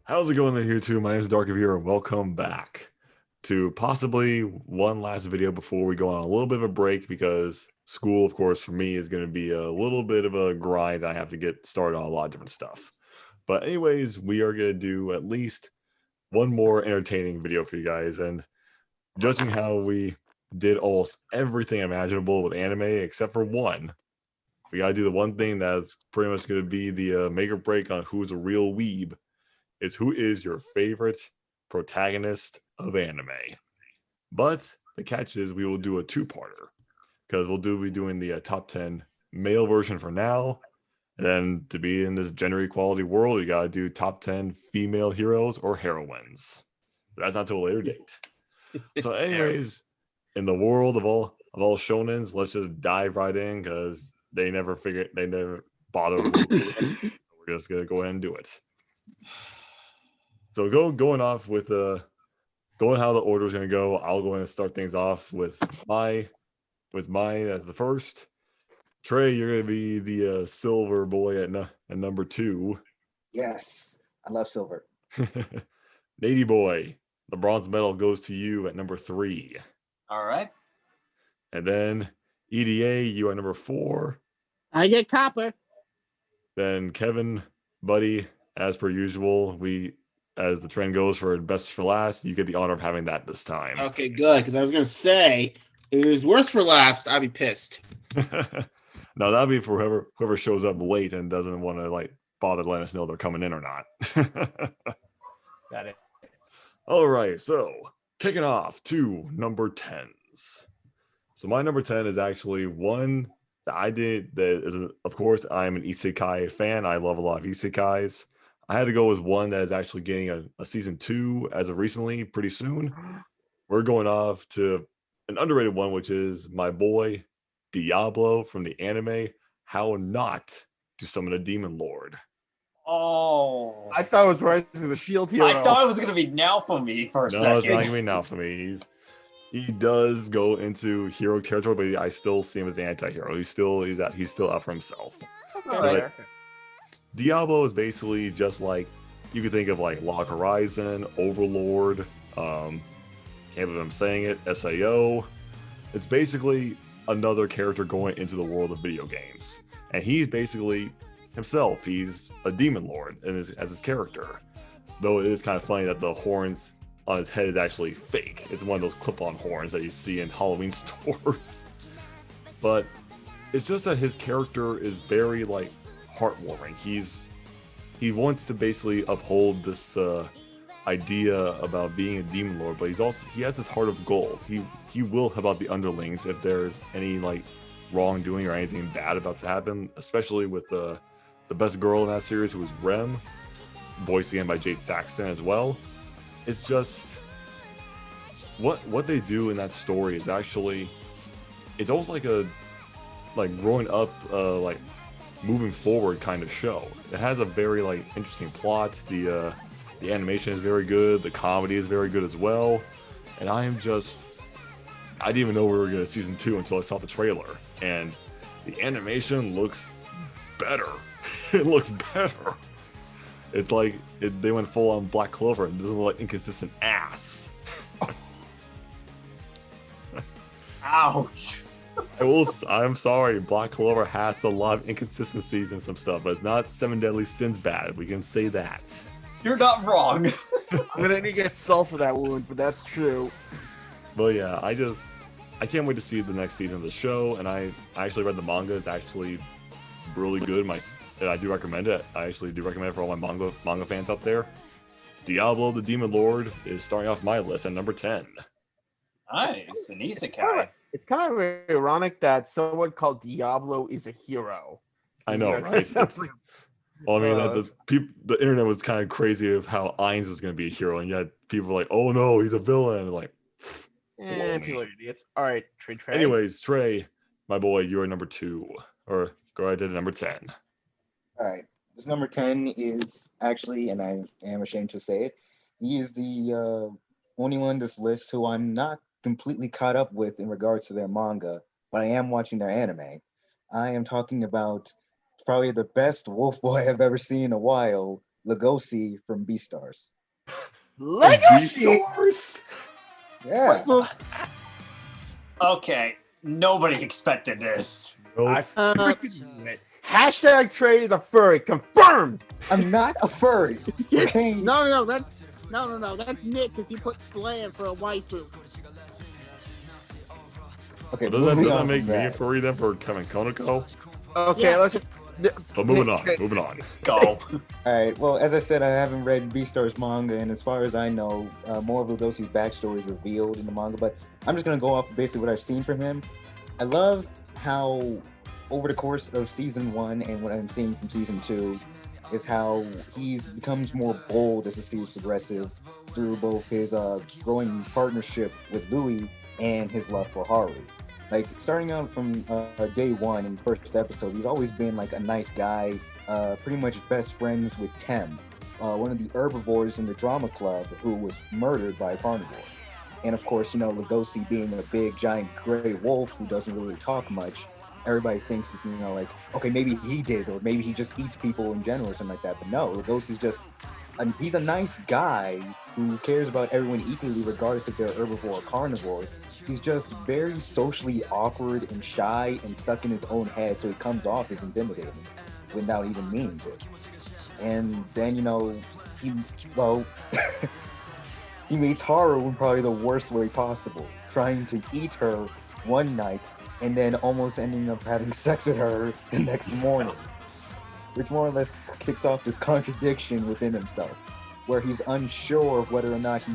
How's it going there, YouTube? My name is Dark here, and welcome back to possibly one last video before we go on a little bit of a break because school, of course, for me is going to be a little bit of a grind. I have to get started on a lot of different stuff. But anyways, we are going to do at least one more entertaining video for you guys. And judging how we did almost everything imaginable with anime except for one, we got to do the one thing that's pretty much going to be the make or break on who's a real weeb. Is who is your favorite protagonist of anime. But the catch is we will do a two-parter because we'll be doing the top 10 male version for now. And then to be in this gender equality world, you got to do top 10 female heroes or heroines. But that's not till a later date. So anyways, in the world of all shonens, let's just dive right in because they never bother. We're just going to go ahead and do it. So going off with going how the order is going to go, I'll go ahead and start things off with mine as the first. Trey, you're going to be the silver boy at number 2. Yes, I love silver. Nady boy, the bronze medal goes to you at number 3. All right. And then EDA, you are number 4. I get copper. Then Kevin, buddy, as per usual, as the trend goes for best for last, you get the honor of having that this time. Okay, good. Because I was gonna say, if it was worse for last, I'd be pissed. No, that'd be for whoever shows up late and doesn't want to bother letting us know they're coming in or not. Got it. All right, so kicking off to number 10s. So my number 10 is actually one that I did. That is, of course, I'm an isekai fan. I love a lot of isekais. I had to go with one that is actually getting a season 2 as of recently, pretty soon. We're going off to an underrated one, which is my boy Diablo from the anime How Not to Summon a Demon Lord. Oh, I thought it was Rise of the Shield Hero. I thought it was gonna be Naofumi for a second. No, it's not gonna be Naofumi. He does go into hero territory, but I still see him as the anti-hero. He's still out for himself. Okay. Diablo is basically just like you could think of like Log Horizon, Overlord, can't believe I'm saying it, SAO. It's basically another character going into the world of video games. And he's basically himself. He's a demon lord as his character. Though it is kind of funny that the horns on his head is actually fake. It's one of those clip-on horns that you see in Halloween stores. But it's just that his character is very heartwarming. He wants to basically uphold this idea about being a demon lord, but he has this heart of gold. He will help out the underlings if there's any wrongdoing or anything bad about to happen, especially with the best girl in that series, who is Rem, voiced again by Jade Saxton as well. It's just what they do in that story is actually, it's almost like a growing up moving forward kind of show. It has a very interesting plot. The animation is very good. The comedy is very good as well. And I didn't even know we were going to season 2 until I saw the trailer. And the animation looks better. It looks better. It's they went full on Black Clover and doesn't look like inconsistent ass. Ouch. I'm sorry, Black Clover has a lot of inconsistencies and some stuff, but it's not 7 Deadly Sins bad. We can say that. You're not wrong. I'm gonna need to get salt for that wound, but that's true. But yeah, I can't wait to see the next season of the show, and I actually read the manga. It's actually really good. I do recommend it. I actually do recommend it for all my manga fans out there. Diablo the Demon Lord is starting off my list at number 10. Nice, an isekai. It's kind of ironic that someone called Diablo is a hero. I know, right? Well, I mean, the internet was kind of crazy of how Ainz was going to be a hero, and yet people were like, "Oh no, he's a villain!" People are idiots. All right, Trey. Anyways, Trey, my boy, you are number 2, or go right to number 10. All right, this number 10 is actually, and I am ashamed to say it, he is the only one on this list who I'm not completely caught up with in regards to their manga, but I am watching their anime. I am talking about probably the best wolf boy I've ever seen in a while, Legosi from Beastars. Legosi. Beastars? Yeah. Well, Okay, nobody expected this. I Nope. freaking knew it. Hashtag Trey is a furry. Confirmed. I'm not a furry. Okay. no, that's Nick because he put Bland for a waifu. Okay. Well, doesn't moving that on make from me a that. furry then for Kevin Konako? Okay, Yeah. let's just. But moving Nick, on. Go. All right. Well, as I said, I haven't read Beastars manga, and as far as I know, more of Legosi's backstory is revealed in the manga. But I'm just gonna go off basically what I've seen from him. I love how over the course of season 1 and what I'm seeing from season 2 is how he's becomes more bold as the series progresses through both his growing partnership with Louis and his love for Haru. Like starting out from day 1 in the first episode, he's always been like a nice guy, pretty much best friends with Tem, one of the herbivores in the drama club who was murdered by a carnivore. And of course, you know, Legosi being a big giant gray wolf who doesn't really talk much, everybody thinks it's, you know, like, okay, maybe he did, or maybe he just eats people in general or something like that. But no, Legosi's just, he's a nice guy who cares about everyone equally, regardless if they're herbivore or carnivore. He's just very socially awkward and shy and stuck in his own head, so he comes off as intimidating without even meaning to. And then, you know, he meets Haru in probably the worst way possible, trying to eat her one night and then almost ending up having sex with her the next morning, which more or less kicks off this contradiction within himself, where he's unsure of whether or not he,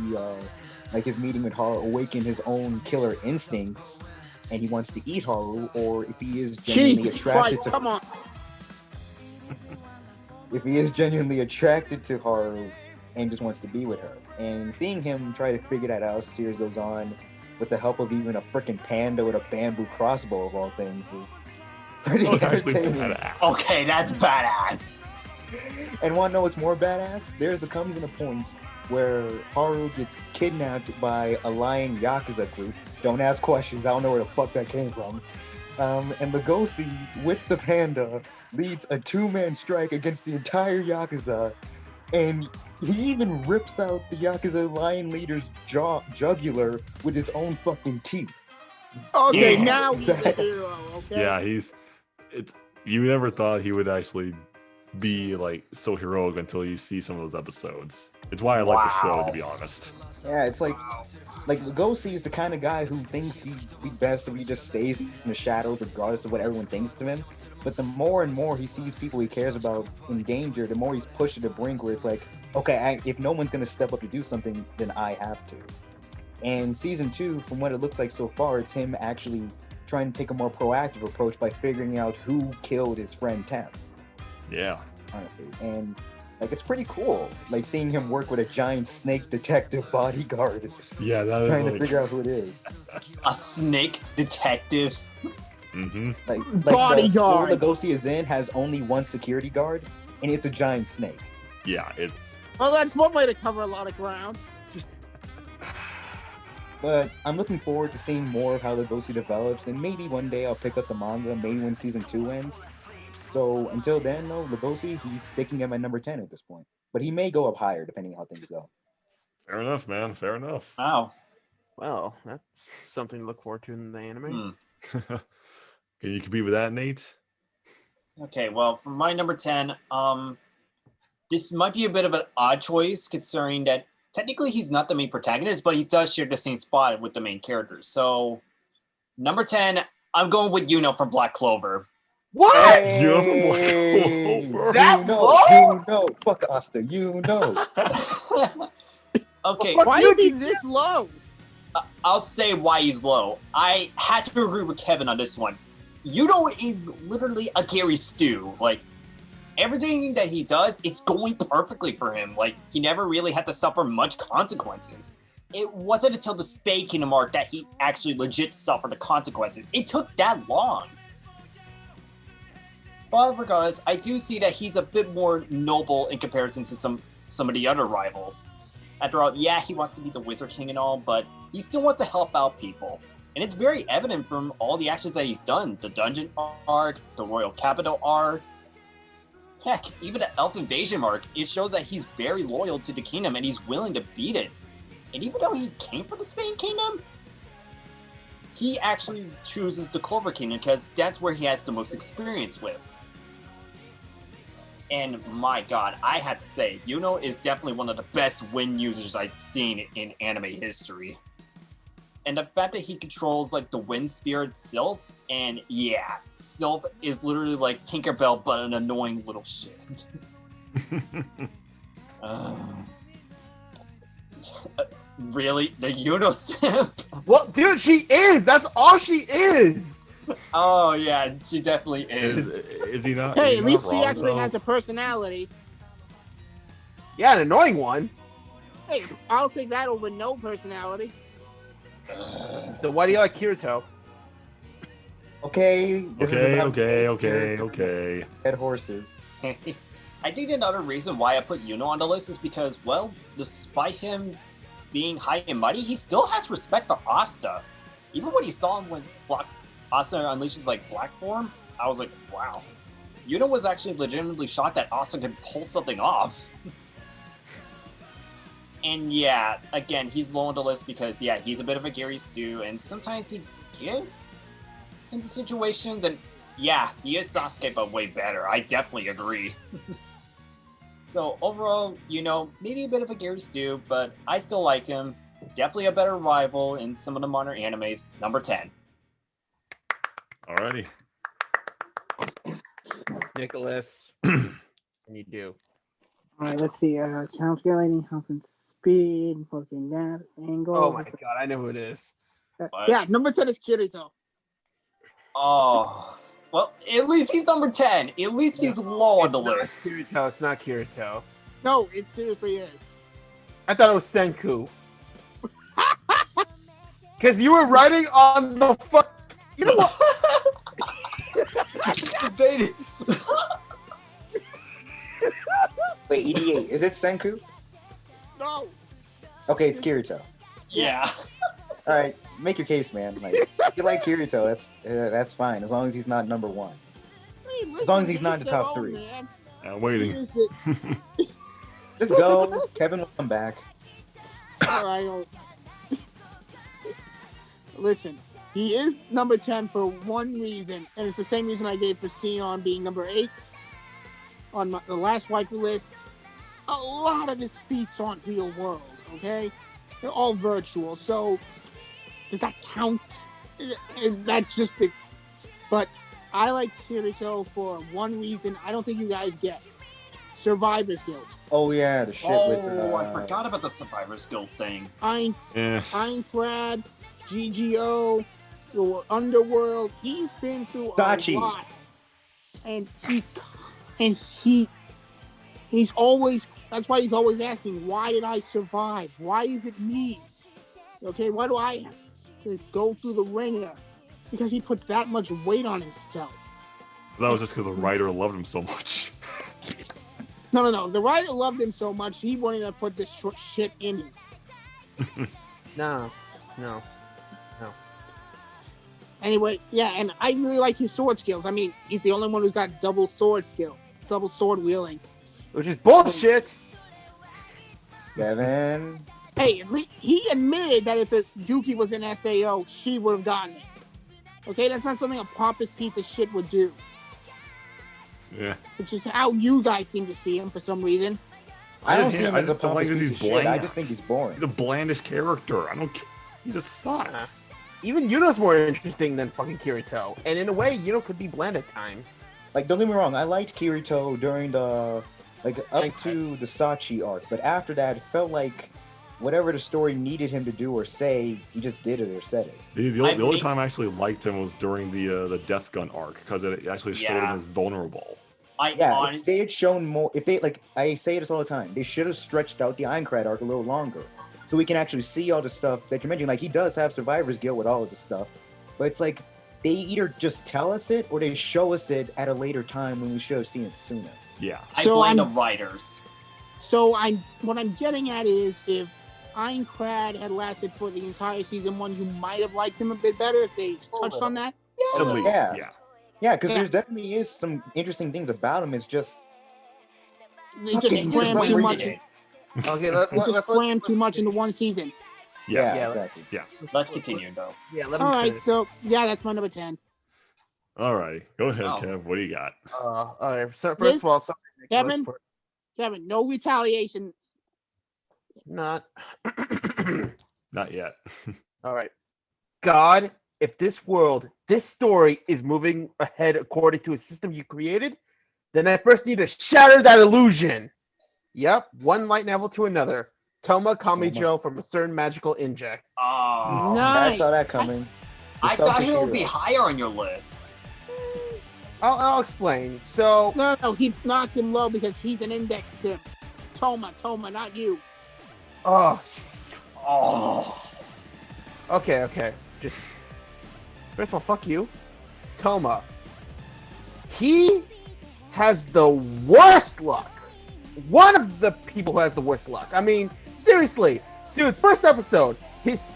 like his meeting with Haru awakened his own killer instincts and he wants to eat Haru, or if he is genuinely Jesus attracted Christ, to come on. if he is genuinely attracted to Haru and just wants to be with her. And seeing him try to figure that out as the series goes on, with the help of even a freaking panda with a bamboo crossbow of all things, is pretty That was actually entertaining. badass. Okay, that's badass. And want to know what's more badass? Comes in a point where Haru gets kidnapped by a lying Yakuza group. Don't ask questions, I don't know where the fuck that came from. And Legosi, with the panda, leads a 2-man strike against the entire Yakuza, and he even rips out the Yakuza lion leader's jugular with his own fucking teeth. Okay, Yeah. now he's a hero, okay? Yeah, you never thought he would actually be like so heroic until you see some of those episodes. It's why I like the show, Wow. to be honest. Yeah, it's like Legosi is the kind of guy who thinks he'd be best if he just stays in the shadows regardless of what everyone thinks to him. But the more and more he sees people he cares about in danger, the more he's pushed to the brink where it's like, okay, if no one's going to step up to do something, then I have to. And season 2, from what it looks like so far, it's him actually trying to take a more proactive approach by figuring out who killed his friend Tem, Yeah. honestly. And like, it's pretty cool, like seeing him work with a giant snake detective bodyguard, Yeah, that is trying to like. figure out who it is. A snake detective. Mm-hmm. Like Bodyguard. the school Legosi is in has only one security guard, and it's a giant snake. Yeah, it's. Well, that's one way to cover a lot of ground. But I'm looking forward to seeing more of how Legosi develops, and maybe one day I'll pick up the manga, maybe when season 2 ends. So until then, though, Legosi, he's sticking at my number 10 at this point. But he may go up higher depending on how things go. Fair enough, man. Fair enough. Wow. Well, that's something to look forward to in the anime. Can you compete with that, Nate? Okay, well, for my number 10, this might be a bit of an odd choice considering that technically he's not the main protagonist, but he does share the same spot with the main characters. So, number 10, I'm going with Yuno from Black Clover. What? You're from Black Hey, Clover. That you know, low? you know, fuck Asta, you know. Okay, Fuck Why you, is he G- this low? I'll say why he's low. I had to agree with Kevin on this one. Yuno is literally a Gary Stew. Like, everything that he does, it's going perfectly for him. Like, he never really had to suffer much consequences. It wasn't until the Spade Kingdom arc that he actually legit suffered the consequences. It took that long. But regardless, I do see that he's a bit more noble in comparison to some of the other rivals. After all, yeah, he wants to be the Wizard King and all, but he still wants to help out people. And it's very evident from all the actions that he's done. The Dungeon arc, the Royal Capital arc. Heck, even at Elf Invasion arc, it shows that he's very loyal to the kingdom and he's willing to beat it. And even though he came from the Spain Kingdom, he actually chooses the Clover Kingdom because that's where he has the most experience with. And my god, I have to say, Yuno is definitely one of the best wind users I've seen in anime history. And the fact that he controls like the wind spirit Sylph, and yeah, Sylph is literally like Tinkerbell but an annoying little shit. Really? The Yuno simp? Well, dude, she is! That's all she is! Oh yeah, she definitely is. Is he not? Hey, is at he least not she wrong, actually though? has a personality. Yeah, an annoying one. Hey, I'll take that over no personality. So why do you like Kirito? Okay. This is about Okay. dead horses. I think another reason why I put Yuno on the list is because, well, despite him being high and mighty, he still has respect for Asta. Even when he saw him when Asta unleashes like black form, I was like, wow. Yuno was actually legitimately shocked that Asta could pull something off. And yeah, again, he's low on the list because, yeah, he's a bit of a Gary Stew, and sometimes he gets into situations, and yeah, he is Sasuke, but way better. I definitely agree. So overall, maybe a bit of a Gary Stew, but I still like him. Definitely a better rival in some of the modern animes. Number 10. Alrighty. Nicholas, what can you do? All right, let's see. Calculating health and speed, looking that angle. Oh my god, I know who it is. Yeah, number 10 is Kirito. Oh, well, at least he's number 10. At least he's low on the list. Kirito, it's not Kirito. No, it seriously is. I thought it was Senku. Because you were writing on the fuck. You know what? Debated. Wait, EDA, is it Senku? No. Okay, it's Kirito. Yeah. All right, make your case, man. Like, if you like Kirito, that's fine, as long as he's not number one. Hey, listen, As long as he's not in each the their top own, three. man. I'm He waiting. is the- Just go. Kevin will come back. All right. Listen, he is number 10 for one reason, and it's the same reason I gave for Sion being number 8 on the last waifu list. A lot of his feats aren't real world, okay? They're all virtual, so does that count? That's just the... But I like Kirito for one reason I don't think you guys get. Survivor's Guild. Oh yeah, the shit with. I forgot about the Survivor's Guild thing. Einkrad, GGO, the Underworld. He's been through Sachi. a lot, and he's always. That's why he's always asking, "Why did I survive? Why is it me? Okay, why do I have to go through the ringer?" Because he puts that much weight on himself. That was just because the writer loved him so much. No. The writer loved him so much he wanted to put this shit in it. No. Anyway, yeah, and I really like his sword skills. I mean, he's the only one who's got double sword wielding. Which is bullshit. Kevin. Hey, at least he admitted that if Yuki was in SAO, she would have gotten it. Okay, that's not something a pompous piece of shit would do. Yeah. Which is how you guys seem to see him for some reason. I don't just- see him I as a just don't like pompous that piece he's of shit. I bland. just think he's boring. He's a blandish character. I don't. He just sucks. Even Yuno's more interesting than fucking Kirito. And in a way, Yuno could be bland at times. Like, don't get me wrong, I liked Kirito during the, up to the Sachi arc, but after that, it felt like whatever the story needed him to do or say, he just did it or said it. The only time I actually liked him was during the Death Gun arc because it actually showed him as vulnerable. If they had shown more, I say this all the time, they should have stretched out the Einkrad arc a little longer, so we can actually see all the stuff that you're mentioning. Like, he does have Survivor's Guild with all of the stuff, but it's like, they either just tell us it or they show us it at a later time when we should have seen it sooner. Yeah. I blame the writers. So what I'm getting at is if Einkrad had lasted for the entire season 1, you might have liked him a bit better if they touched on that. At least, yeah. Yeah, because there's definitely is some interesting things about him. It's just They Okay, just just crammed Just too wasted much. it. Okay, They just crammed too much into one season. Yeah. Yeah, exactly. Let's continue though. Yeah, let me All right, finish. so yeah, that's my number 10. All right. Go ahead, Oh. Kev. What do you got? All right. So Liz? first of all, something ridiculous Kevin? for Kevin, no retaliation. not. Not yet. All right. God, if this story is moving ahead according to a system you created, then I first need to shatter that illusion. Yep, one light novel to another. Toma Kamijo from a certain magical inject. Oh, Nice. I saw that coming. I The thought he selfish would be hero. higher on your list. I'll explain. So, No, he knocked him low because he's an index simp. Toma, not you. oh, jeez. Oh, Okay. Just first of all, fuck you, Toma. He has the worst luck. One of the people who has the worst luck. I mean, seriously, dude. First episode, his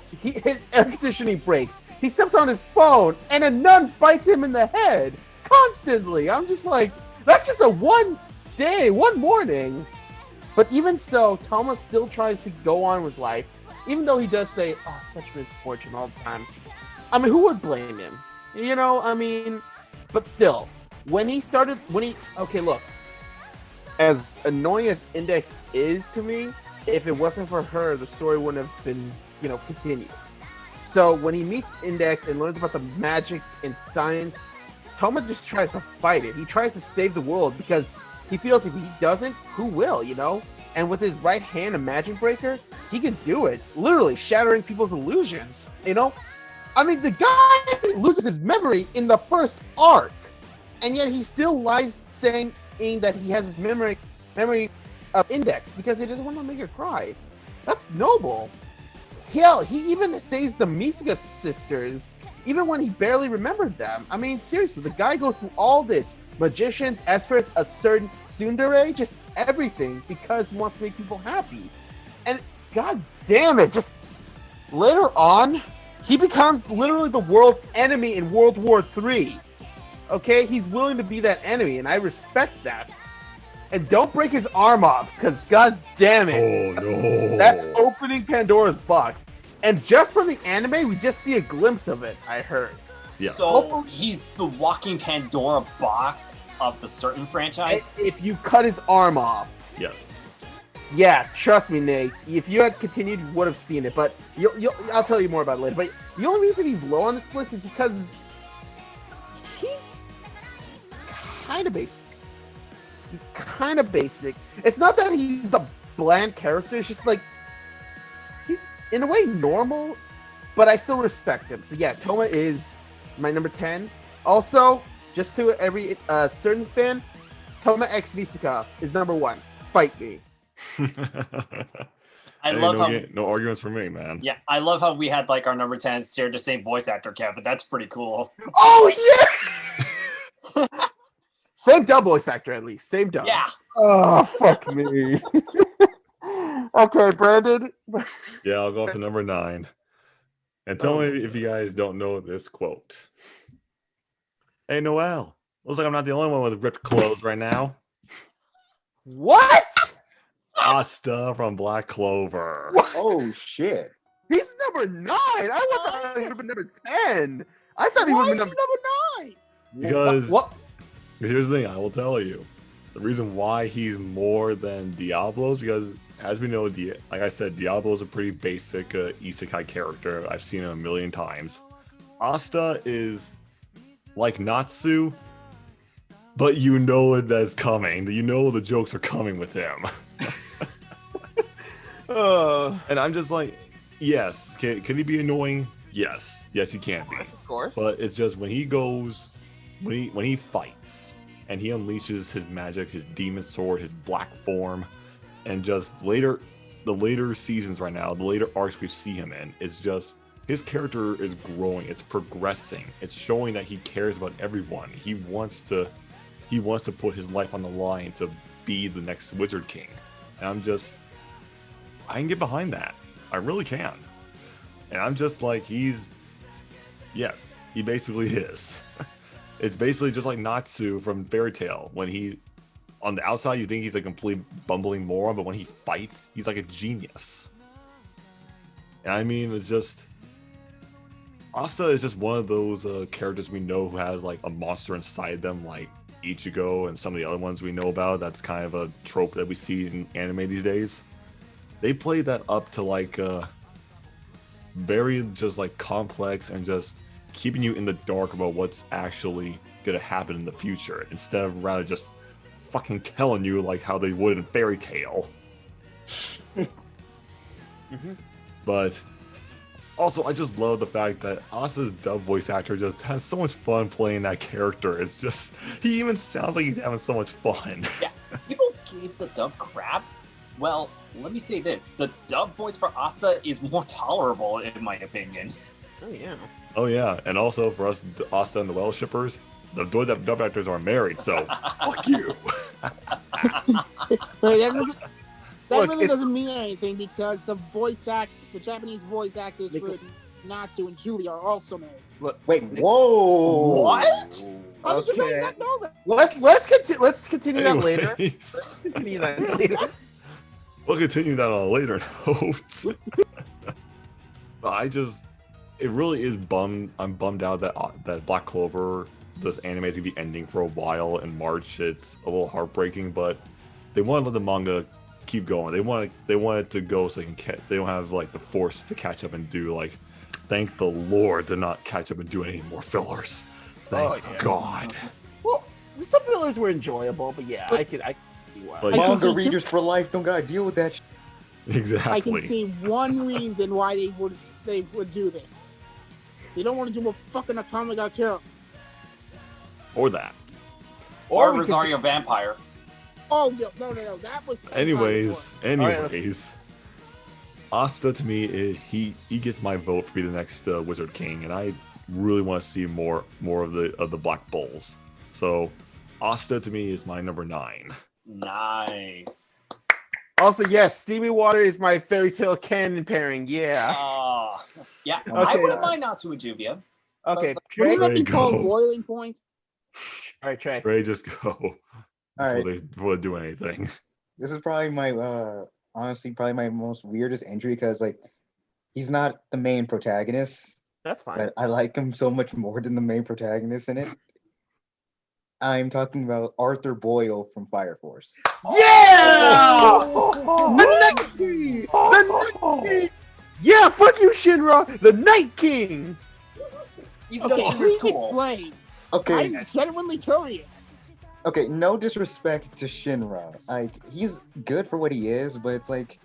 air conditioning breaks. He steps on his phone, and a nun bites him in the head constantly. I'm just like, that's just a one morning. But even so, Toma still tries to go on with life, even though he does say, "Oh, such misfortune" all the time. I mean, who would blame him? You know, I mean, but still, okay, look. As annoying as Index is to me, if it wasn't for her, the story wouldn't have been, continued. So when he meets Index and learns about the magic and science, Toma just tries to fight it. He tries to save the world because he feels if he doesn't, who will, And with his right hand, a magic breaker, he can do it, literally shattering people's illusions, I mean, the guy loses his memory in the first arc, and yet he still lies saying that he has his memory of Index because he doesn't want to make her cry. That's noble. Hell, he even saves the Misuga sisters, even when he barely remembered them. I mean, seriously, the guy goes through all this. Magicians, Espers, a certain tsundere, just everything because he wants to make people happy. And god damn it, just later on, he becomes literally the world's enemy in World War III. Okay, he's willing to be that enemy, and I respect that. And don't break his arm off, because god damn it. Oh no. That's opening Pandora's box. And just from the anime, we just see a glimpse of it, I heard. Yeah. So he's the walking Pandora box of the certain franchise. If you cut his arm off. Yes. Yeah, trust me, Nate. If you had continued, you would have seen it. But I'll tell you more about it later. But the only reason he's low on this list is because he's kind of basic. He's kind of basic. It's not that he's a bland character. It's just like he's in a way normal, but I still respect him. So yeah, Toma is my number 10. Also, just to every certain fan, Toma X Misuka is number 1. Fight me. I love how no arguments for me, man. Yeah, I love how we had like our number 10s share the same voice actor, Kevin. That's pretty cool. Oh yeah. Same dub voice actor, at least. Same dub. Yeah. Oh fuck me. Okay, Brandon. Yeah, I'll go to number 9. And tell me if you guys don't know this quote. Hey, Noel. Looks like I'm not the only one with ripped clothes right now. What? Asta from Black Clover. Oh shit. He's number 9. I thought he would have been number 10. I thought he would Why have is been he number. number 9? Because What? here's the thing, I will tell you. The reason why he's more than Diablo is because, as we know, like I said, Diablo is a pretty basic isekai character. I've seen him a million times. Asta is like Natsu, but you know that's coming. You know the jokes are coming with him. And I'm just like, yes, can he be annoying? Yes, he can be. Of course. But it's just when he fights and he unleashes his magic, his demon sword, his black form, and just the later seasons right now, the later arcs we see him in, it's just his character is growing, it's progressing, it's showing that he cares about everyone. He wants to put his life on the line to be the next Wizard King. And I can get behind that. I really can. And I'm just like, he basically is. It's basically just like Natsu from Fairy Tail when he on the outside, you think he's a complete bumbling moron, but when he fights, he's like a genius. And I mean, it's just Asta is just one of those characters we know who has like a monster inside them, like Ichigo and some of the other ones we know about. That's kind of a trope that we see in anime these days. They play that up to like very just like complex and just keeping you in the dark about what's actually gonna happen in the future, instead of rather just fucking telling you like how they would in Fairy Tail. But also, I just love the fact that Asta's dub voice actor just has so much fun playing that character. It's just, he even sounds like he's having so much fun. Yeah, people gave the dub crap. Well, let me say this. The dub voice for Asta is more tolerable, in my opinion. Oh, yeah. Oh, yeah. And also, for us, Asta and the Well shippers, the dub actors are married, so fuck you. That really doesn't mean anything, because the Japanese voice actors for Natsu and Julie are also married. Look, Wait, whoa! What? How did you guys not know that? Let's continue that later. Let's continue that later. We'll continue that on a later note. But it really is I'm bummed out that Black Clover, this anime is gonna be ending for a while in March. It's a little heartbreaking, but they want to let the manga keep going. They want it to go so they don't have like the force to catch up and do like. Thank the Lord to not catch up and do any more fillers. Thank God. Well, some fillers were enjoyable, but yeah, I could see why. But- Manga readers for life don't gotta deal with that shit. Exactly. I can see one reason why they would do this. They don't want to do a fucking Akame ga Kill. Or that. Or we could- Rosario Vampire. Oh no, that was. Anyways, Right, Asta to me, he gets my vote for be the next Wizard King, and I really want to see more of the Black Bulls. So, Asta to me is my number 9. Nice. Also, yes, Steamy Water is my Fairy Tail canon pairing. Yeah. Yeah, I Okay, wouldn't mind Natsu and Juvia. Okay, Wouldn't Trey. that be Trey, called go. boiling point? All right, Trey. Ray, just go All right, before they do anything. this is probably my honestly probably my most weirdest entry, because like he's not the main protagonist, That's fine. but I like him so much more than the main protagonist in it. I'm talking about Arthur Boyle from Fire Force. Yeah! The Night King! The Night King! Yeah, fuck you, Shinra! The Night King! Even though Okay, Juvia please cool. explain. Okay, I'm genuinely curious. okay, no disrespect to Shinra. Like, he's good for what he is, but it's like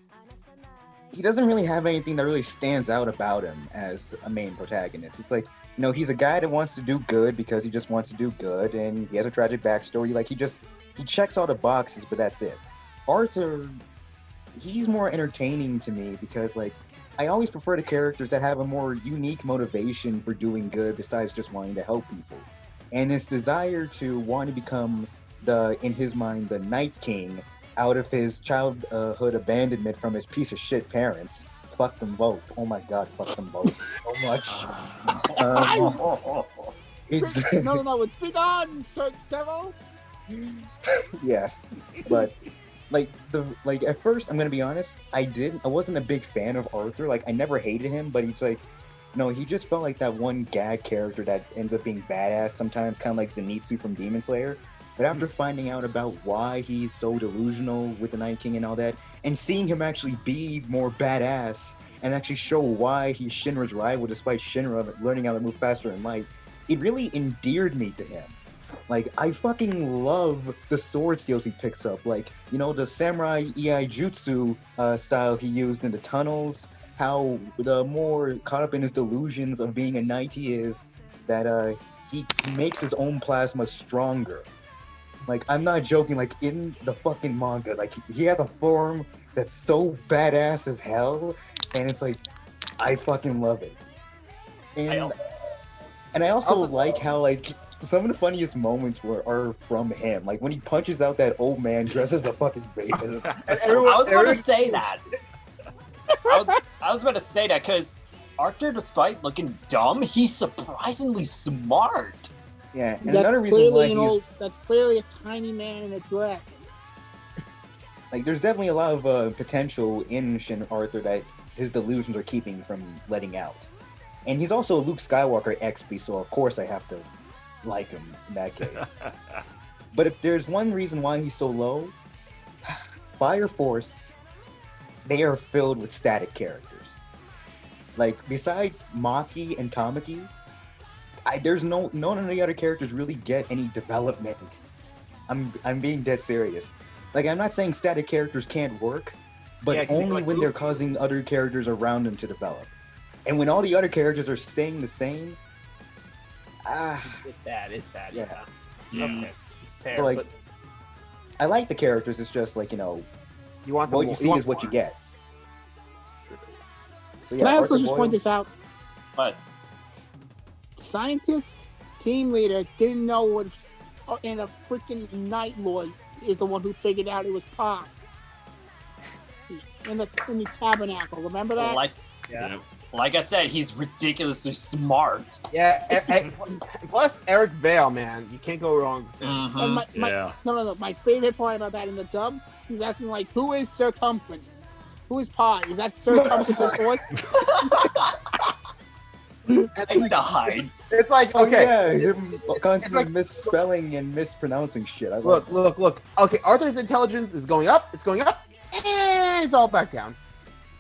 he doesn't really have anything that really stands out about him as a main protagonist. It's like, you know, he's a guy that wants to do good because he just wants to do good, and he has a tragic backstory. Like, he checks all the boxes, but that's it. Arthur, he's more entertaining to me because, like, I always prefer the characters that have a more unique motivation for doing good besides just wanting to help people. And his desire to want to become in his mind, the Night King, out of his childhood abandonment from his piece of shit parents. Fuck them both. Oh my God, fuck them both so much. It's No, it's big on, Sir Devil. yes, but like at first, I'm gonna be honest, I wasn't a big fan of Arthur. Like, I never hated him, but he's like, no, he just felt like that one gag character that ends up being badass sometimes, kind of like Zenitsu from Demon Slayer. But after finding out about why he's so delusional with the Night King and all that, and seeing him actually be more badass and actually show why he's Shinra's rival despite Shinra learning how to move faster in light, it really endeared me to him. Like, I fucking love the sword skills he picks up. Like, you know, the samurai Iai Jutsu style he used in the tunnels, how the more caught up in his delusions of being a knight he is, that he makes his own plasma stronger. Like, I'm not joking, like, in the fucking manga, like, he has a form that's so badass as hell, and it's like, I fucking love it. And I also like how, like, some of the funniest moments are from him. Like, when he punches out that old man dressed as a fucking rapist. I was about to say that. I was about to say that because Arthur, despite looking dumb, he's surprisingly smart. Yeah, and another reason why that's clearly a tiny man in a dress. Like, there's definitely a lot of potential in Shin Arthur that his delusions are keeping from letting out. And he's also Luke Skywalker XP, so of course I have to like him in that case. But if there's one reason why he's so low, Fire Force, they are filled with static characters. Like, besides Maki and Tamaki, there's none of the other characters really get any development. I'm being dead serious. Like, I'm not saying static characters can't work, but only when they're causing other characters around them to develop. And when all the other characters are staying the same, it's bad. Yeah. Okay. Fair, So, like, but I like the characters. It's just like, you want what you see is what you get. So, Can I also Arthur just Boyle- point this out? But Scientist team leader didn't know what, and a freaking Night Lord is the one who figured out it was Pop. In the tabernacle, remember that? like I said, he's ridiculously smart. yeah, and plus Eric Vale, man, you can't go wrong with him. Mhm. And no. My favorite part about that in the dub, he's asking like, "Who is Circumference? Who is Pi? Is that Circumference's voice?" I died. It's like, okay, him constantly like- misspelling and mispronouncing shit. I look. love Okay, Arthur's intelligence is going up, and it's all back down.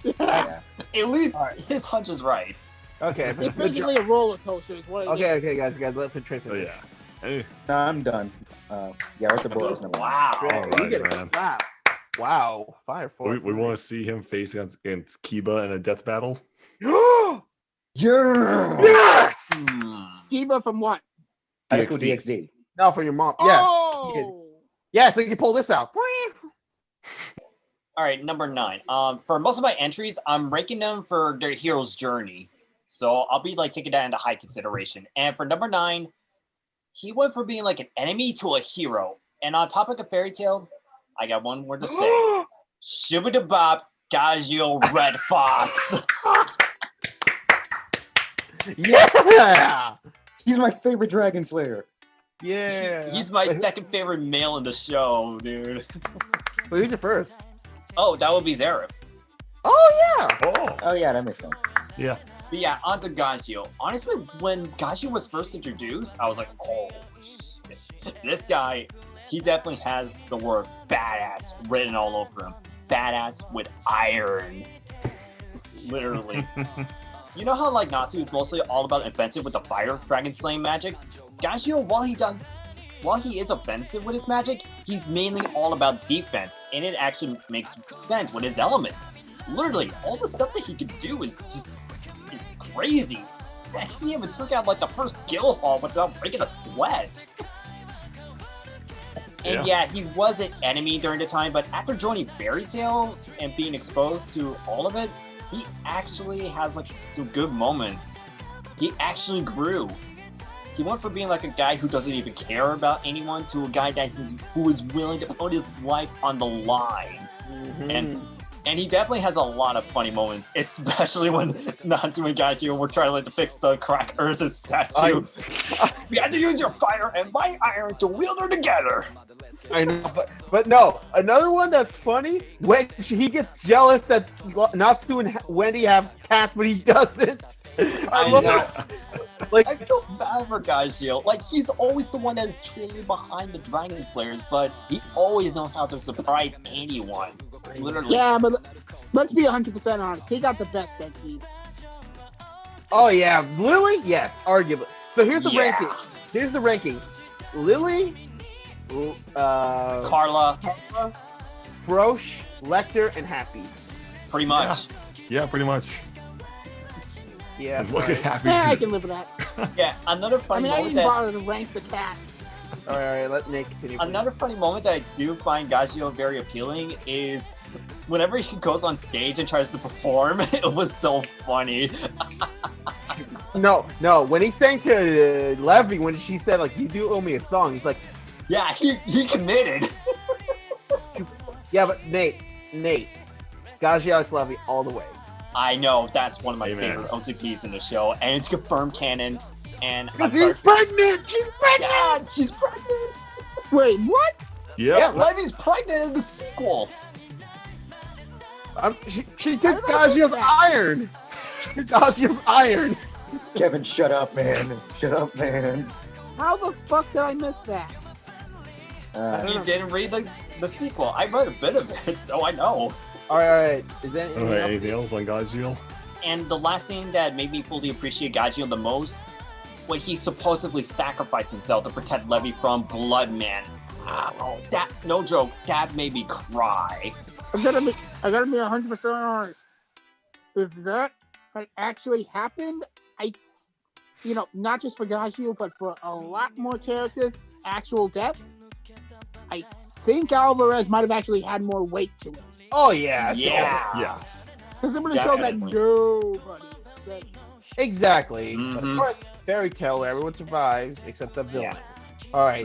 Yeah. At least All right. his hunch is right. Okay, It's basically a roller coaster. Is what it is. okay, guys, let the train Oh finish. yeah. Hey, No, I'm done. Arthur Boyle is number one. Wow. Great. All You right, get it. man. Wow, Fire Force. we want to see him face against Kiba in a death battle. Yeah! Yes. Kiba from what? High School DxD. DxD. No, for your mom. Yes. Oh! Yes, so you can pull this out. All right, number 9. For most of my entries, I'm ranking them for their hero's journey. So I'll be like taking that into high consideration. And for number 9, he went from being like an enemy to a hero. And on topic of fairy tale, I got one word to say. Shibidabop Gajeel Red Fox. Yeah. He's my favorite Dragon Slayer. Yeah. He's my second favorite male in the show, dude. Well, who's your first? Oh, that would be Zareth. Oh yeah. Oh, Oh yeah, that makes sense. yeah. But yeah, on to Gajeel. Honestly, when Gajeel was first introduced, I was like, oh, shit. This guy, he definitely has the word badass written all over him. Badass with iron. Literally. You know how like Natsu is mostly all about offensive with the fire dragon slaying magic? Gajeel, while he is offensive with his magic, he's mainly all about defense, and it actually makes sense with his element. Literally, all the stuff that he can do is just crazy. He even took out like the first guild hall without breaking a sweat. And yeah, he was an enemy during the time, but after joining Fairy Tail and being exposed to all of it, he actually has like some good moments. He actually grew. He went from being like a guy who doesn't even care about anyone to a guy who is willing to put his life on the line. And he definitely has a lot of funny moments, especially when Natsu and Gajeel were trying to fix the crack Urza's statue. You had to use your fire and my iron to wield her together. I know, but no. Another one that's funny when he gets jealous that Natsu and Wendy have cats, but he doesn't. I love it. Like, I feel bad for Gajeel. Like, he's always the one that is truly behind the Dragon Slayers, but he always knows how to surprise anyone. Literally. Yeah, but let's be 100% honest. He got the best XZ. oh yeah, Lily, yes, arguably. So here's the Yeah. ranking. Lily, Carla, Frosh, Lecter, and Happy. pretty much. Yeah, pretty much. Yeah, Just look at Happy. Yeah, I can live with that. Yeah, another I funny mean, I moment didn't that bother to rank the cats. all right, let Nate continue. please. Another funny moment that I do find Gajeel very appealing is whenever he goes on stage and tries to perform, it was so funny. No, when he sang to Levy, when she said like, "You do owe me a song," he's like, Yeah, he committed. "Yeah, but Nate, Gajeel Alex Levy all the way." I know, that's one of my Amen. favorite OTPs in the show, and it's confirmed canon. And I'm Because sorry. she's pregnant. She's pregnant. Yeah, she's pregnant. Wait, what? Yep. Yeah, Levy's pregnant in the sequel. She took Gajeel's iron. She took Gajeel's iron. Kevin, shut up, man. Shut up, man. How the fuck did I miss that? You didn't read the sequel. I read a bit of it, so I know. All right. Is there Anything else on Gajeel? And the last thing that made me fully appreciate Gajeel the most, when he supposedly sacrificed himself to protect Levy from Bloodman. Oh, that, no joke, that made me cry. I gotta be 100% honest. If that had actually happened, not just for Gajeel, but for a lot more characters, actual death, I think Alvarez might have actually had more weight to it. Oh yeah. Yeah. Yes. Because it would have shown that nobody is safe. Exactly. Mhm. But of course, fairy tale where everyone survives except the villain. All right.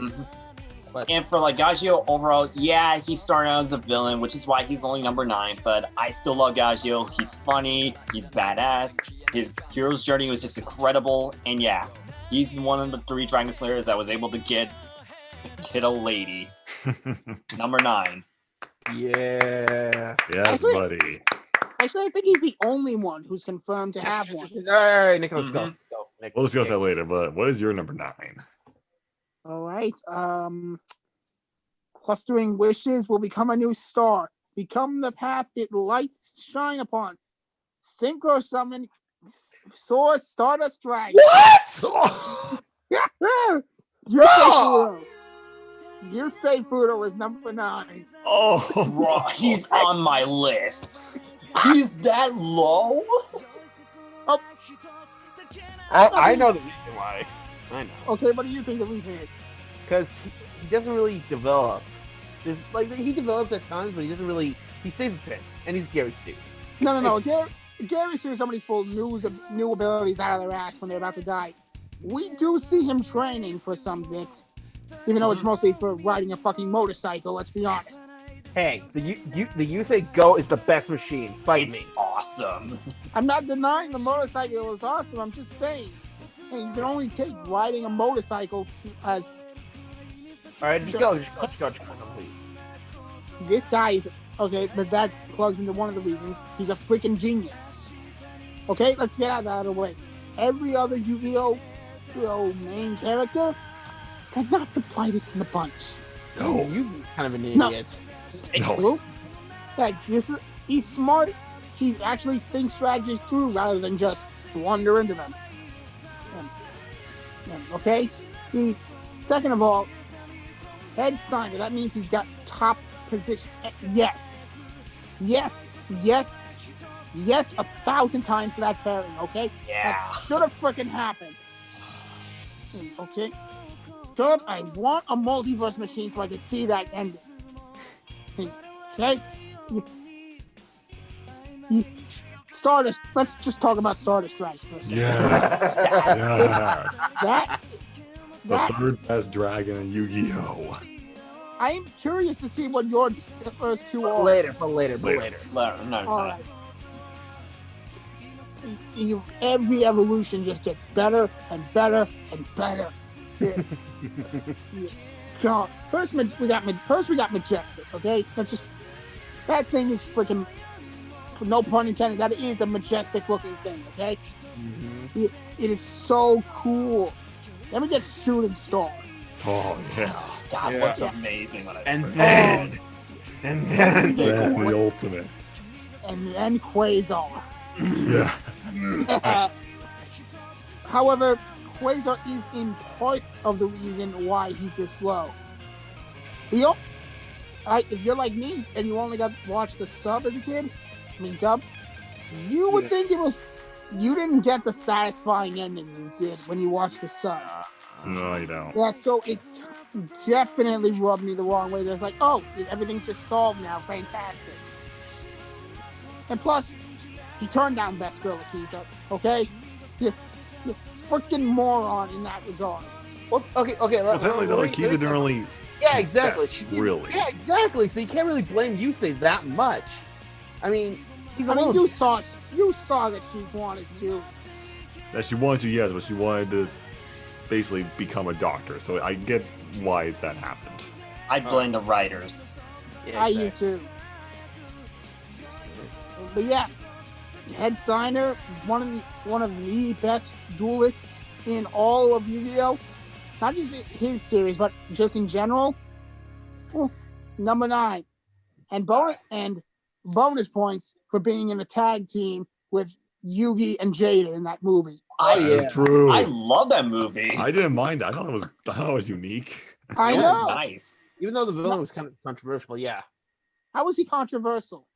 And for Gajeel overall, yeah, he started out as a villain, which is why he's only number 9, but I still love Gajeel. He's funny, he's badass, his hero's journey was just incredible, and yeah, he's one of the 3 Dragon Slayers that was able to get a lady. Number 9. Yeah. Yes, buddy. Actually, I think he's the only one who's confirmed to have one. All right, Nick, let's go. Nick, We'll discuss that later, but what is your number 9? All right. Clustering wishes will become a new star. Become the path it lights shine upon. Synchro summon soar Stardust Dragon. What? Yusei Fudo is number 9. Oh, Bro, he's on my list. He's that low? I know the reason why. I know. Okay, what do you think the reason is? Because he doesn't really develop. There's he develops at times, but he doesn't really. He stays the same, and he's Gary Stu. No. Gary Stu, somebody's pulled new abilities out of their ass when they're about to die. We do see him training for some bits, even though it's mostly for riding a fucking motorcycle. Let's be honest. Hey, the Yusei Go is the best machine. Fight It's me. awesome. I'm not denying the motorcycle is awesome. I'm just saying, hey, you can only take riding a motorcycle as. All right, just go, please. This guy is okay, but that plugs into one of the reasons he's a freaking genius. Okay, let's get out of that out of the way. Every other Yu-Gi-Oh! Main character, they're not the brightest in the bunch. no. You kind of an No. idiot. No. Like he's smart. He actually thinks strategies through rather than just wander into them. Okay. Second of all, head signer. That means he's got top position. Yes, 1,000 times to that pairing. Okay. Yeah. That should have freaking happened. Okay. Third, I want a multiverse machine so I can see that ending. Okay? Stardust, let's just talk about Stardust Dragon for a second. Yeah. That, The third best dragon in Yu-Gi-Oh! I am curious to see what your first 2 are. Later. No, All right. Every evolution just gets better and better and better. Yeah. God, first we got Majestic. Okay, that thing is freaking. No pun intended. That is a majestic looking thing. Okay, it is so cool. Then we get Shooting Star. Oh, yeah. That Yeah. looks amazing when I And first then, Then the ultimate. And then Quasar. Yeah. However, Quasar is in part of the reason why he's this low. If you're like me and you only watched the sub as a kid, dub, you would think you didn't get the satisfying ending you did when you watched the sub. No, you don't. Yeah, so it definitely rubbed me the wrong way. There's everything's just solved now. Fantastic. And plus, he turned down Best Girl Akiza, okay? You're freaking moron in that regard. well, okay. Well, technically, though, Akiza didn't really. Yeah, exactly. Yes, really. Yeah, exactly. So you can't really blame Yusei that much. I mean, he's a little. You saw that she wanted to. That she wanted to, yes, but she wanted to basically become a doctor. So I get why that happened. I blame the writers. Yeah, I exactly. you too. But yeah, head signer, one of the best duelists in all of Yu-Gi-Oh! Not just his series, but just in general. Ooh, number 9. And bonus points for being in a tag team with Yugi and Jada in that movie. That's true. I love that movie. I didn't mind. I thought it was unique. I It was know. nice. Even though the villain was kind of controversial, yeah. How was he controversial?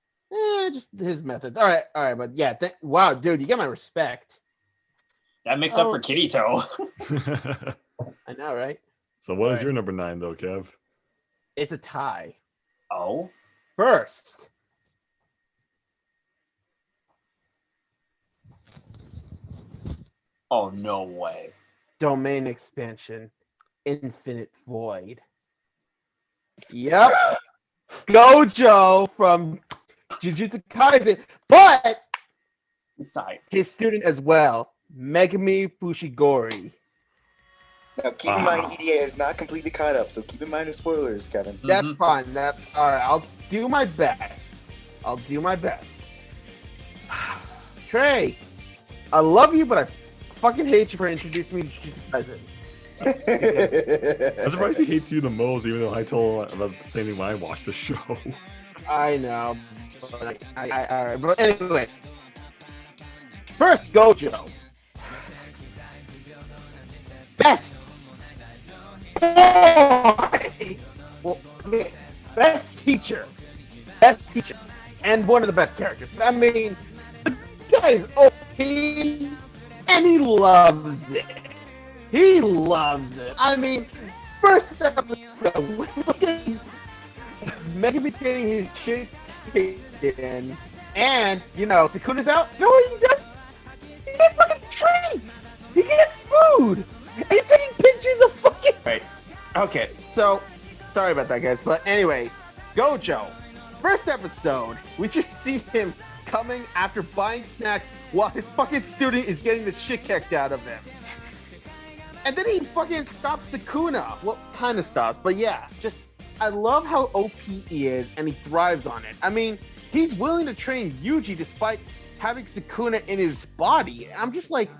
Just his methods. All right, but yeah, wow, dude, you get my respect. That makes up for Kirito. I know, right? So what is your number 9 though, Kev? It's a tie. Oh, First, oh no way. domain expansion, Infinite Void. Yep. Gojo from Jujutsu Kaisen, but Sorry. his student as well, Megami Fushigori. Now, keep in mind, EDA is not completely caught up, so keep in mind the spoilers, Kevin. That's fine. That's all right. I'll do my best. Trey, I love you, but I fucking hate you for introducing me to Jujutsu Kaisen. I'm surprised he hates you the most, even though I told him about the same thing when I watched the show. I know, but all right. But anyway, first Gojo, best boy. Well, okay, best teacher, and one of the best characters. I mean, the guy is OP, and he loves it. I mean, first episode, Megabe's getting his shit kicked in, and, Sukuna's out. You know what he does? He gets fucking treats! He gets food! And he's taking pictures of fucking... Right. Okay, so, sorry about that, guys, but anyway, Gojo. First episode, we just see him coming after buying snacks while his fucking student is getting the shit kicked out of him. And then he fucking stops Sukuna. Well, kind of stops, but yeah, I love how OP he is, and he thrives on it. I mean, he's willing to train Yuji despite having Sukuna in his body. I'm just like,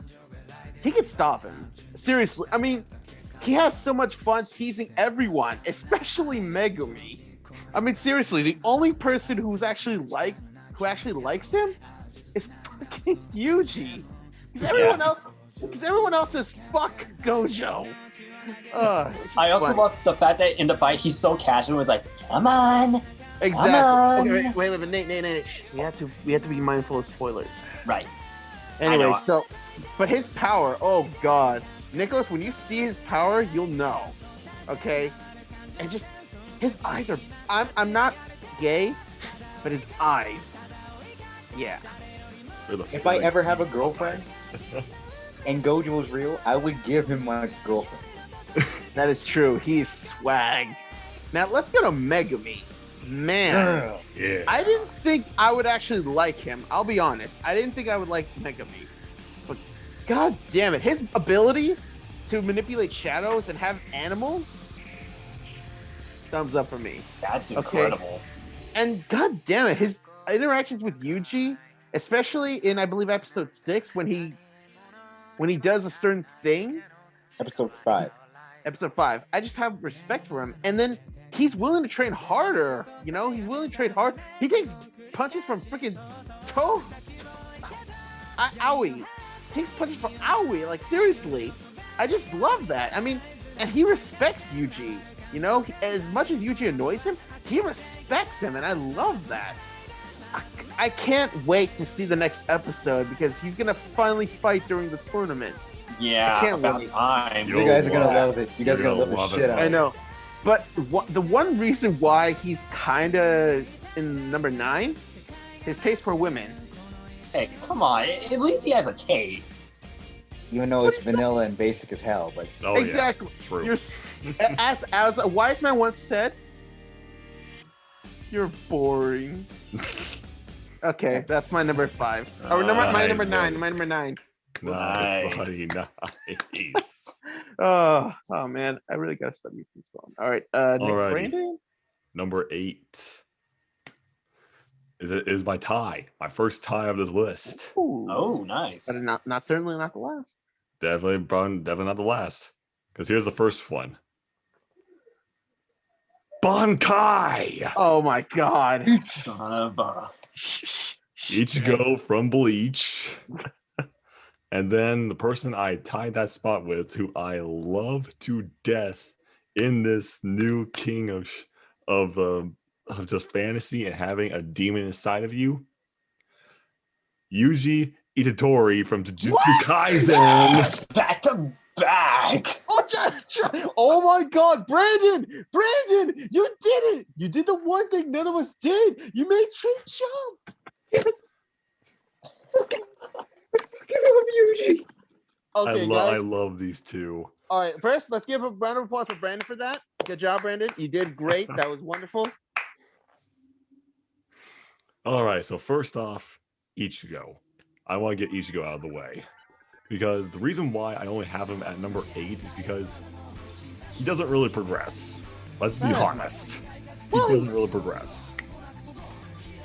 he could stop him. Seriously, I mean, he has so much fun teasing everyone, especially Megumi. I mean, seriously, the only person who actually likes him is fucking Yuji. Because everyone else says fuck Gojo. I also love the fact that in the fight he's so casual. He's like, "Come on." Exactly. Come on. Okay, wait, Nate. We have to be mindful of spoilers. Right. Anyway, but his power, oh god, Nicholas, when you see his power, you'll know. Okay, and just his eyes are. I'm not gay, but his eyes. Yeah. If I ever have a girlfriend and Gojo was real, I would give him my girlfriend. That is true. He's swag. Now let's go to Megami. Man, Yeah. I didn't think I would actually like him. I'll be honest. I didn't think I would like Megami. But god damn it, his ability to manipulate shadows and have animals, thumbs up for me. That's Okay. incredible. And god damn it, his interactions with Yuji, especially in I believe episode 6 when he does a certain thing. Episode 5. Episode 5. I just have respect for him. And then he's willing to train harder. He's willing to train hard. He takes punches from freaking Aoi. He takes punches from Aoi. Like, seriously. I just love that. I mean, and he respects Yuji. As much as Yuji annoys him, he respects him. And I love that. I can't wait to see the next episode because he's going to finally fight during the tournament. Yeah, I can't about wait. time. You guys are gonna love love it. You guys are gonna love the shit out I of it. know. But the one reason why he's kind of in number 9, his taste for women. Hey, come on. At least he has a taste. Even though it's vanilla and basic as hell, but Oh, Exactly. Yeah. True. You're, as a wise man once said, you're boring. Okay, that's my number 5. My number 9. My number 9. Nice, Nice. buddy. Nice. Oh man, I really gotta stop using this phone. All right, Nick Alrighty. Brandon. Number 8. is my tie, my first tie of this list. Ooh. Oh, nice. But not certainly not the last. Definitely not the last. Because here's the first one. Bankai! Oh my god. Son of a... Ichigo from Bleach. And then the person I tied that spot with, who I love to death in this new king of just fantasy and having a demon inside of you, Yuji Itadori from Jujutsu Kaisen. Back to back. Oh my god, Brandon, you did it. You did the one thing none of us did. You made Trey jump. Yes. Yuji. Okay, guys. I love these two. All right, first, let's give a round of applause for Brandon for that. Good job, Brandon. You did great. That was wonderful. All right, so first off, Ichigo. I want to get Ichigo out of the way. Because the reason why I only have him at number 8 is because he doesn't really progress. Let's be honest. He doesn't really progress.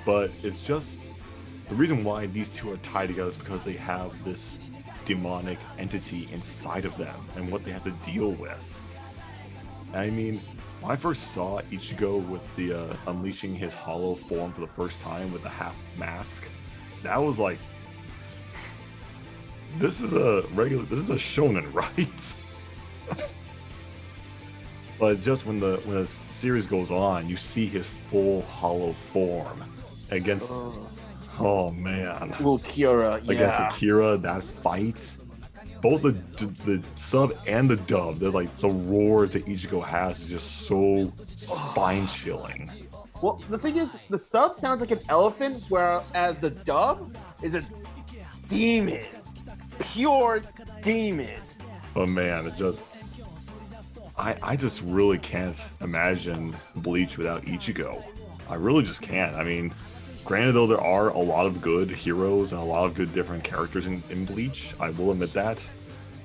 But it's just, the reason why these two are tied together is because they have this demonic entity inside of them and what they have to deal with. I mean, when I first saw Ichigo with the unleashing his hollow form for the first time with the half mask, that was like, this is a shonen, right? But just when the series goes on, you see his full hollow form against oh man, Little Kira, yeah. Against Akira, that fight, both the sub and the dub, they're like, the roar that Ichigo has is just so spine chilling. Well, the thing is, the sub sounds like an elephant, whereas the dub is a demon. Pure demon. But man, it just, I just really can't imagine Bleach without Ichigo. I really just can't. I mean, granted though, there are a lot of good heroes and a lot of good different characters in Bleach. I will admit that.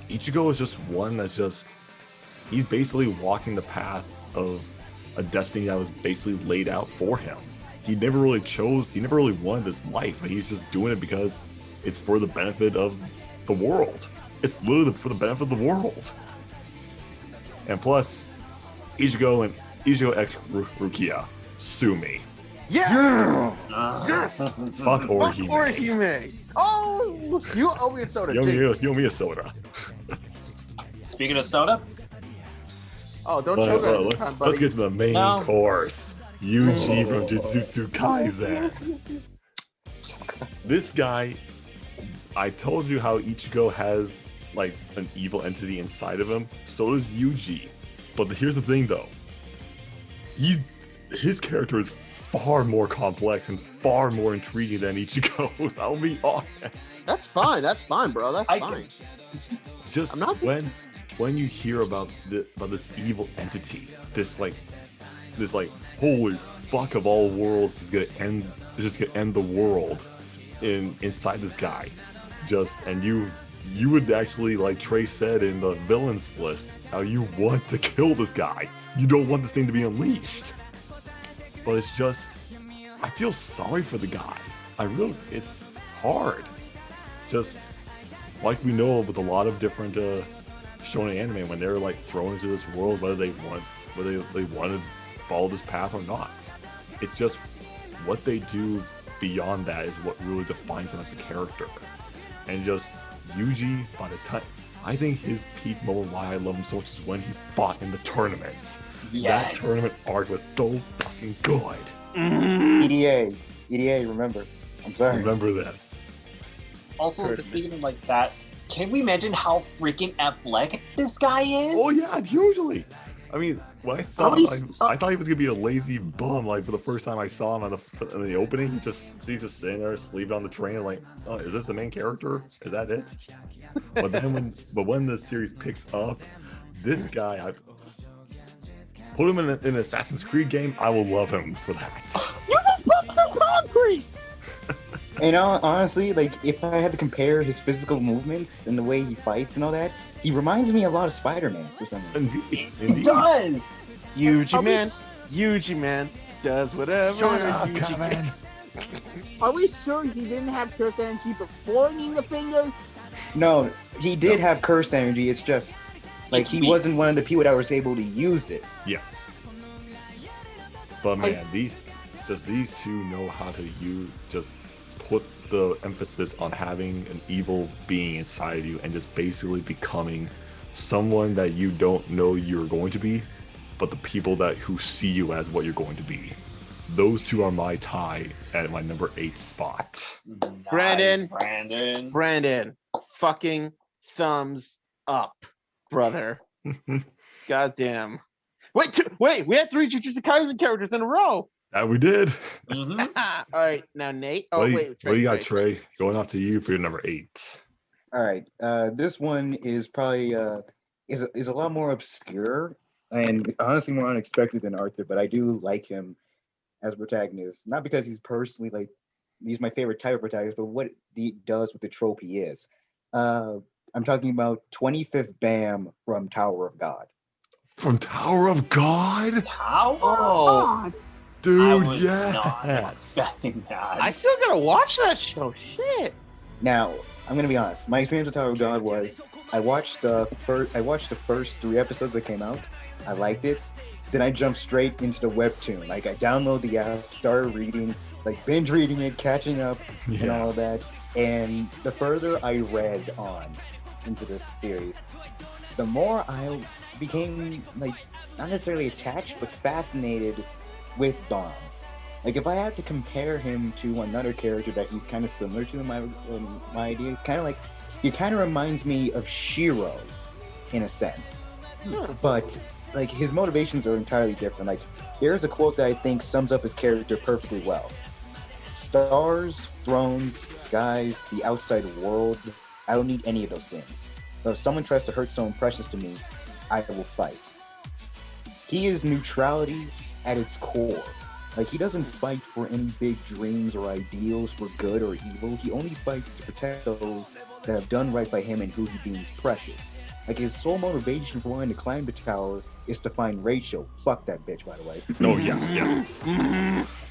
Ichigo is just one that's just, he's basically walking the path of a destiny that was basically laid out for him. He never really wanted this life, but he's just doing it because it's for the benefit of the world. It's literally for the benefit of the world. And plus, Ichigo X Rukia, sue me. Yeah! Yes! Fuck Orihime. Oh! You owe me a soda, You owe me a soda. Speaking of soda. Oh, don't choke on it this time, buddy. Let's get to the main course. Yuji from Jujutsu Kaisen. This guy, I told you how Ichigo has like an evil entity inside of him. So does Yuji. But here's the thing though. His character is far more complex and far more intriguing than Ichigo's. I'll be honest. That's fine, bro. That's fine. Just when you hear about this evil entity, this holy fuck of all worlds is gonna end the world inside this guy. And you would actually, like Trey said in the villains list, how you want to kill this guy. You don't want this thing to be unleashed. But it's just, I feel sorry for the guy. It's hard. Just like we know with a lot of different shonen anime, when they're like thrown into this world, whether they want to follow this path or not. It's just what they do beyond that is what really defines them as a character. And just Yuji, by the time, I think his peak moment why I love him so much is when he fought in the tournament. Yes. That tournament arc was so fucking good. EDA, remember. I'm sorry. Remember this. Also, speaking of like that, can we imagine how freaking athletic this guy is? Oh yeah, hugely. I mean, when I saw him, I thought he was gonna be a lazy bum. Like for the first time I saw him in the opening, he's just sitting there, sleeping on the train. Like, oh, is this the main character? Is that it? But then when the series picks up, this guy, I put him in an Assassin's Creed game. I will love him for that. You just punched the concrete. And honestly, like if I had to compare his physical movements and the way he fights and all that, he reminds me a lot of Spider-Man for some reason. Indeed. He does. Yuji man does whatever. Shut up, Yuji Kevin. Are we sure he didn't have curse energy before needing the finger? No, he did have curse energy. It's just like It's he weak. wasn't one of the people that was able to use it. Yes. But man, these two know how to just put the emphasis on having an evil being inside of you and just basically becoming someone that you don't know you're going to be, but the people who see you as what you're going to be. Those two are my tie at my number 8 spot. Nice, Brandon. Brandon, fucking thumbs up, brother. Goddamn. Wait, we had 3 Jujutsu Kaisen characters in a row. That we did. Mhm. All right, now Nate. Oh, What do wait. you got, Trey? Going off to you for your number 8. All right, this one is probably is a lot more obscure and honestly more unexpected than Arthur, but I do like him as protagonist, not because he's personally like he's my favorite type of protagonist, but what he does with the trope he is. I'm talking about 25th Bam from Tower of God. From Tower of God? Tower? Oh, God. I Dude, was yeah. not expecting that. I still gotta watch that show. Shit. Now, I'm gonna be honest. My experience with Tower of God was I watched the first 3 episodes that came out. I liked it. Then I jumped straight into the webtoon. Like I downloaded the app, started reading, like binge reading it, catching up, and Yeah. all that. And the further I read on into this series, the more I became like not necessarily attached, but fascinated with Dom. Like if I had to compare him to another character that he's kind of similar to in my idea, it's kind of like he kind of reminds me of Shiro in a sense, but like his motivations are entirely different. Like there's a quote that I think sums up his character perfectly well: "Stars, thrones, skies, the outside world. I don't need any of those things. But if someone tries to hurt someone precious to me, I will fight." He is neutrality at its core. Like he doesn't fight for any big dreams or ideals for good or evil. He only fights to protect those that have done right by him and who he deems precious. Like his sole motivation for wanting to climb the tower is to find Rachel. Fuck that bitch, by the way. Oh yeah.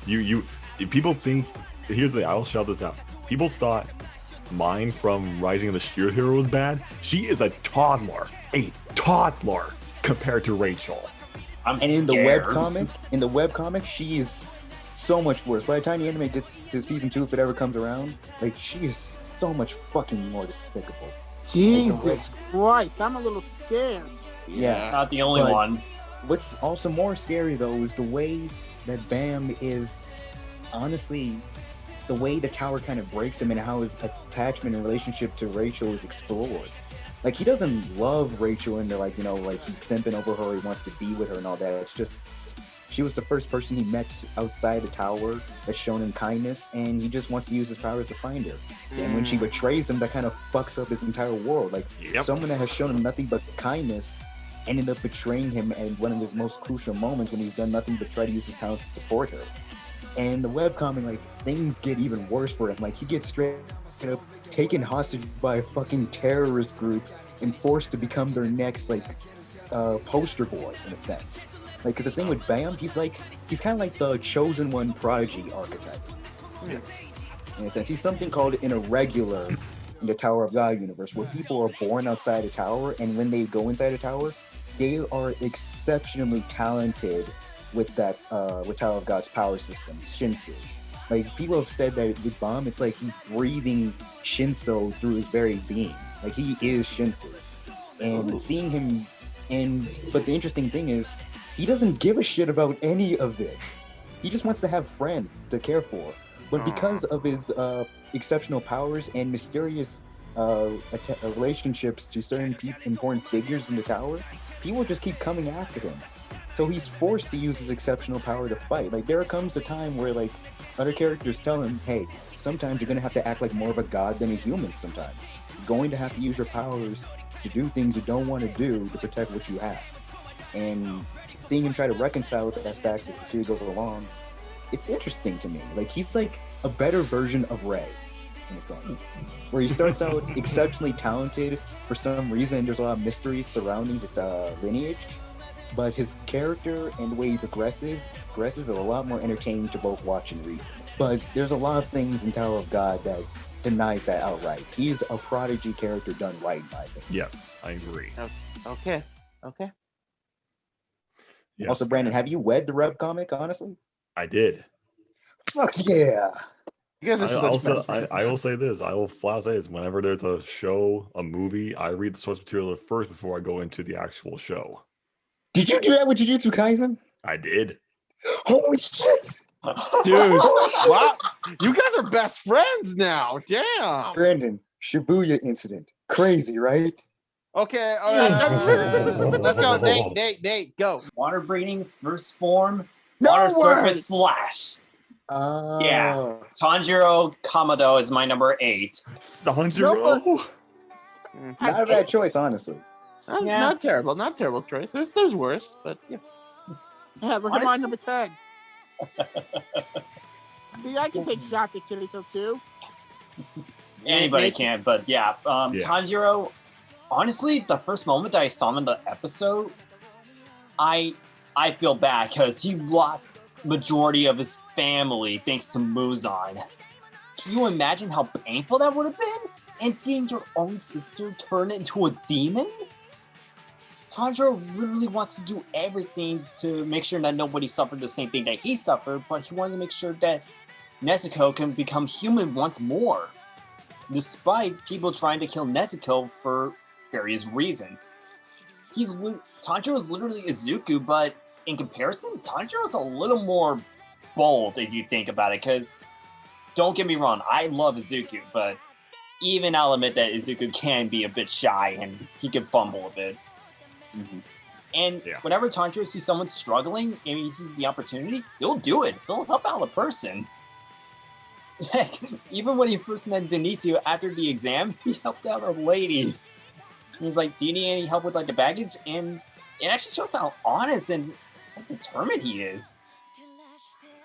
You people think, here's the thing, I'll shout this out. People thought mine from Rising of the Shield Hero was bad. She is a toddler compared to Rachel. I'm And in the scared. webcomic, she is so much worse. By the time the anime gets to season 2, if it ever comes around, like she is so much fucking more despicable. Jesus Christ, I'm a little scared. Yeah. Not the only But- one. What's also more scary though is the way that Bam is, honestly, the way the tower kind of breaks him and how his attachment and relationship to Rachel is explored. Like he doesn't love Rachel and they're like, like he's simping over her, he wants to be with her and all that. It's just she was the first person he met outside the tower that's shown him kindness, and he just wants to use his powers to find her. And when she betrays him, that kind of fucks up his entire world. Like Yep. someone that has shown him nothing but kindness ended up betraying him at one of his most crucial moments when he's done nothing but try to use his talents to support her. And the webcomic, like things get even worse for him. Like he gets straight up taken hostage by a fucking terrorist group and forced to become their next poster boy in a sense. Like, cause the thing with Bam, he's kind of like the chosen one prodigy archetype. In a sense, he's something called an irregular in the Tower of God universe, where people are born outside a tower, and when they go inside a tower, they are exceptionally talented with that with Tower of God's power systems, Shinsu. Like people have said that with Bam, it's like he's breathing Shinso through his very being. Like he is Shinsu. And seeing him but the interesting thing is he doesn't give a shit about any of this. He just wants to have friends to care for. But because of his exceptional powers and mysterious relationships to certain important figures in the tower, people just keep coming after him. So he's forced to use his exceptional power to fight. Like there comes a time where like other characters tell him, hey, sometimes you're gonna have to act like more of a god than a human sometimes. You're going to have to use your powers to do things you don't want to do to protect what you have. And seeing him try to reconcile with that fact as the series goes along, it's interesting to me. Like he's like a better version of Rey in a sense, where he starts out exceptionally talented. For some reason, there's a lot of mysteries surrounding his lineage, but his character and the way he progresses are a lot more entertaining to both watch and read. but there's a lot of things in Tower of God that denies that outright. He's a prodigy character done right, I think. Yes, I agree. Okay. Yes. Also, Brandon, have you read the Reb comic, honestly? I did. Fuck yeah. You guys are such best friends. I will say this. I will flat say this. Whenever there's a show, a movie, I read the source material first before I go into the actual show. Did you do that with Jujutsu Kaisen? I did. Holy shit! Dude, wow. You guys are best friends now. Damn. Brandon, Shibuya incident. Crazy, right? Okay, all right. Let's go. Nate, go. Water breathing, first form, No water words. surface slash. Yeah. Tanjiro Kamado is my number 8. Tanjiro? Not a bad choice, honestly. Yeah. Not terrible choice. There's worse, but yeah. Yeah, look at my number 10. See, I can take shots at Kirito too. Anybody Nate- can, but yeah. Tanjiro, honestly, the first moment that I saw him in the episode, I feel bad because he lost majority of his family thanks to Muzan. Can you imagine how painful that would have been? And seeing your own sister turn into a demon? Tanjiro literally wants to do everything to make sure that nobody suffered the same thing that he suffered, but he wanted to make sure that Nezuko can become human once more, despite people trying to kill Nezuko for various reasons. Tanjiro is literally Izuku, but in comparison, Tanjiro is a little more bold if you think about it, because don't get me wrong, I love Izuku, but even I'll admit that Izuku can be a bit shy and he can fumble a bit. Mhm. And whenever Tanjiro sees someone struggling and he sees the opportunity, he'll do it. He'll help out a person. Heck, even when he first met Zenitsu after the exam, he helped out a lady. He was like, do you need any help with like the baggage? And it actually shows how honest and how determined he is.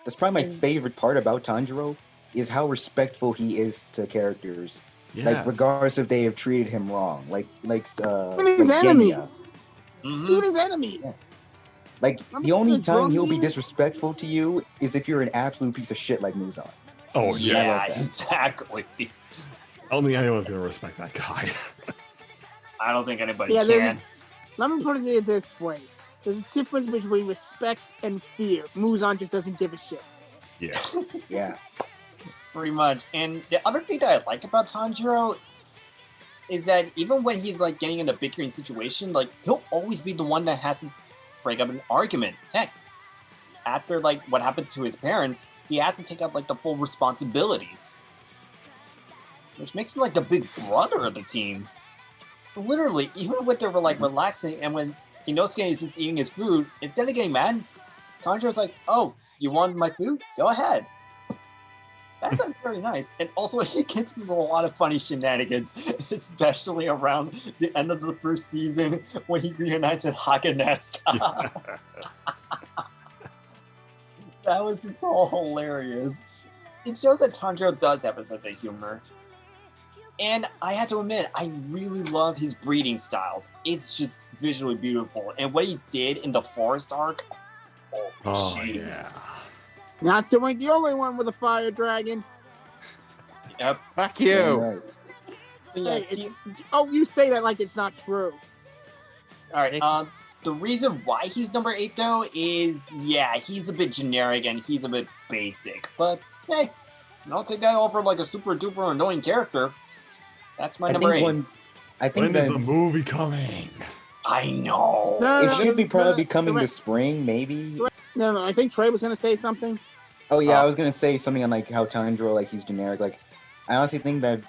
That's probably my favorite part about Tanjiro is how respectful he is to characters. Yes. Like regardless if they have treated him wrong. Like Even his Genya. enemies. Mhm. Even his enemies. Yeah. Like Remember the only the time drone he'll be demon? disrespectful to you is if you're an absolute piece of shit like Muzan. Oh, yeah. Yeah, love that. exactly. I don't think anyone's going to respect that guy. I don't think anybody Yeah, there's can. Let me put it this way. There's a difference between respect and fear. Muzan just doesn't give a shit. Yeah. Yeah. Pretty much. And the other thing that I like about Tanjiro is that even when he's like getting in a bickering situation, like he'll always be the one that has to break up an argument. Heck, after like what happened to his parents, he has to take up like the full responsibilities, which makes him like the big brother of the team. Literally, even when they're like relaxing and when Inosuke is just eating his food, instead of getting mad, Tanjiro's like, "Oh, you want my food? Go ahead." That's very nice. And also, he gets into a lot of funny shenanigans, especially around the end of the first season when he reunites at Haganesta. That was just so hilarious. It shows that Tanjiro does have a sense of humor. And I have to admit, I really love his breeding styles. It's just visually beautiful. And what he did in the forest arc, Oh, jeez. yeah. Not so ain't the only one with a fire dragon. Yep. Fuck you. Right. Yeah, Hey, oh, you say that like it's not true. all right. The reason why he's number 8 though is he's a bit generic and he's a bit basic. But hey, I'll take that over like a super duper annoying character. That's my number 8. I think When is that the movie coming? I know. it should be probably coming no, this spring, maybe. No, I think Trey was gonna say something. Oh yeah, I was gonna say something on like how Tanjiro, like he's generic. Like I honestly think that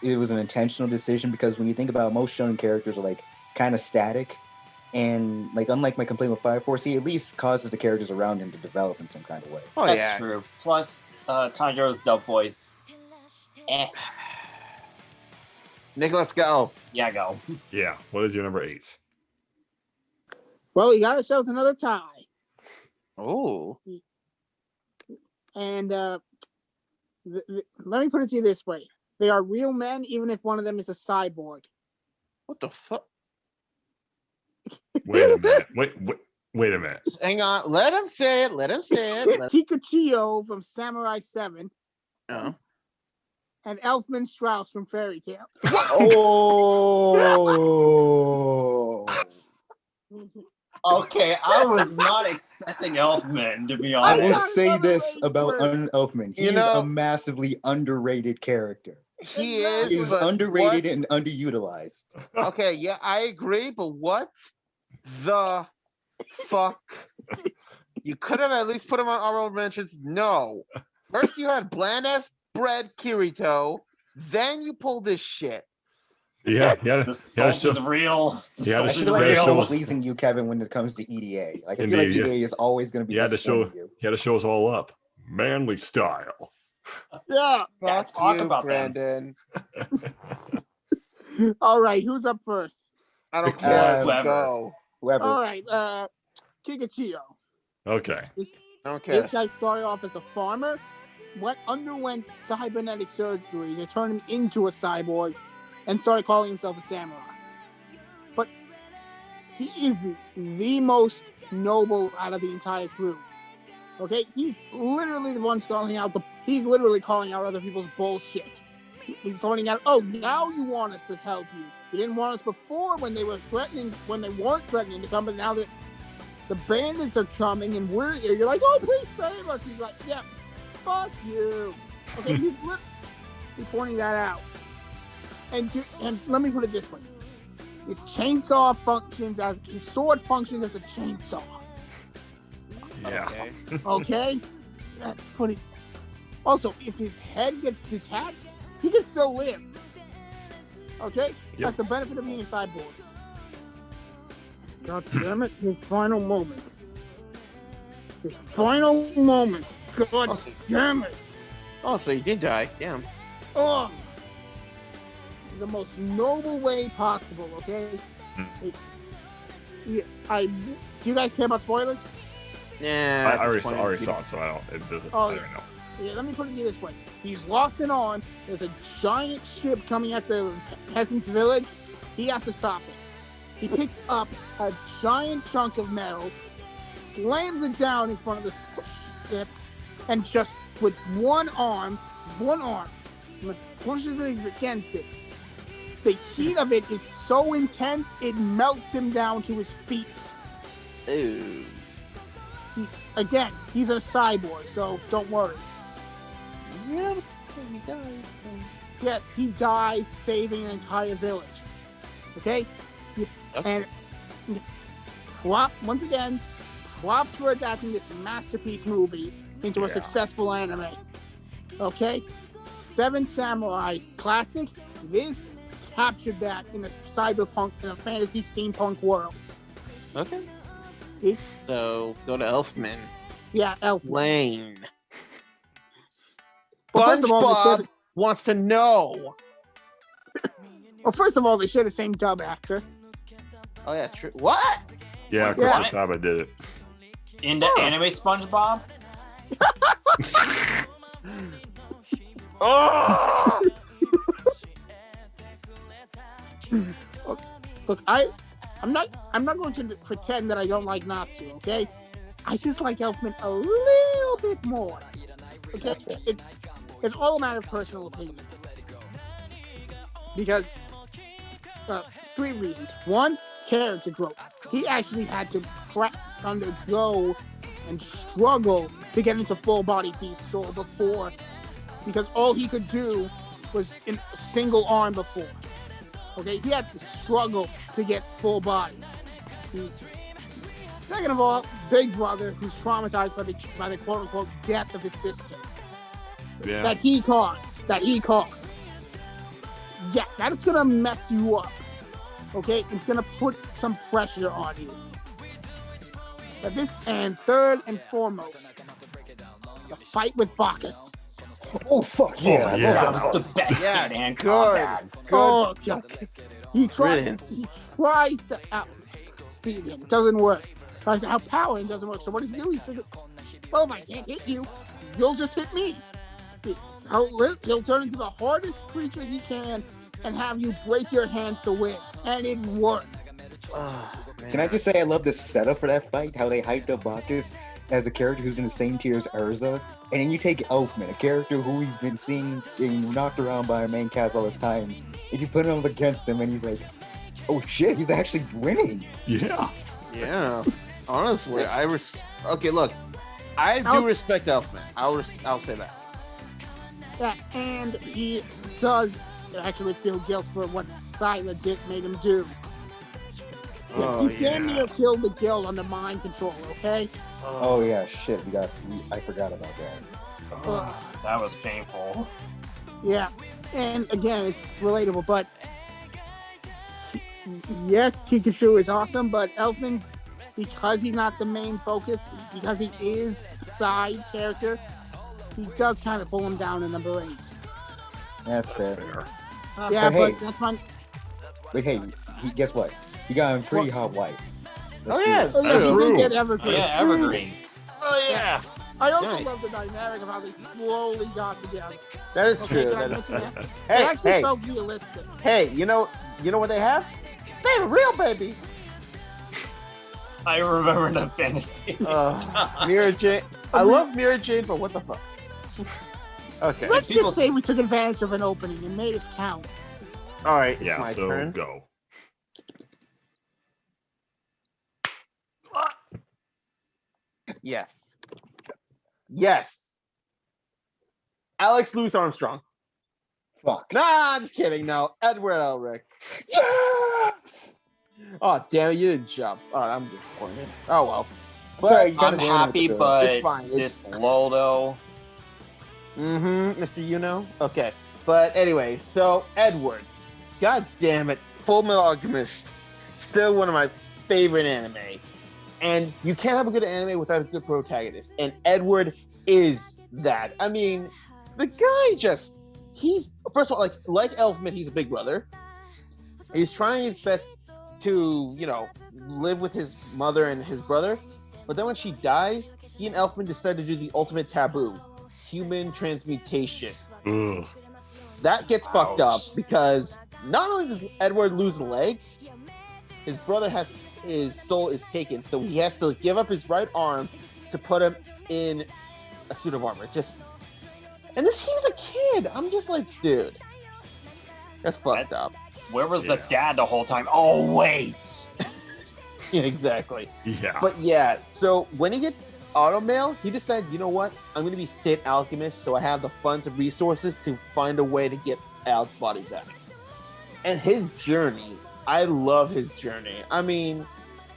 it was an intentional decision because when you think about it, most shonen characters are like kind of static, and like unlike my complaint with Fire Force, he at least causes the characters around him to develop in some kind of way. Oh That's yeah. true. Plus, Tanjiro's dub voice. Nicholas, go. Yeah, go. Yeah. What is your number 8? Well, you gotta show it's another tie. Oh. And let me put it to you this way: they are real men, even if one of them is a cyborg. What the fuck? Wait a minute. Wait a minute. Hang on. Let him say it. Pikachio from Samurai 7 Oh. and Elfman Strauss from Fairy Tail. Oh. Okay, I was not expecting Elfman, to be I honest. will got say another this about waifu. Elfman. He You is know- a massively underrated character. He He is, is but underrated what? and underutilized. Okay, yeah, I agree, but what the fuck? You could have at least put him on honorable mentions. No. First you had bland ass bread Kirito, then you pulled this shit. Yeah, The salt is real. The Yeah, salt I is feel like it's show- so pleasing you, Kevin, when it comes to EDA. Like I feel Indeed, like yeah. EDA is always going to be You had to show. disappointing you. You had to show us all up. Manly style. Yeah. Yeah, Fuck talk you, about them. Brandon. All right, who's up first? I don't Pick care. one. Let's go. Whoever. All right, Pikachio. Okay. Okay. This guy started off as a farmer, underwent cybernetic surgery to turn him into a cyborg, and started calling himself a samurai. But he is the most noble out of the entire crew. Okay, he's literally the one calling out he's literally calling out other people's bullshit. He's pointing out, oh, now you want us to help you. You didn't want us before when they weren't threatening to come, but now that the bandits are coming and we're here, you're like, oh, please save us. He's like, yeah, fuck you. Okay, he's pointing that out. And let me put it this way. His sword functions as a chainsaw. Yeah. Okay. Okay? That's pretty. Also, if his head gets detached, he can still live. Okay? That's the benefit of being a cyborg. God damn it, his final moment. God damn it. Oh, so you did die. Damn. Oh! The most noble way possible, okay? Do you guys care about spoilers? Yeah. I already saw it, so I don't. It doesn't. Oh, I yeah. don't know. Yeah, let me put it to you this way. He's lost an arm. There's a giant ship coming at the peasant's village. He has to stop it. He picks up a giant chunk of metal, slams it down in front of the ship, and just with one arm, pushes it against it. The heat of it is so intense, it melts him down to his feet. Ew. Again, he's a cyborg, so don't worry. Yeah, but still he died. Yes, he dies saving an entire village. Okay? And once again, props for adapting this masterpiece movie into a successful anime. Okay? Seven Samurai classic. This captured that in a cyberpunk, in a fantasy steampunk world. Okay. See? So go to Elfman. Yeah, Elf. Lane. Well, first of all, SpongeBob wants to know. first of all, they share the same dub actor. Oh yeah, true. What? Yeah, Yeah. Chris Saba did it. In the anime SpongeBob? Oh! Look, I'm not going to pretend that I don't like Natsu, okay? I just like Elfman a little bit more. Okay? It's all a matter of personal opinion. Because three reasons. One, character growth. He actually had to undergo and struggle to get into full body Beast Soul before, because all he could do was in a single arm before. Okay, he had to struggle to get full body. Second of all, Big Brother, who's traumatized by the quote unquote death of his sister. Yeah. That he caused. Yeah, that's gonna mess you up. Okay, it's gonna put some pressure on you. But and third and foremost, the fight with Bacchus. Oh fuck yeah! yeah. That was the best Yeah, hand-to-hand good. combat. Oh, God. He Brilliant. tries to outspeed him. It doesn't work. Tries to outpower him. Doesn't work. So what does he do? He figures, well, if I can't hit you, you'll just hit me. He'll turn into the hardest creature he can and have you break your hands to win. And it worked. Can I just say I love the setup for that fight? How they hyped up Bacchus as a character who's in the same tier as Urza, and then you take Elfman, a character who we've been seeing getting knocked around by our main cast all this time, and you put him up against him, and he's like, "Oh shit, he's actually winning." Yeah. Yeah. Honestly, okay. Look, I do respect Elfman. I'll say that. Yeah, and he does actually feel guilt for what Silent Dick made him do. Oh, He damn near killed the guild on the mind control, okay? Oh yeah, shit. I forgot about that. That was painful. Yeah, and again, it's relatable, but yes, Pikachu is awesome, but Elfman, because he's not the main focus, because he is a side character, he does kind of pull him down in number 8. That's fair. Yeah, But hey- but that's fine. But hey, guess what? He got a pretty hot wife. Oh yeah. Oh, yeah, he true. did get Oh, Evergreen. yeah, Evergreen. Oh yeah. I also Nice. love the dynamic of how they slowly got together. That is Okay, true. can I That is mention true. that? It Hey, actually hey, felt realistic. hey! You know what they have? They have a real baby. I remember the fantasy. Mira Jane. I love Mira Jane, but what the fuck? Okay. Let's people just say s- we took advantage of an opening and made it count. All right. Yeah. My So turn. go. Yes. Yes. Alex Louis Armstrong. Fuck. Nah, just kidding. No, Edward Elric. Yes! Oh damn, you didn't jump. Oh, I'm disappointed. Oh well. I'm sorry, you I'm gotta ruin it happy, with the- but It's fine, it's this fine. low though. Mr. Yuno. Okay, but anyway, so Edward. God damn it, Full Metal Alchemist. Still one of my favorite anime. And you can't have a good anime without a good protagonist. And Edward is that. I mean, the guy he's first of all, like Elfman, he's a big brother. He's trying his best to, live with his mother and his brother. But then when she dies, he and Elfman decide to do the ultimate taboo, human transmutation. Ugh. That gets fucked up Ouch. because not only does Edward lose a leg, his brother his soul is taken, so he has to give up his right arm to put him in a suit of armor. And he was a kid. I'm just like, dude, that's fucked up. Where was the Yeah. dad the whole time? Oh wait. Yeah, exactly. Yeah. But yeah, so when he gets auto mail, he decides, you know what? I'm going to be state alchemist, so I have the funds and resources to find a way to get Al's body back. And his journey, I love his journey. I mean,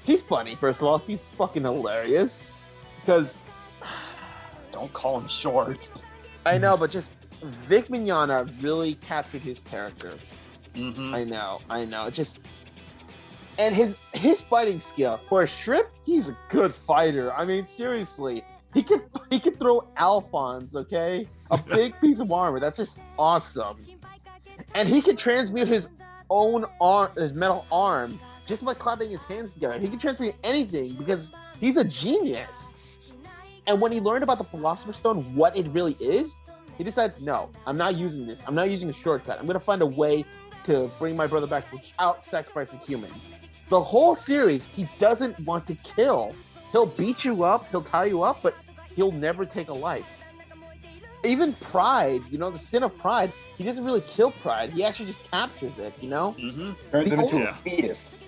he's funny, first of all. He's fucking hilarious. Because, Don't call him short. I know, but just Vic Mignogna really captured his character. Mm-hmm. I know. It's just... And his fighting skill, for a shrimp, he's a good fighter. I mean, seriously, he can throw Alphonse, okay? A big piece of armor. That's just awesome. And he can transmute his own arm, his metal arm, just by clapping his hands together. He can transmute anything because he's a genius. And when he learned about the Philosopher's Stone, what it really is, he decides, no, I'm not using this. I'm not using a shortcut. I'm going to find a way to bring my brother back without sacrificing humans. The whole series, he doesn't want to kill. He'll beat you up, he'll tie you up, but he'll never take a life. Even Pride, the sin of Pride, he doesn't really kill Pride. He actually just captures it, Mm-hmm. Turns him into Yeah. a fetus.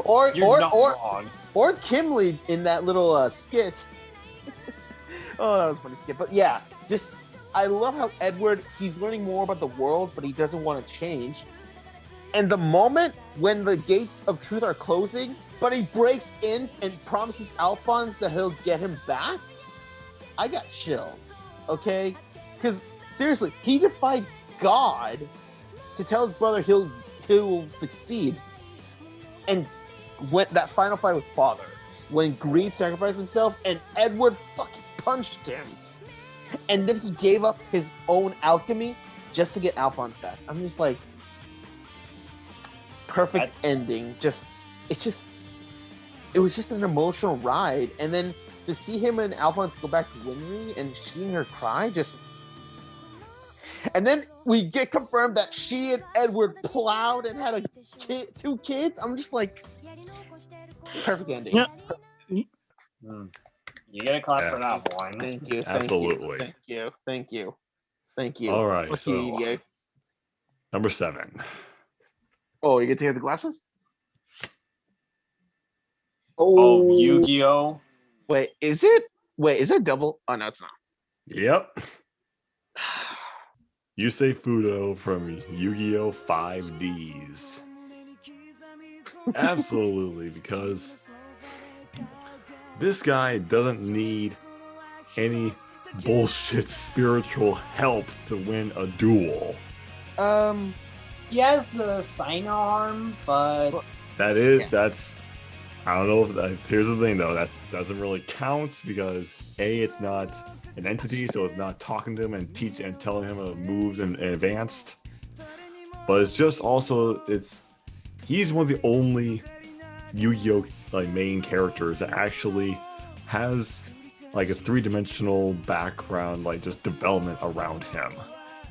Or You're not wrong. or Kimley in that little skit. Oh, that was a funny skit. But yeah, I love how Edward, he's learning more about the world, but he doesn't want to change. And the moment when the gates of truth are closing, but he breaks in and promises Alphonse that he'll get him back, I got chills, okay? Because seriously, he defied God to tell his brother he'll succeed. And when that final fight with Father, when Greed sacrificed himself and Edward fucking punched him, and then he gave up his own alchemy just to get Alphonse back. I'm just like, perfect ending. It was just an emotional ride. And then to see him and Alphonse go back to Winry and seeing her cry, And then we get confirmed that she and Edward plowed and had a kid, 2 kids. I'm just like, perfect ending. Yeah. You get a clap for Yes. that one. Thank you. Absolutely. Thank you. All right, What's so the EDA? number 7. Oh, you get to have the glasses? Oh, Yu-Gi-Oh! Wait, is it double? Oh no, it's not. Yep. Yusei Fudo from Yu-Gi-Oh! 5Ds. Absolutely, because this guy doesn't need any bullshit spiritual help to win a duel. He has the sign arm, but That's I don't know if that, here's the thing though, that doesn't really count because it's not an entity, so it's not talking to him and teaching and telling him moves and advanced. But it's just also he's one of the only Yu-Gi-Oh! Like main characters that actually has like a 3-dimensional background, like just development around him.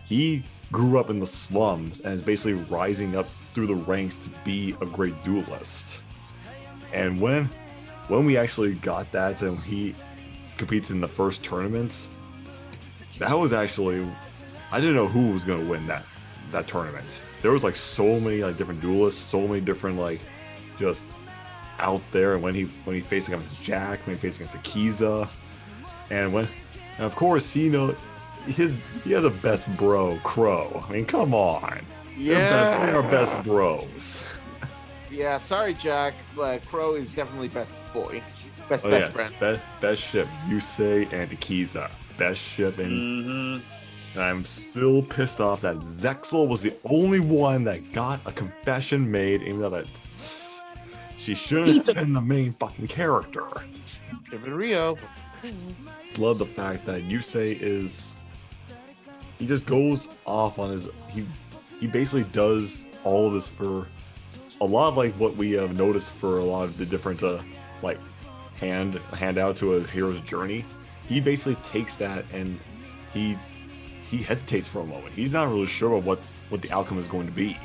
He grew up in the slums and is basically rising up through the ranks to be a great duelist. And when we actually got that and he competes in the first tournament, that was actually, I didn't know who was going to win that tournament. There was like so many like different duelists, so many different like just out there. And when he faced against Jack, when he faced against Akiza, and of course he has a best bro, Crow. I mean, come on. They're our best bros. Yeah, sorry, Jack, but Crow is definitely best boy. Best friend. Best ship, Yusei and Akiza. Best ship, and I'm still pissed off that Zexel was the only one that got a confession made, even though she shouldn't have been the main fucking character. Even Rio. Love the fact that Yusei he just goes off on he basically does all of this for a lot of like what we have noticed for a lot of the different like handout to a hero's journey. He basically takes that and he hesitates for a moment. He's not really sure what the outcome is going to be.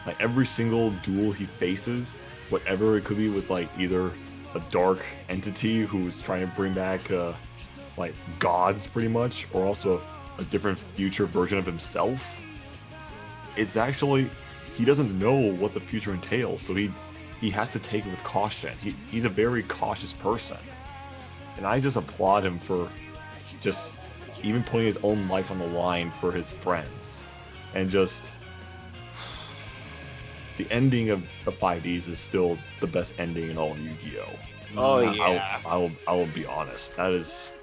Like every single duel he faces, whatever it could be with like either a dark entity who's trying to bring back like gods pretty much, or also a different future version of himself. It's actually, he doesn't know what the future entails, so he has to take it with caution. He's a very cautious person. And I just applaud him for just even putting his own life on the line for his friends. And just the ending of the 5Ds is still the best ending in all of Yu-Gi-Oh! Oh yeah. I will be honest. That is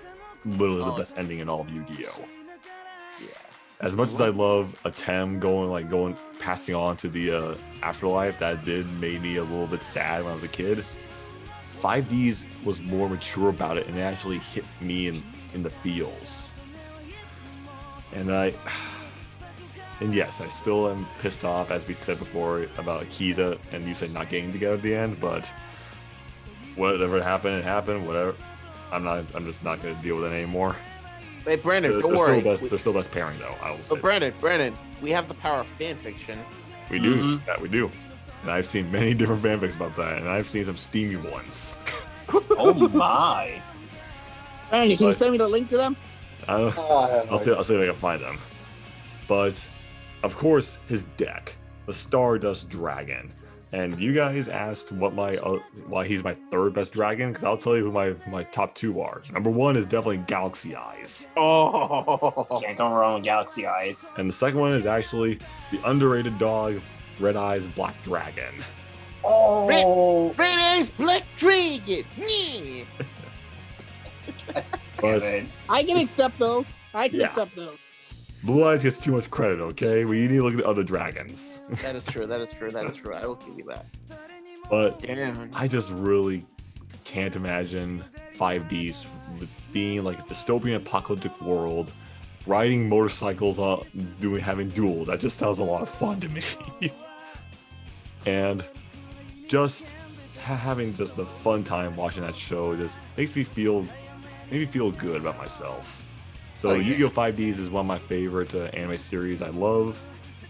literally the best ending in all of Yu-Gi-Oh! Yeah. As much as I love Atem going passing on to the afterlife, that did make me a little bit sad when I was a kid. 5Ds was more mature about it, and it actually hit me in the feels. And yes, I still am pissed off, as we said before, about Akiza and Yusei not getting together at the end. But whatever happened, it happened. Whatever. I'm just not going to deal with it anymore. Hey, Brandon, don't worry. They're still best pairing, though. I will say. So, Brandon, we have the power of fan fiction. We do. That we do. And I've seen many different fanfics about that, and I've seen some steamy ones. Oh my! Brandon, can you send me the link to them? I'll see if I can find them. But of course, his deck, the Stardust Dragon. And you guys asked why he's my third best dragon, because I'll tell you who my top 2 are. Number 1 is definitely Galaxy Eyes. Oh, Can't go wrong with Galaxy Eyes. And the second one is actually the underrated dog, Red Eyes Black Dragon. Oh, Red Eyes Black Dragon. Yeah. But I can accept those. Accept those. Blue Eyes gets too much credit, okay? We need to look at the other dragons. That is true. I will give you that. But Damn. I just really can't imagine 5Ds being like a dystopian apocalyptic world, riding motorcycles, having duels. That just sounds a lot of fun to me. And just having just the fun time watching that show just makes me feel good about myself. So Oh, yeah. Yu-Gi-Oh! 5Ds is one of my favorite anime series I love.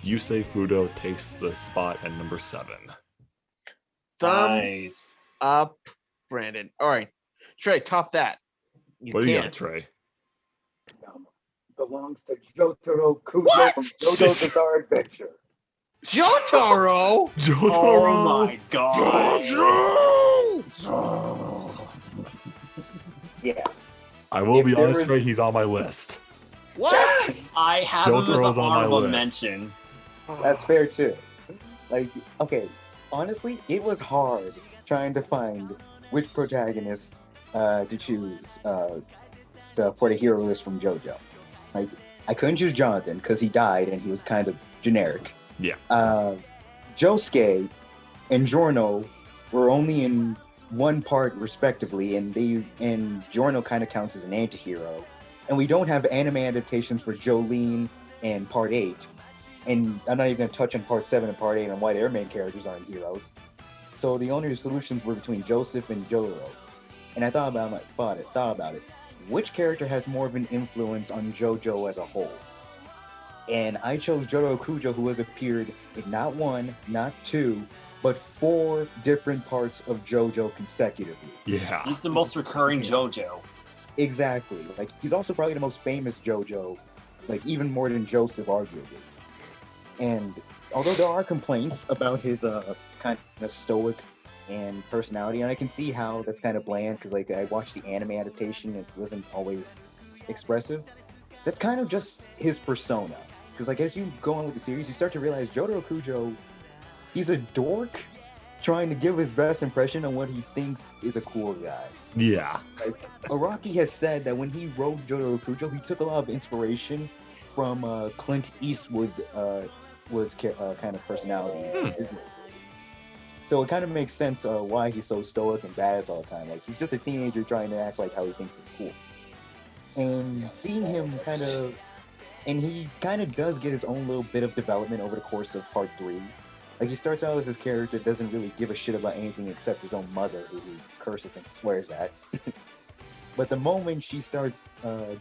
Yusei Fudo takes the spot at number 7. Thumbs Nice. up, Brandon. All right, Trey, top that. What do you can. got, Trey? Belongs to Jotaro Kujo What? from JoJo's Bizarre Adventure. Jotaro. Jotaro! Oh my god. Yes. I will If be there honest, was- Trey, he's on my list. What? Yes! I have him as Jotaro's an on my honorable list. mention. That's fair too. Like, okay, honestly, it was hard trying to find which protagonist to choose for the hero list from JoJo. Like, I couldn't choose Jonathan because he died and he was kind of generic. Yeah. Josuke and Giorno were only in one part respectively, and Giorno kind of counts as an anti-hero. And we don't have anime adaptations for Jolene and Part 8. And I'm not even going to touch on Part 7 and Part 8 on why their main characters aren't heroes. So the only solutions were between Joseph and Jotaro. And I thought about it. Which character has more of an influence on JoJo as a whole? And I chose Jotaro Kujo, who has appeared in not 1, not 2, but 4 different parts of JoJo consecutively. Yeah. He's the most recurring JoJo. Exactly. Like, he's also probably the most famous JoJo, like, even more than Joseph, arguably. And although there are complaints about his kind of stoic and personality, and I can see how that's kind of bland, because, like, I watched the anime adaptation, it wasn't always expressive. That's kind of just his persona. Because, like, as you go on with the series, you start to realize Jotaro Kujo, he's a dork trying to give his best impression on what he thinks is a cool guy. Yeah. Like, Araki has said that when he wrote Jotaro Kujo, he took a lot of inspiration from Clint Eastwood's kind of personality. in his movies. So it kind of makes sense why he's so stoic and badass all the time. Like, he's just a teenager trying to act like how he thinks is cool. And seeing him he kind of does get his own little bit of development over the course of Part 3. Like, he starts out as this character that doesn't really give a shit about anything except his own mother, who he curses and swears at. But the moment she starts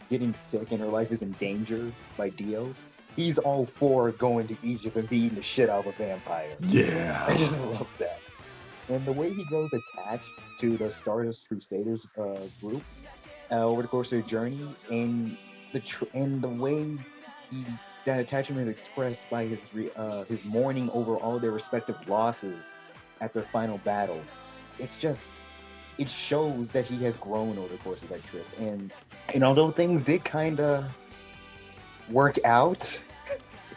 getting sick and her life is in danger by Dio, he's all for going to Egypt and beating the shit out of a vampire. Yeah. I just love that. And the way he grows attached to the Stardust Crusaders group over the course of the journey, and the way that attachment is expressed by his mourning over all their respective losses at their final battle. It shows that he has grown over the course of that trip. And although things did kind of work out,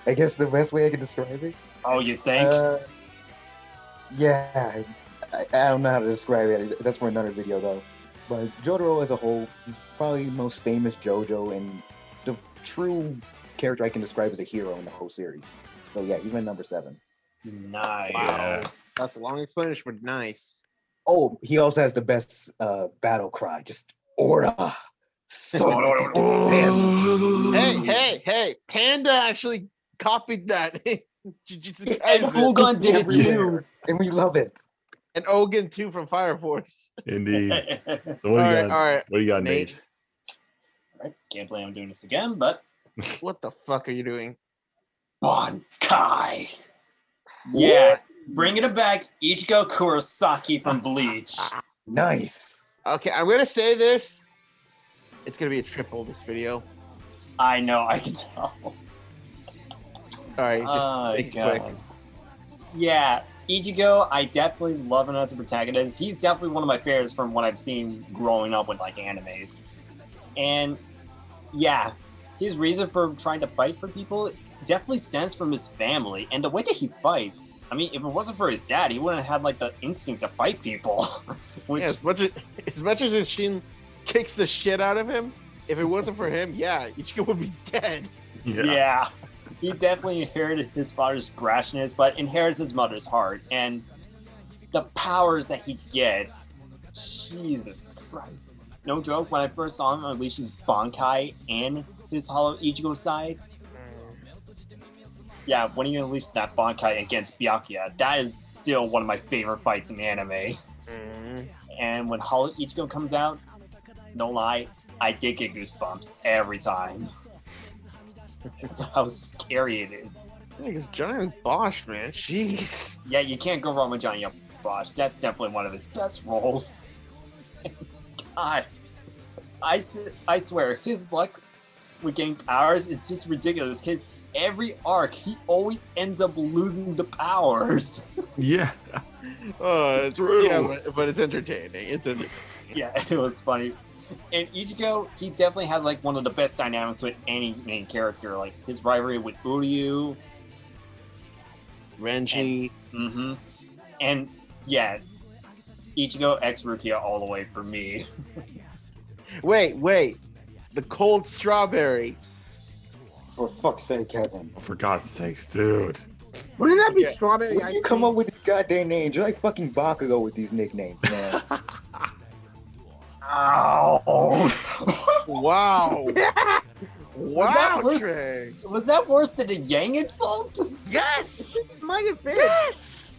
I guess the best way I can describe it. Oh, you think? Yeah, I don't know how to describe it. That's for another video, though. But Jotaro as a whole, he's probably the most famous JoJo and the true character I can describe as a hero in the whole series. So yeah, he's my number 7. Nice. Wow. That's a long explanation, but nice. Oh, he also has the best battle cry. Just Ora. So Hey! Panda actually copied that. Jujutsu And Kaisen. Fugon did it too. everywhere, and we love it. And Ogun too from Fire Force. Indeed. So what do you All got? right. What do you got, Nate? Nate? Alright, can't believe I'm doing this again, but What the fuck are you doing? Bankai. Yeah, bringing it back, Ichigo Kurosaki from Bleach. Nice. Okay, I'm gonna say this. It's gonna be a triple this video. I know, I can tell. All right, just Oh, make it God. quick. Yeah, Ichigo, I definitely love him as a protagonist. He's definitely one of my favorites from what I've seen growing up with like animes. And yeah, his reason for trying to fight for people definitely stems from his family and the way that he fights. I mean, if it wasn't for his dad, he wouldn't have had like the instinct to fight people. Which, Yeah, as much as Shin kicks the shit out of him, if it wasn't for him, yeah, Ichigo would be dead. yeah, he definitely inherited his father's brashness, but inherits his mother's heart. And the powers that he gets, Jesus Christ. No joke, when I first saw him unleash his Bankai and his Hollow Ichigo side, yeah, when he unleashed that Bankai against Byakuya, that is still one of my favorite fights in anime. And when Hollow Ichigo comes out, no lie, I did get goosebumps every time. That's how scary it is. It's Giant Bosch, man. Jeez. Yeah, you can't go wrong with Johnny Bosch. That's definitely one of his best roles. God, I swear, his luck with getting powers is just ridiculous. Because every arc, he always ends up losing the powers. Yeah. It's True. Yeah, but it's entertaining. It's entertaining. Yeah, it was funny. And Ichigo, he definitely has like one of the best dynamics with any main character. Like his rivalry with Uryu. Renji. And yeah, Ichigo x Rukia all the way for me. Wait. The cold strawberry. For fuck's sake, Kevin. For God's sakes, dude. Wouldn't that be Yeah. strawberry When ice you cream? come up with these goddamn names, you're like fucking Bakugo with these nicknames, man. Ow! Wow. Wow, worse? Trey. Was that worse than a Yang insult? Yes. It might have been. Yes.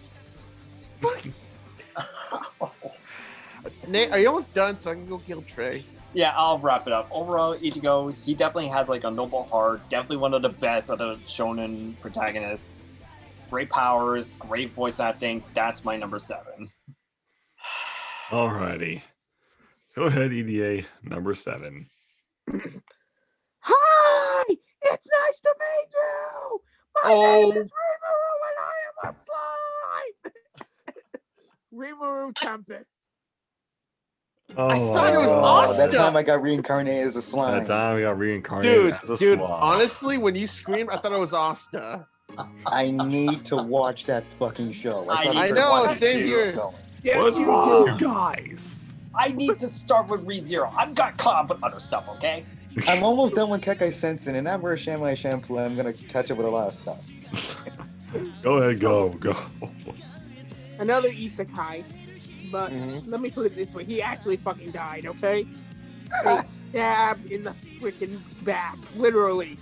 Nate, are you almost done so I can go kill Trey? Yeah, I'll wrap it up. Overall, Ichigo, he definitely has like a noble heart. Definitely one of the best of the shonen protagonists. Great powers, great voice acting. That's my number 7. Alrighty. Go ahead, EDA, number 7. Hi! It's nice to meet you! My name is Rimuru and I am a slime! Rimuru Tempest. Oh, I thought it was That Asta. time I got reincarnated as a slime. That time we got reincarnated as a Dude, sloth. honestly, when you screamed, I thought it was Asta. I need to watch that fucking show. I know, wanted same to. here. What's you wrong, do. you guys? I need to start with ReZero. I've got caught up with other stuff, okay? I'm almost done with Kekai Sensen, and after Shamai Shampoo, I'm gonna catch up with a lot of stuff. Go ahead, go. Another isekai, but Mhm. let me put it this way: he actually fucking died. Okay, they stabbed in the freaking back, literally,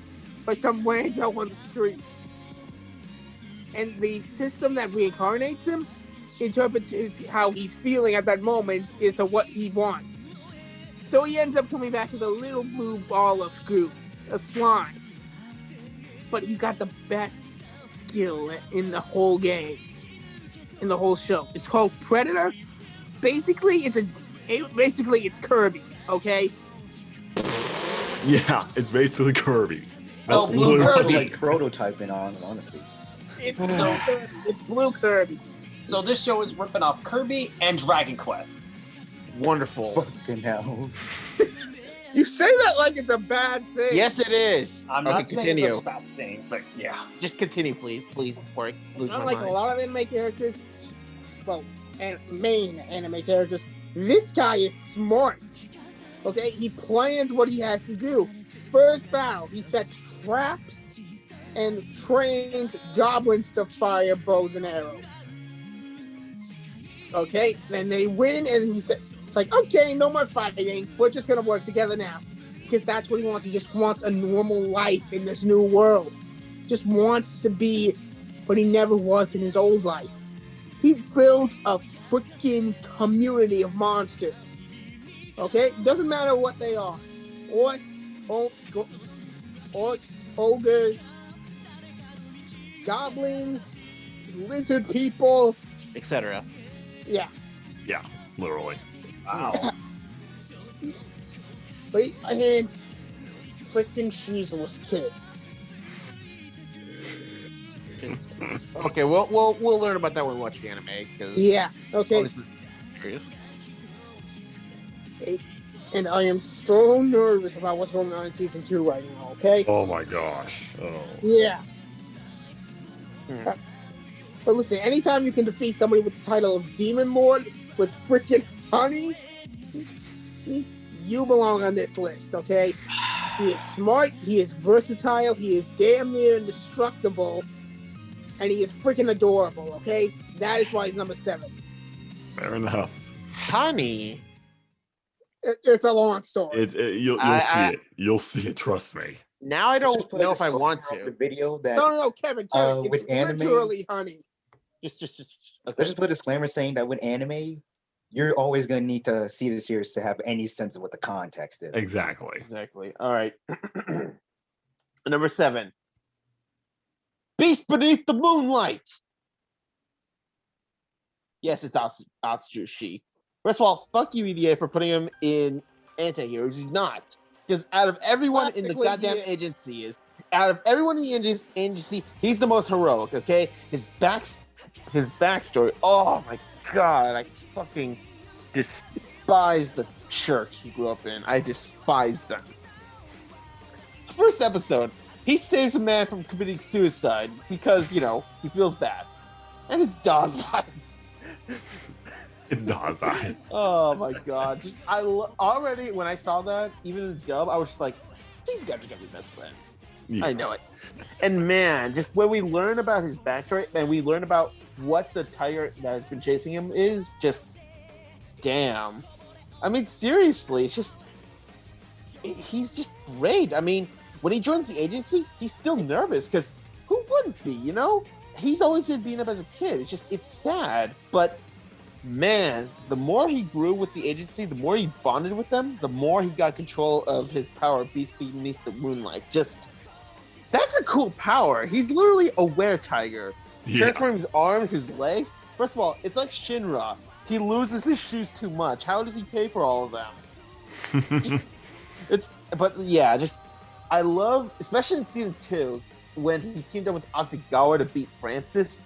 by some rando on the street, and the system that reincarnates him interprets how he's feeling at that moment is to what he wants. So he ends up coming back as a little blue ball of goo, a slime. But he's got the best skill in the whole game, in the whole show. It's called Predator. Basically, it's Kirby. Okay. Yeah, it's basically Kirby. So That's Blue literally- Kirby. Like prototyping on, honestly. It's so Kirby. It's Blue Kirby. So this show is ripping off Kirby and Dragon Quest. Wonderful. Fucking hell. You say that like it's a bad thing. Yes, it is. I'm Okay, not saying continue. it's a bad thing, but yeah. Just continue, please, before I lose my Unlike mind. a lot of anime characters, well, and main anime characters, this guy is smart. Okay, he plans what he has to do. First battle, he sets traps and trains goblins to fire bows and arrows. Okay, then they win, and it's like, okay, no more fighting. We're just gonna work together now, because that's what he wants. He just wants a normal life in this new world. Just wants to be what he never was in his old life. He builds a freaking community of monsters. Okay, doesn't matter what they are: orcs, ogres, goblins, lizard people. Etc. Yeah, Yeah, literally. Wow. but he and freaking cheeseless kids. Okay, we'll learn about that when we watch the anime. Because Yeah. Okay. this is serious. And I am so nervous about what's going on in season 2 right now. Okay. Oh my gosh. Oh. Yeah. Hmm. But listen, anytime you can defeat somebody with the title of Demon Lord with freaking honey, you belong on this list, okay? He is smart, he is versatile, he is damn near indestructible, and he is freaking adorable, okay? That is why he's number 7. Fair enough. Honey. It's a long story. You'll I- see it. You'll see it. Trust me. Now I Let's don't just put know a if I want disclaimer to. of the video that No, Kevin, it's with anime- literally honey. Just okay. let's just put a disclaimer saying that with anime, you're always going to need to see the series to have any sense of what the context is. Exactly. Exactly. All right. Number 7. Beast Beneath the Moonlight. Yes, it's Atsushi. First of all, fuck you, EDA, for putting him in anti-heroes. He's not. Because out of everyone in the goddamn agency out of everyone in the agency, he's the most heroic, okay? His backstory, oh my god, I fucking despise the church he grew up in. I despise them. First episode, he saves a man from committing suicide because, he feels bad. And it's Dazai. It does that. Oh my god! Already when I saw that, even in the dub, I was just like, "These guys are gonna be best friends." Yeah. I know it. And man, just when we learn about his backstory and we learn about what the tiger that has been chasing him is, just damn. I mean, seriously, it's just he's just great. I mean, when he joins the agency, he's still nervous because who wouldn't be? He's always been beaten up as a kid. It's sad, but. Man, the more he grew with the agency, the more he bonded with them, the more he got control of his power, Beast Beneath the Moonlight. That's a cool power. He's literally a were-tiger. Transforming his arms, his legs. First of all, it's like Shinra. He loses his shoes too much. How does he pay for all of them? I love, especially in season 2, when he teamed up with Octogawa to beat Francis.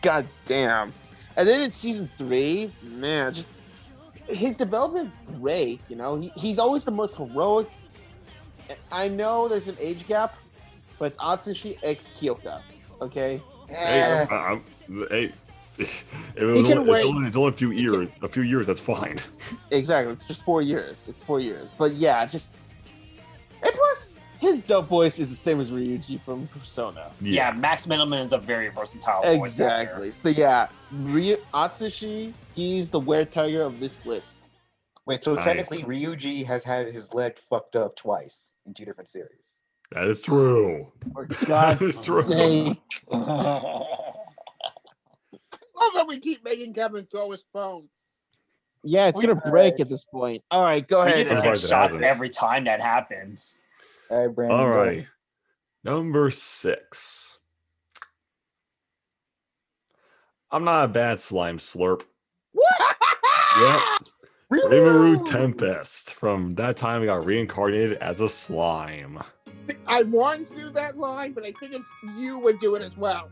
God damn. And then in season 3, man, just his development's great. He's always the most heroic. I know there's an age gap, but it's Atsushi x Kyoka. Okay. Hey, it's only a few years. A few years, that's fine. Exactly. It's just 4 years. But yeah, and plus his dub voice is the same as Ryuji from Persona. Yeah, Max Middleman is a very versatile voice. Exactly. So yeah, Atsushi, he's the were-tiger of this list. Wait, so technically Ryuji has had his leg fucked up twice in 2 different series. That is true. For God's sake. Love how we keep making Kevin throw his phone. Yeah, it's going to break at this point. All right, go ahead. We get to take shots every time that happens. All right, Brandon. All right. Number 6. I'm not a bad slime slurp. What? Yep. Rimuru Tempest. From that time, he got reincarnated as a slime. I wanted to do that line, but I think you would do it as well.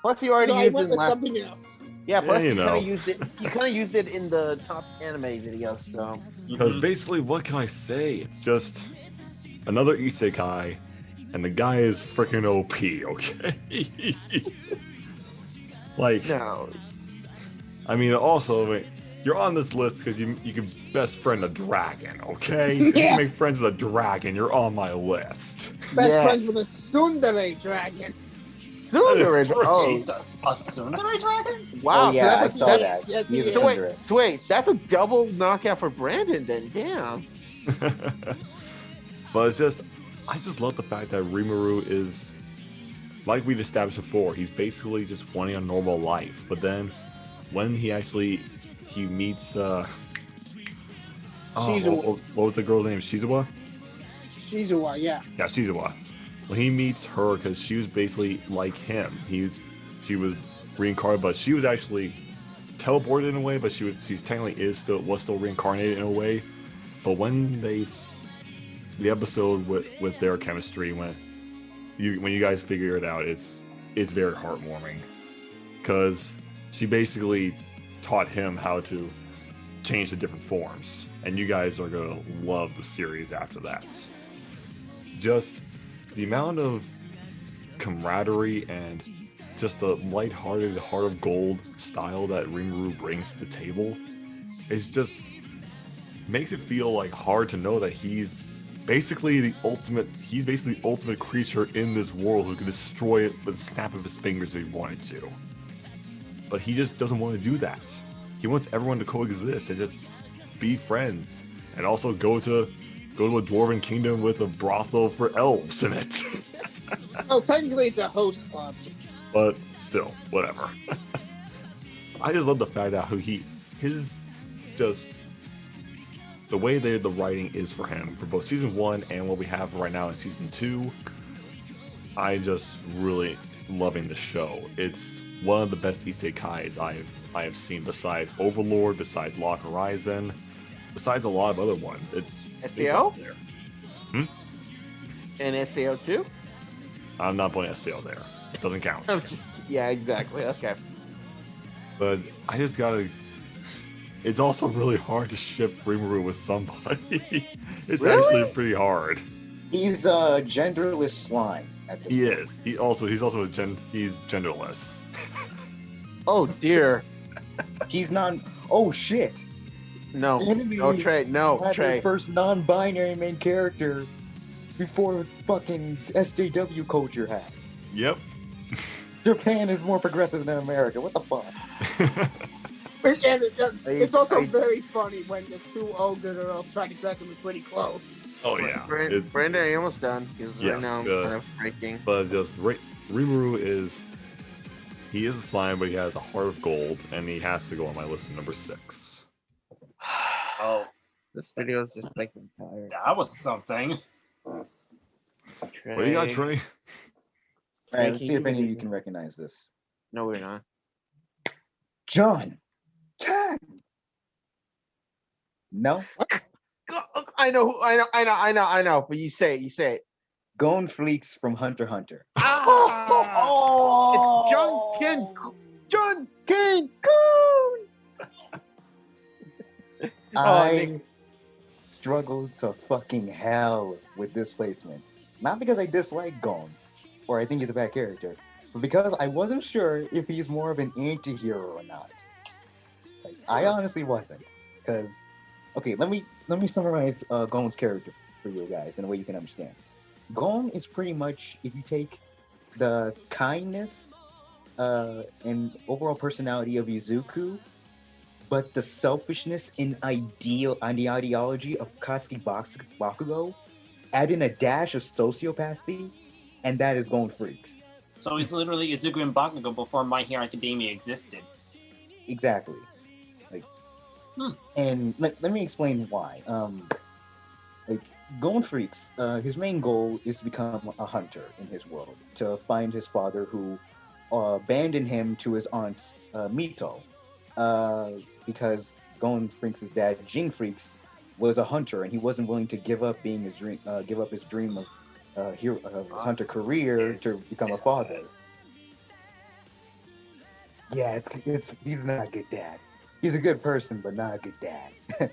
Plus, you already used it in last. Something else. Yeah, plus you kind of used it. You kind of used it in the top anime video, so. Because basically, what can I say? It's just another isekai, and the guy is freaking OP. Okay. No. I mean, also, you're on this list because you can best friend a dragon. Okay. If you make friends with a dragon, you're on my list. Best friends with a tsundere dragon. Tsundere dragon? Oh, she's a tsundere dragon? Wow. Oh, yeah, I saw that. Yes, so wait, that's a double knockout for Brandon then. Damn. But I just love the fact that Rimuru is, like we've established before, he's basically just wanting a normal life. But then when he meets what was the girl's name? Shizuwa? Shizuwa, yeah. Yeah, Shizuwa. When he meets her, because she was basically like him. She was reincarnated, but she was actually teleported in a way, but she technically was still reincarnated in a way. But when the episode with their chemistry, when you guys figure it out, it's very heartwarming, because she basically taught him how to change the different forms, and you guys are gonna love the series after that. Just the amount of camaraderie and just the lighthearted, heart of gold style that Rimuru brings to the table is just makes it feel like hard to know that he's basically the ultimate creature in this world who can destroy it with a snap of his fingers if he wanted to. But he just doesn't want to do that. He wants everyone to coexist and just be friends, and also go to a dwarven kingdom with a brothel for elves in it. Well, technically it's a host club. But still, whatever. I just love the fact that his just the way the writing is for him for both season 1 and what we have right now in season 2. I just really loving the show. It's one of the best isekais I have seen besides Overlord, besides Lock Horizon, besides a lot of other ones. It's SAO? there. And SAO too? I'm not putting SAO there. It doesn't count. Yeah, exactly. Okay. But I just gotta. It's also really hard to ship Rimuru with somebody. It's Really? actually pretty hard. He's a genderless slime at this He point. is. He's also he's genderless. Oh dear. He's not. Oh shit! No. Enemy No, Trey. No, had Trey. their first non-binary main character before fucking SJW culture has. Yep. Japan is more progressive than America. What the fuck? It's also very funny when the two older girls try to dress him in pretty clothes. Oh yeah. Brandon, are you almost done? Because right Yes, now I'm kind of breaking. But just Rimuru is. He is a slime, but he has a heart of gold, and he has to go on my list of number 6. Oh, This video is just making me tired. that was something. What do you got, Trey? All right, let's see if any of you can recognize this. No, we're not. John. Ken. No. I know. But you say it. Gon Freaks from Hunter x Hunter. Oh, It's John Cancun. I struggled to fucking hell with this placement. Not because I dislike Gon, or I think he's a bad character, but because I wasn't sure if he's more of an anti-hero or not. Like, I honestly wasn't. Because, okay, let me summarize Gon's character for you guys in a way you can understand. Gon is pretty much, if you take the kindness and overall personality of Izuku, but the selfishness and the ideology of Katsuki Bakugo, add in a dash of sociopathy, and that is Gon Freaks. so he's literally Ichigo and Bakugo before My Hero Academia existed. Exactly. Like, and let me explain why. Like Gon Freaks, his main goal is to become a hunter in his world, to find his father who abandoned him to his aunt Mito, because Gon Freaks' dad Jin Freaks was a hunter and he wasn't willing to give up being his dream, give up his dream of his hunter career to become a father. Yeah, he's not a good dad. He's a good person, but not a good dad.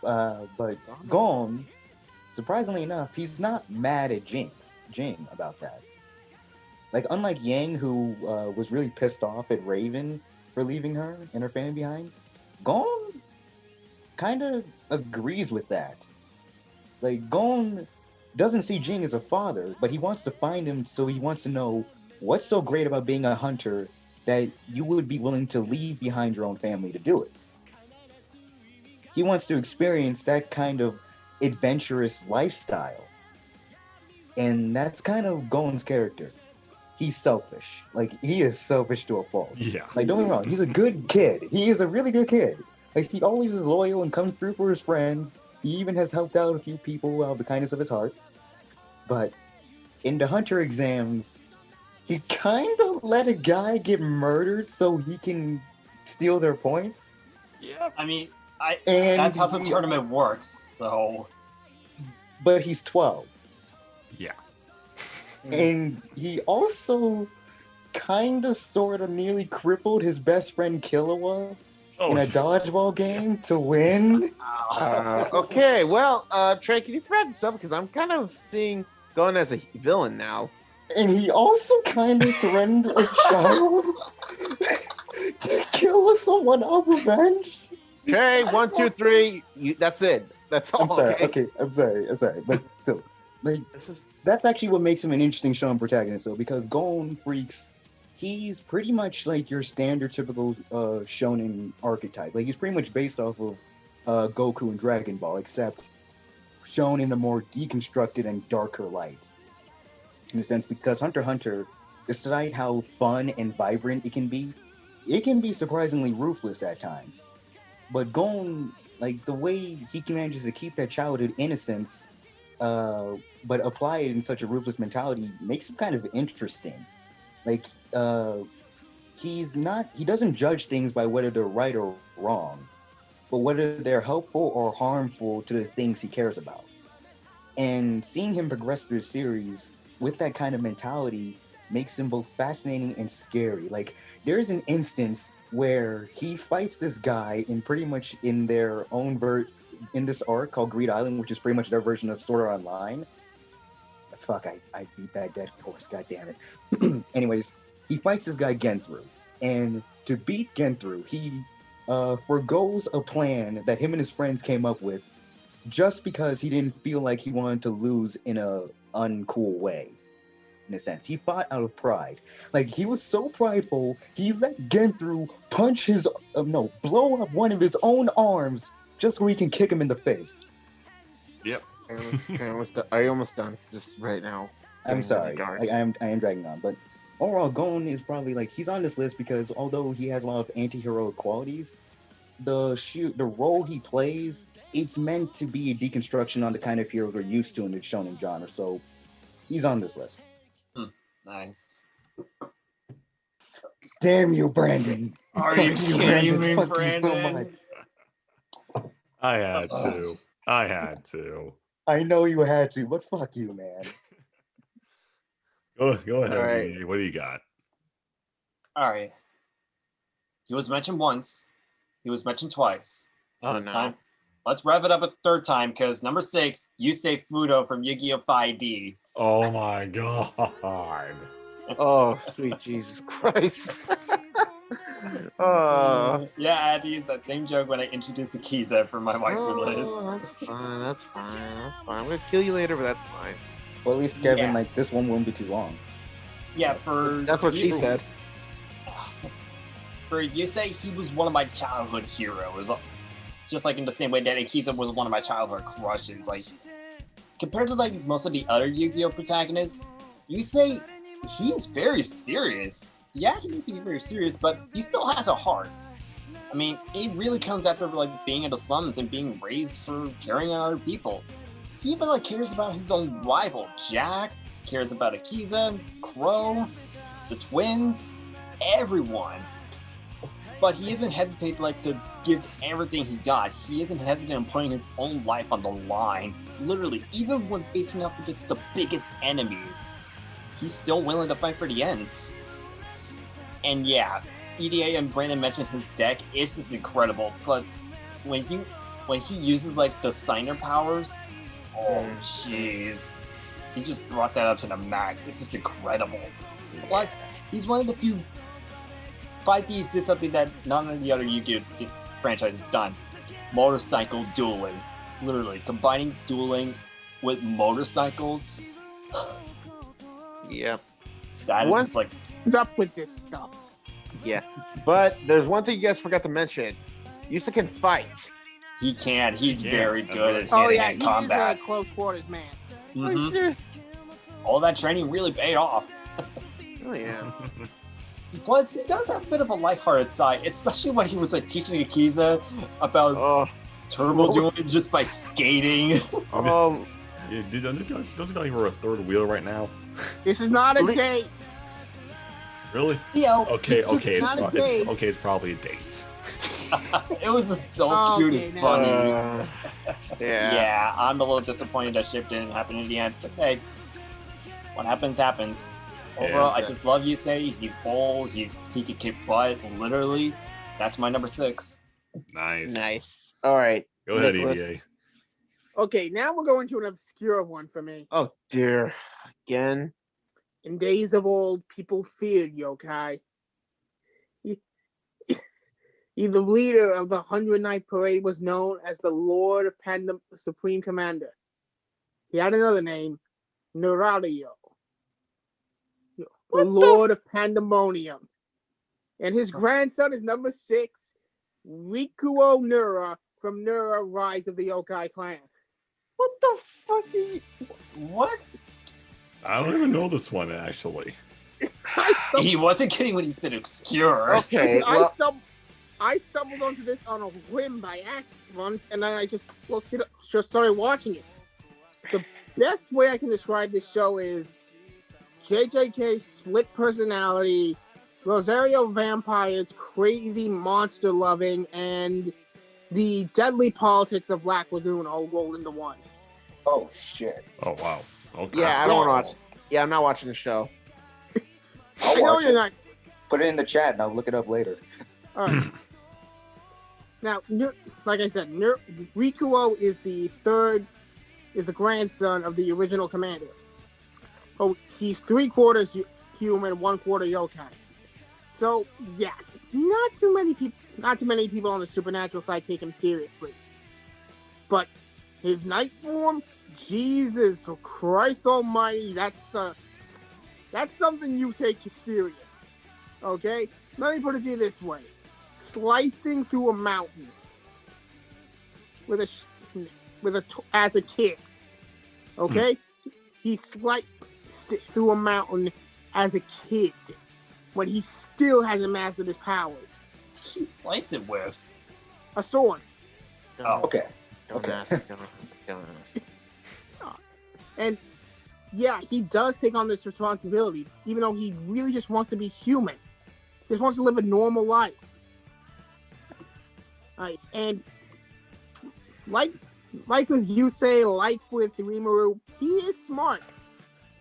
But Gon, surprisingly enough, he's not mad at Jin about that. Like, unlike Yang, who was really pissed off at Raven for leaving her and her family behind, Gon kind of agrees with that. Like, Gon doesn't see Jin as a father, but he wants to find him, so he wants to know what's so great about being a hunter that you would be willing to leave behind your own family to do it. He wants to experience that kind of adventurous lifestyle. And that's kind of Gon's character. He's selfish. Like, he is selfish to a fault. Yeah. Like, don't get me wrong, he's a good kid. He is a really good kid. Like, he always is loyal and comes through for his friends. He even has helped out a few people out of the kindness of his heart. But in the Hunter exams, he kind of let a guy get murdered so he can steal their points. Yeah, I mean, And that's how the tournament works. So, But he's 12. Yeah. And he also kind of sort of nearly crippled his best friend Killua in a dodgeball game to win. Okay, well, Trey, can you provide this up? Because I'm kind of seeing Gon as a villain now. And he also kind of threatened a child to kill someone out of revenge. Trey, 1, 2, 3. That's it. That's all. I'm sorry. I'm sorry. But still, like, that's actually what makes him an interesting shonen protagonist, though, because Gon Freaks, he's pretty much like your standard typical shonen archetype. Like, he's pretty much based off of Goku and Dragon Ball, except shown in a more deconstructed and darker light. In a sense, because Hunter x Hunter, despite how fun and vibrant it can be surprisingly ruthless at times. But Gon, like the way he manages to keep that childhood innocence, but apply it in such a ruthless mentality makes him kind of interesting. Like he doesn't judge things by whether they're right or wrong, but whether they're helpful or harmful to the things he cares about. And seeing him progress through the series with that kind of mentality makes him both fascinating and scary. Like, there's an instance where he fights this guy in their own in this arc called Greed Island, which is pretty much their version of Sword Art Online. Fuck, I beat that dead horse, god damn it. Anyways, he fights this guy Genthru, and to beat Genthru, he forgoes a plan that him and his friends came up with just because he didn't feel like he wanted to lose in a uncool way. In a sense, he fought out of pride. Like, he was so prideful, he let Genthru blow up one of his own arms just so he can kick him in the face. Yep. Are you almost done? Just right now. I'm sorry. I am dragging on, but overall, Gon is probably like, he's on this list because although he has a lot of anti-heroic qualities, the role he plays, it's meant to be a deconstruction on the kind of heroes we're used to in the shonen genre. So he's on this list. Nice. Damn you, Brandon! Are you kidding me, Fuck you Brandon? so much. I had to. I know you had to, but fuck you, man. Go ahead. All right. EA. What do you got? All right. He was mentioned once. He was mentioned twice. So it's time. Let's rev it up a third time because number 6, Yusei Fudo from Yu-Gi-Oh! 5D. Oh my god. Oh, sweet Jesus Christ. Yeah, I had to use that same joke when I introduced Akiza for my waifu list. That's fine. I'm gonna kill you later, but that's fine. Well, at least Kevin, Yeah. like, this one won't be too long. Yeah, That's what she said. For Yusei, he was one of my childhood heroes. Just like in the same way that Akiza was one of my childhood crushes. Like, compared to like most of the other Yu-Gi-Oh! Protagonists, Yusei, he's very serious. Yeah, he may be very serious, but he still has a heart. I mean, it really comes after like being in the slums and being raised for caring on other people. He even like cares about his own rival, Jack, cares about Akiza, Crow, the twins, everyone. But he isn't hesitant like to give everything he got. He isn't hesitant in putting his own life on the line. Literally, even when facing up against the biggest enemies, he's still willing to fight for the end. And yeah, EDA and Brandon mentioned his deck. It's just incredible. But when he uses like the signer powers, oh jeez, he just brought that up to the max. It's just incredible. Plus, he's one of the few 5Ds did something that none of the other Yu-Gi-Oh! Franchises done. Motorcycle dueling. Literally, combining dueling with motorcycles. Yep. That is just like... What's up with this stuff? Yeah. But there's one thing you guys forgot to mention. Yusuke can fight. He can. He's very good at Oh yeah, hand-to-hand he combat. is a close quarters man. Mhm. All that training really paid off. Oh yeah. Plus, he does have a bit of a lighthearted side, especially when he was like teaching Akiza about turbo dueling just by skating. Yeah, don't you know you were a third wheel right now? This is not a date. Really? Yo, Okay, it's just not a date. It's probably a date. It was just so cute and funny. Yeah, I'm a little disappointed that ship didn't happen in the end. But hey, what happens, happens. Overall, I just love Yusei. He's bold. He can kick butt. Literally, that's my number 6. Nice. All right. Go ahead, Nicholas. EDA. Okay, now we're going to an obscure one for me. Oh dear. Again. In days of old, people feared yokai. He the leader of the 100-Night Parade was known as the Lord of Supreme Commander. He had another name, Narario. The Lord of Pandemonium. And his grandson is number 6, Rikuo Nura from Nura Rise of the Yokai Clan. What the fuck are you... What? I don't even know this one, actually. He wasn't kidding when he said obscure. Okay, well, I stumbled onto this on a whim by accident once, and then I just looked it up, just started watching it. The best way I can describe this show is JJK split personality, Rosario vampires, crazy monster loving, and the deadly politics of Black Lagoon all rolled into one. Oh shit. Oh wow. Okay. Yeah, I don't want to watch. Yeah, I'm not watching the show. I know you're not. Put it in the chat and I'll look it up later. All right. Now, like I said, Rikuo is the grandson of the original commander. Oh, he's 3/4 human, 1/4 yokai. So yeah, not too many people on the supernatural side take him seriously. But his night form, Jesus Christ Almighty, that's something you take serious. Okay, let me put it to you this way: slicing through a mountain as a kid. Okay, he sliced through a mountain as a kid when he still hasn't mastered his powers. What did he slice it with? A sword. Oh. Okay. And yeah, he does take on this responsibility, even though he really just wants to be human. Just wants to live a normal life. Right. And like with Yusei, like with Rimuru, he is smart.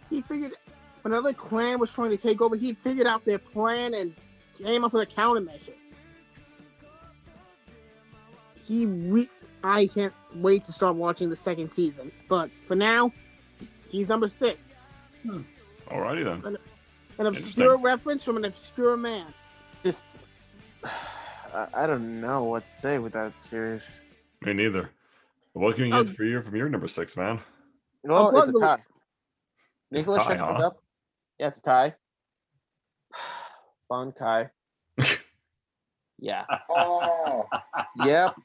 He figured when another clan was trying to take over, he figured out their plan and came up with a countermeasure. I can't wait to start watching the second season. But for now, he's number 6. Alrighty then. An obscure reference from an obscure man. Just, I don't know what to say with that series. Me neither. What can you get from your number 6, man? Well, it's a tie. Nicholas, shut up. Yeah, it's a tie. Bankai. Yeah. Oh. Yep.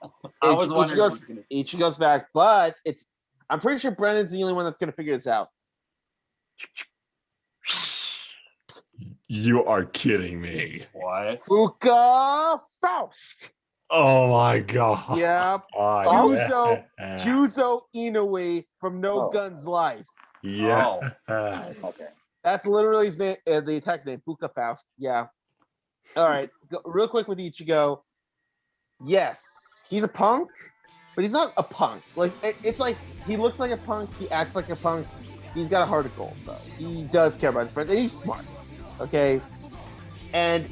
I was wondering. Ichigo's back, but I'm pretty sure Brennan's the only one that's gonna figure this out. You are kidding me. What? Fuka Faust. Oh my god. Yep. Oh, Juzo Inoue from No Guns Life. Yeah. Okay. That's literally his name, the attack name, Fuka Faust. Yeah. All right. Real quick with Ichigo. Yes, he's a punk, but he's not a punk. Like it's like he looks like a punk, he acts like a punk. He's got a heart of gold, though. He does care about his friends, and he's smart. Okay. And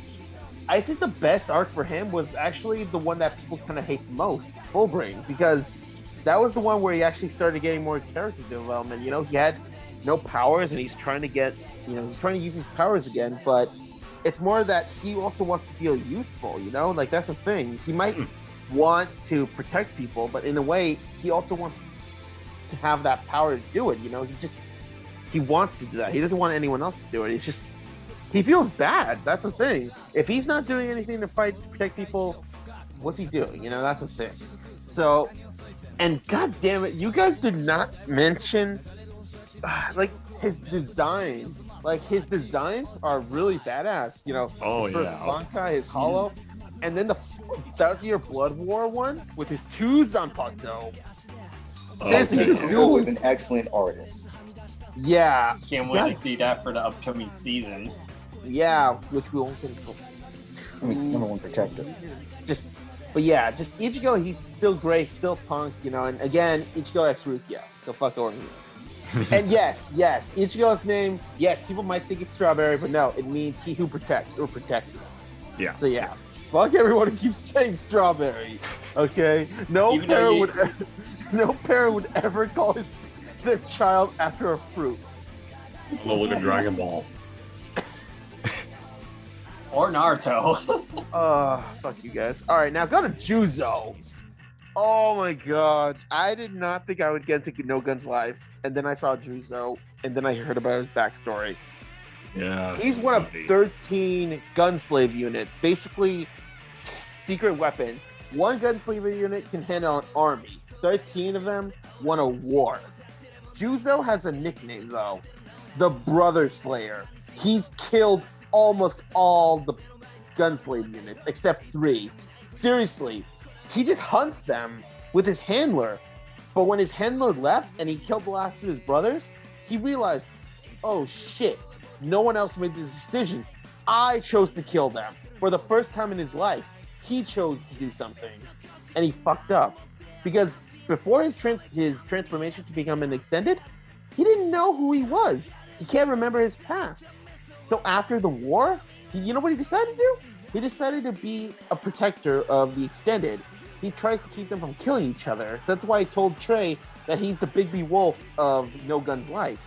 I think the best arc for him was actually the one that people kind of hate the most, Full Brain, because that was the one where he actually started getting more character development. You know, he had no powers, and he's trying to use his powers again, but it's more that he also wants to feel useful, you know? Like, that's the thing. He might want to protect people, but in a way, he also wants to have that power to do it, you know? He wants to do that. He doesn't want anyone else to do it. It's just, he feels bad. That's the thing. If he's not doing anything to protect people, what's he doing? You know, that's the thing. So, and god damn it, you guys did not mention, like, his design. Like, his designs are really badass, you know. His first Bankai, his Hollow, and then the 1,000-Year Blood War one with his 2 Zanpakuto. Seriously, Rikuo was an excellent artist. Yeah. Can't wait to see that for the upcoming season. Yeah, which we won't get until... I mean, number 1 protector. But yeah, just Ichigo, he's still great, still punk, you know, and again, Ichigo X Rukia, so fuck over here. And yes, Ichigo's name, yes, people might think it's Strawberry, but no, it means he who protects or protected. Yeah. So yeah, fuck everyone who keeps saying Strawberry, okay? No parent would ever call their child after a fruit. Look at Dragon Ball. Or Naruto. Fuck you guys. All right, now go to Juzo. Oh my god, I did not think I would get into No Guns Live, and then I saw Juzo, and then I heard about his backstory. Yeah. He's one of 13 gunslave units, basically secret weapons. One gunslave unit can handle an army. 13 of them won a war. Juzo has a nickname though, the Brother Slayer. He's killed almost all the gunslave units except 3. Seriously, he just hunts them with his handler. But when his handler left and he killed the last of his brothers, he realized, oh shit, no one else made this decision. I chose to kill them. For the first time in his life, he chose to do something. And he fucked up. Because before his transformation to become an extended, he didn't know who he was. He can't remember his past. So after the war, you know what he decided to do? He decided to be a protector of the extended. He tries to keep them from killing each other. So that's why I told Trey that he's the Big B Wolf of No Gun's life.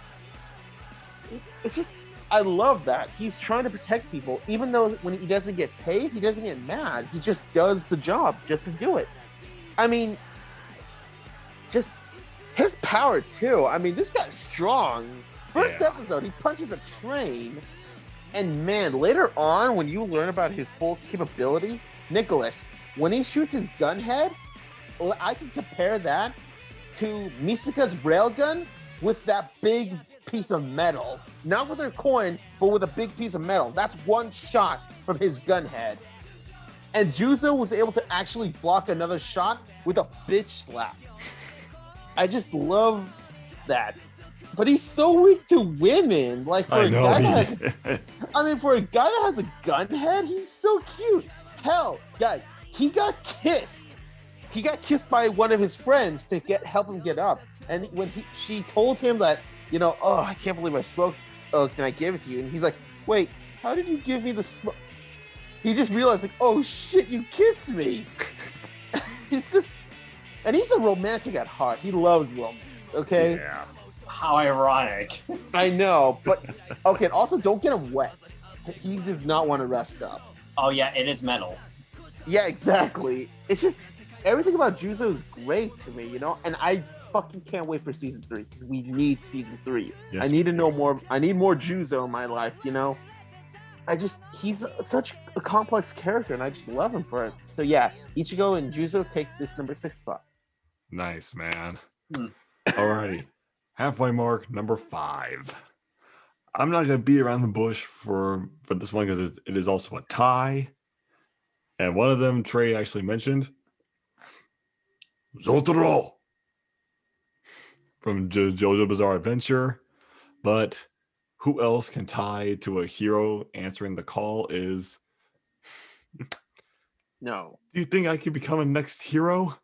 It's just, I love that. He's trying to protect people, even though when he doesn't get paid, he doesn't get mad. He just does the job just to do it. I mean, just his power too. I mean, this guy's strong. First episode, he punches a train. And man, later on, when you learn about his full capability, Nicholas, when he shoots his gun head, I can compare that to Misaka's railgun with that big piece of metal. Not with her coin, but with a big piece of metal. That's one shot from his gun head. And Juzo was able to actually block another shot with a bitch slap. I just love that. But he's so weak to women. Like for a guy that has, for a guy that has a gun head, he's so cute. Hell, guys, he got kissed. He got kissed by one of his friends to help him get up. And when she told him that, oh, I can't believe I spoke. Oh, can I give it to you? And he's like, wait, how did you give me the smoke? He just realized, like, oh shit, you kissed me. It's just, and he's a romantic at heart. He loves romance. Okay. Yeah. How ironic. I know, but okay. Also, don't get him wet. He does not want to rest up. Oh yeah, it is metal. Yeah, exactly. It's just everything about Juzo is great to me, and I fucking can't wait for season 3 because we need season 3. Yes, I need to know more. I need more Juzo in my life. He's such a complex character, and I just love him for it. So yeah, Ichigo and Juzo take this number 6 spot. Nice, man. Alrighty. Halfway mark, number 5. I'm not going to beat around the bush for this one because it is also a tie. And one of them, Trey actually mentioned. Jotaro from JoJo Bizarre Adventure. But who else can tie to a hero answering the call is... No. Do you think I could become a next hero?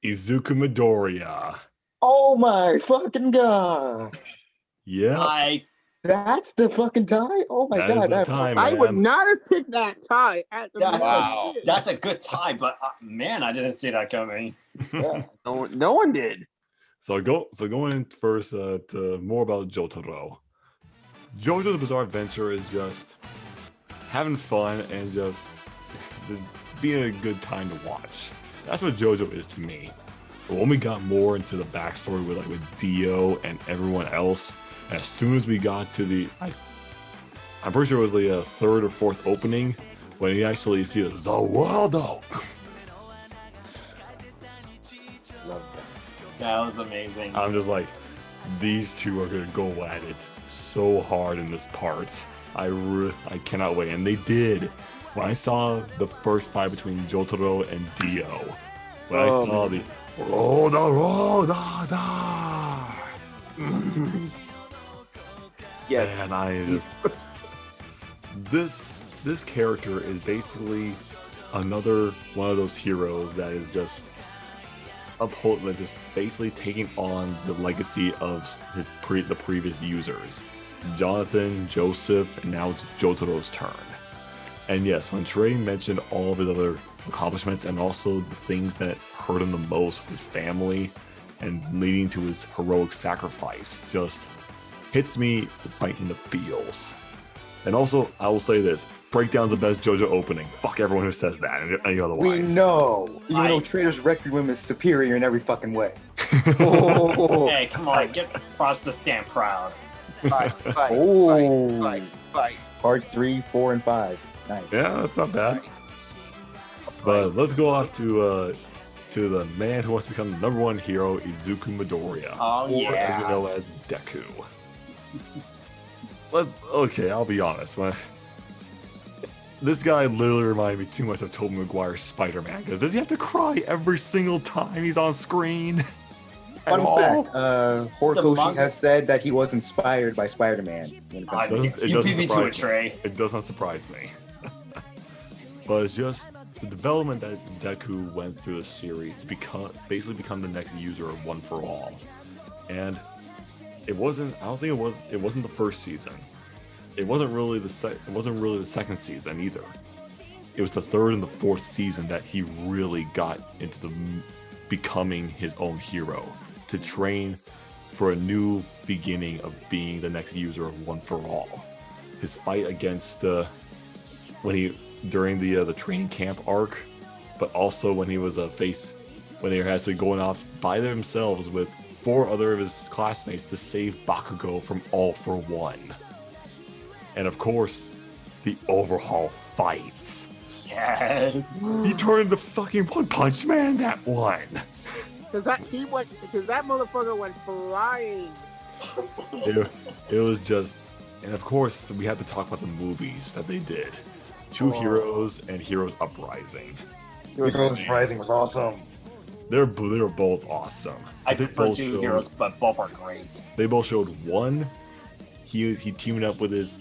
Izuku Midoriya. Oh my fucking gosh. Yeah. That's the fucking tie? Oh my god. I would not have picked that tie at the Wow. That's a good tie, but man, I didn't see that coming. Yeah. No one did. So going in first to more about Jotaro. JoJo's Bizarre Adventure is just having fun and just being a good time to watch. That's what JoJo is to me. But when we got more into the backstory with Dio and everyone else, as soon as we got to I'm pretty sure it was the third or fourth opening when you actually see the Zawaldo. Love That was amazing. I'm just like, these two are gonna go at it so hard in this part. I cannot wait, and they did. When I saw the first fight between Jotaro and Dio, when I saw the Yes. And I just this character is basically another one of those heroes that is just just basically taking on the legacy of the previous users. Jonathan, Joseph, and now it's Jotaro's turn. And yes, when Trey mentioned all of his other accomplishments and also the things that hurt him the most with his family and leading to his heroic sacrifice, just hits me right in the feels. And also, I will say this, Breakdown's the best JoJo opening. Fuck everyone who says that and any otherwise. We know. You know Trader's Requiem is superior in every fucking way. Hey, come on, get props to stand proud. Fight. Part 3, 4, and 5. Nice. Yeah, that's not bad. But let's go off to the man who wants to become the number 1 hero, Izuku Midoriya. Oh, or yeah. as we know as Deku. Okay, I'll be honest. This guy literally reminded me too much of Tobey Maguire's Spider-Man. Because does he have to cry every single time he's on screen? Fun fact, The Horikoshi manga- has said that he was inspired by Spider-Man. When it comes to You beat me to it, Trey. It does not surprise me. But it's just the development that Deku went through the series to basically become the next user of One for All. And it wasn't the first season. It wasn't really the second season either. It was the third and the fourth season that he really got into the becoming his own hero, to train for a new beginning of being the next user of One for All. His fight against during the training camp arc, but also when he was when they were actually going off by themselves with 4 other of his classmates to save Bakugo from All for One. And of course, the overhaul fights. Yes. He turned into fucking One Punch Man that one. Because that motherfucker went flying. It was just, and of course we have to talk about the movies that they did. Two Heroes and Heroes Uprising. Heroes Rising was awesome. They were both awesome. I prefer Two Heroes, but both are great. They both showed one. He teamed up with his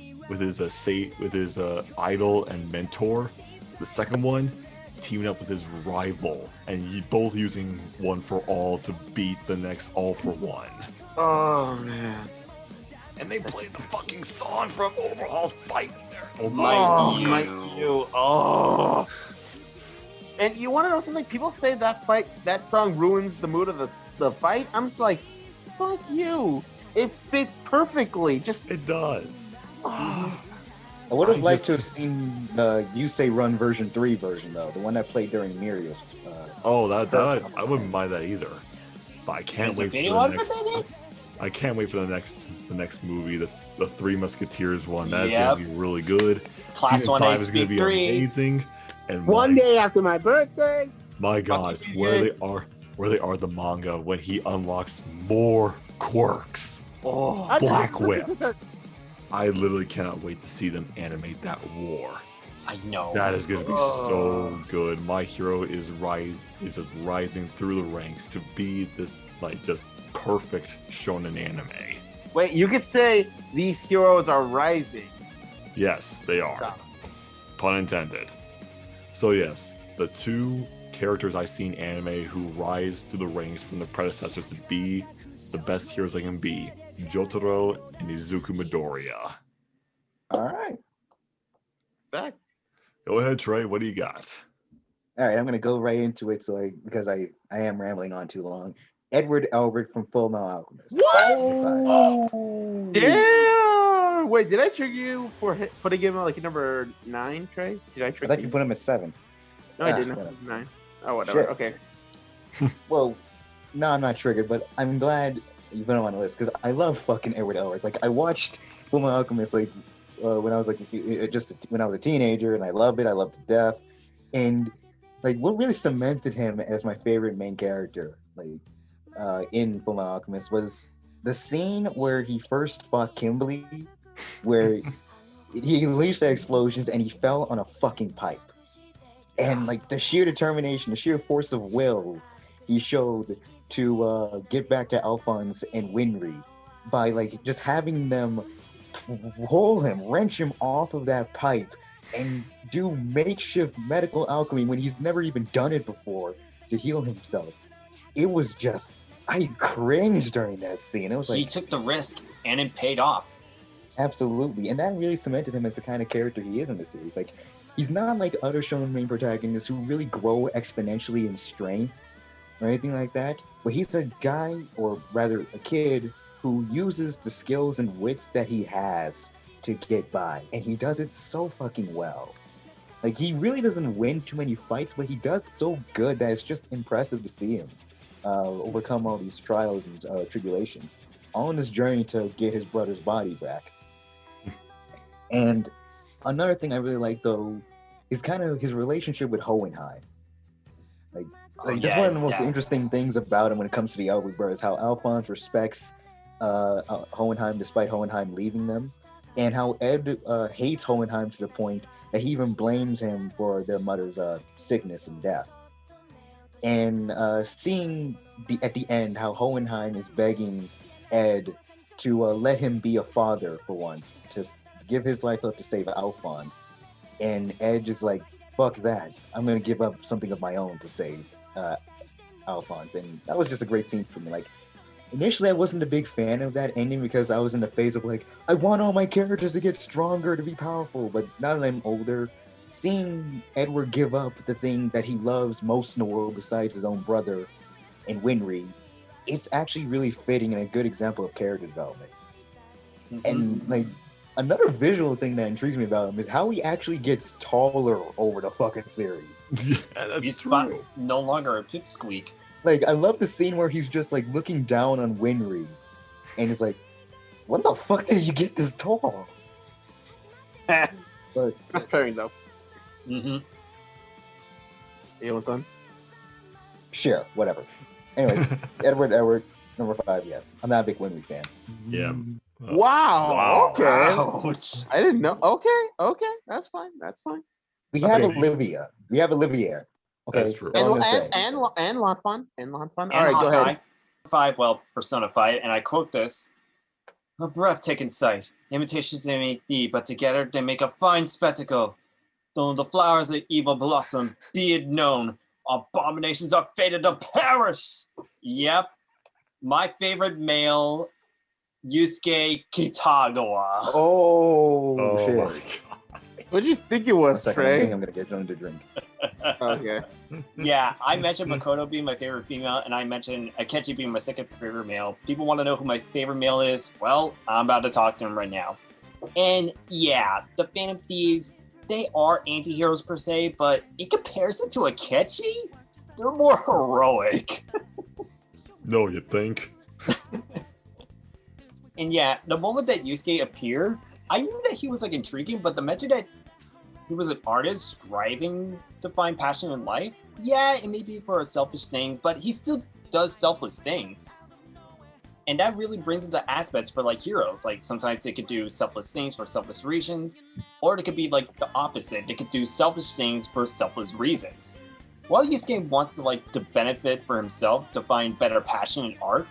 idol and mentor. The second one, teaming up with his rival, and both using One for All to beat the next All for One. Oh man! And they played the fucking song from Overhaul's fight in there. My you. Oh. And you want to know something? People say that song ruins the mood of the fight. I'm just like, fuck you. It fits perfectly. It does. I would have liked to have seen the Yusei Run version 3 version though, the one that played during Mirio's. I wouldn't mind that either. But I can't wait for the next. I can't wait for the next movie, the Three Musketeers one. That's gonna be really good. Class Season 1 5 is gonna be 3. amazing. And One day after my birthday. my gosh, where they are the manga when he unlocks more quirks. Oh, Black Whip. I literally cannot wait to see them animate that war. I know. That is going to be so good. My hero is just rising through the ranks to be this just perfect shonen anime. Wait, you could say these heroes are rising. Yes, they are. Pun intended. So yes, the 2 characters I see in anime who rise to the ranks from the predecessors to be the best heroes they can be, Jotaro and Izuku Midoriya. All right. Fact. Go ahead, Trey. What do you got? All right, I'm gonna go right into it. Because I am rambling on too long. Edward Elric from Full Metal Alchemist. What? Damn! Wait, did I trigger you for putting him like number 9, Trey? Did I I trigger thought you put him at 7. No, I didn't. Whatever. 9. Oh, whatever. Shit. Okay. Well, no, I'm not triggered, but I'm glad you put him on the list because I love fucking Edward Elric. Like I watched Full Metal Alchemist when I was when I was a teenager, and I loved it. I loved it to death. And what really cemented him as my favorite main character, in Full Metal Alchemist, was the scene where he first fought Kimberly, where he unleashed the explosions and he fell on a fucking pipe. And the sheer determination, the sheer force of will he showed to get back to Alphonse and Winry by just having them pull him, wrench him off of that pipe and do makeshift medical alchemy when he's never even done it before to heal himself. It was just, I cringed during that scene. It was he took the risk and it paid off. Absolutely. And that really cemented him as the kind of character he is in the series. He's not like other shonen main protagonists who really grow exponentially in strength or anything like that. But he's a guy, or rather a kid, who uses the skills and wits that he has to get by. And he does it so fucking well. He really doesn't win too many fights, but he does so good that it's just impressive to see him overcome all these trials and tribulations on this journey to get his brother's body back. And another thing I really like, though, is kind of his relationship with Hohenheim. Just one of the most interesting things about him when it comes to the Elric brothers, how Alphonse respects Hohenheim despite Hohenheim leaving them. and how Ed hates Hohenheim to the point that he even blames him for their mother's sickness and death. And seeing at the end how Hohenheim is begging Ed to let him be a father for once, to give his life up to save Alphonse. And Ed is like, fuck that. I'm going to give up something of my own to save Alphonse. And that was just a great scene for me. Like, initially, I wasn't a big fan of that ending because I was in the phase of like, I want all my characters to get stronger, to be powerful. But now that I'm older, seeing Edward give up the thing that he loves most in the world besides his own brother and Winry, it's actually really fitting and a good example of character development. And like, another visual thing that intrigues me about him is how he actually gets taller over the fucking series. Yeah, that's He's true. no longer a pipsqueak. Like, I love the scene where he's just like looking down on Winry and it's like, when the fuck did you get this tall? But Best pairing though. Mm-hmm. You almost done? sure, whatever. Anyways, Edward, number 5, yes. I'm not a big Winry fan. Yeah. Wow. Wow. Okay. Ouch. I didn't know. Okay. That's fine. We have Okay. Olivia. We have Olivia. Okay. That's true. that's all I'm gonna say. And lot fun. All And right, go Hawkeye, ahead. 5, well, Persona 5, and I quote this: "A breathtaking sight. Imitations they may be, but together they make a fine spectacle. Though the flowers of evil blossom, be it known, abominations are fated to perish." Yep, my favorite male, Yusuke Kitagawa. Oh, Oh shit. my god. What do you think it One was, second, I think Trey? I'm gonna get something to drink. Okay. Yeah, I mentioned Makoto being my favorite female, and I mentioned Akechi being my second favorite male. People want to know who my favorite male is. Well, I'm about to talk to him right now. And yeah, the Phantom Thieves, they are anti-heroes per se, but in comparison to Akechi, they're more heroic. No, you think? And yeah, the moment that Yusuke appeared, I knew that he was like intriguing, but the mention that he was an artist striving to find passion in life, yeah, it may be for a selfish thing, but he still does selfless things. And that really brings into aspects for like heroes. Like sometimes they could do selfless things for selfless reasons, or it could be like the opposite. They could do selfish things for selfless reasons. While Yusuke wants to like to benefit for himself to find better passion in art,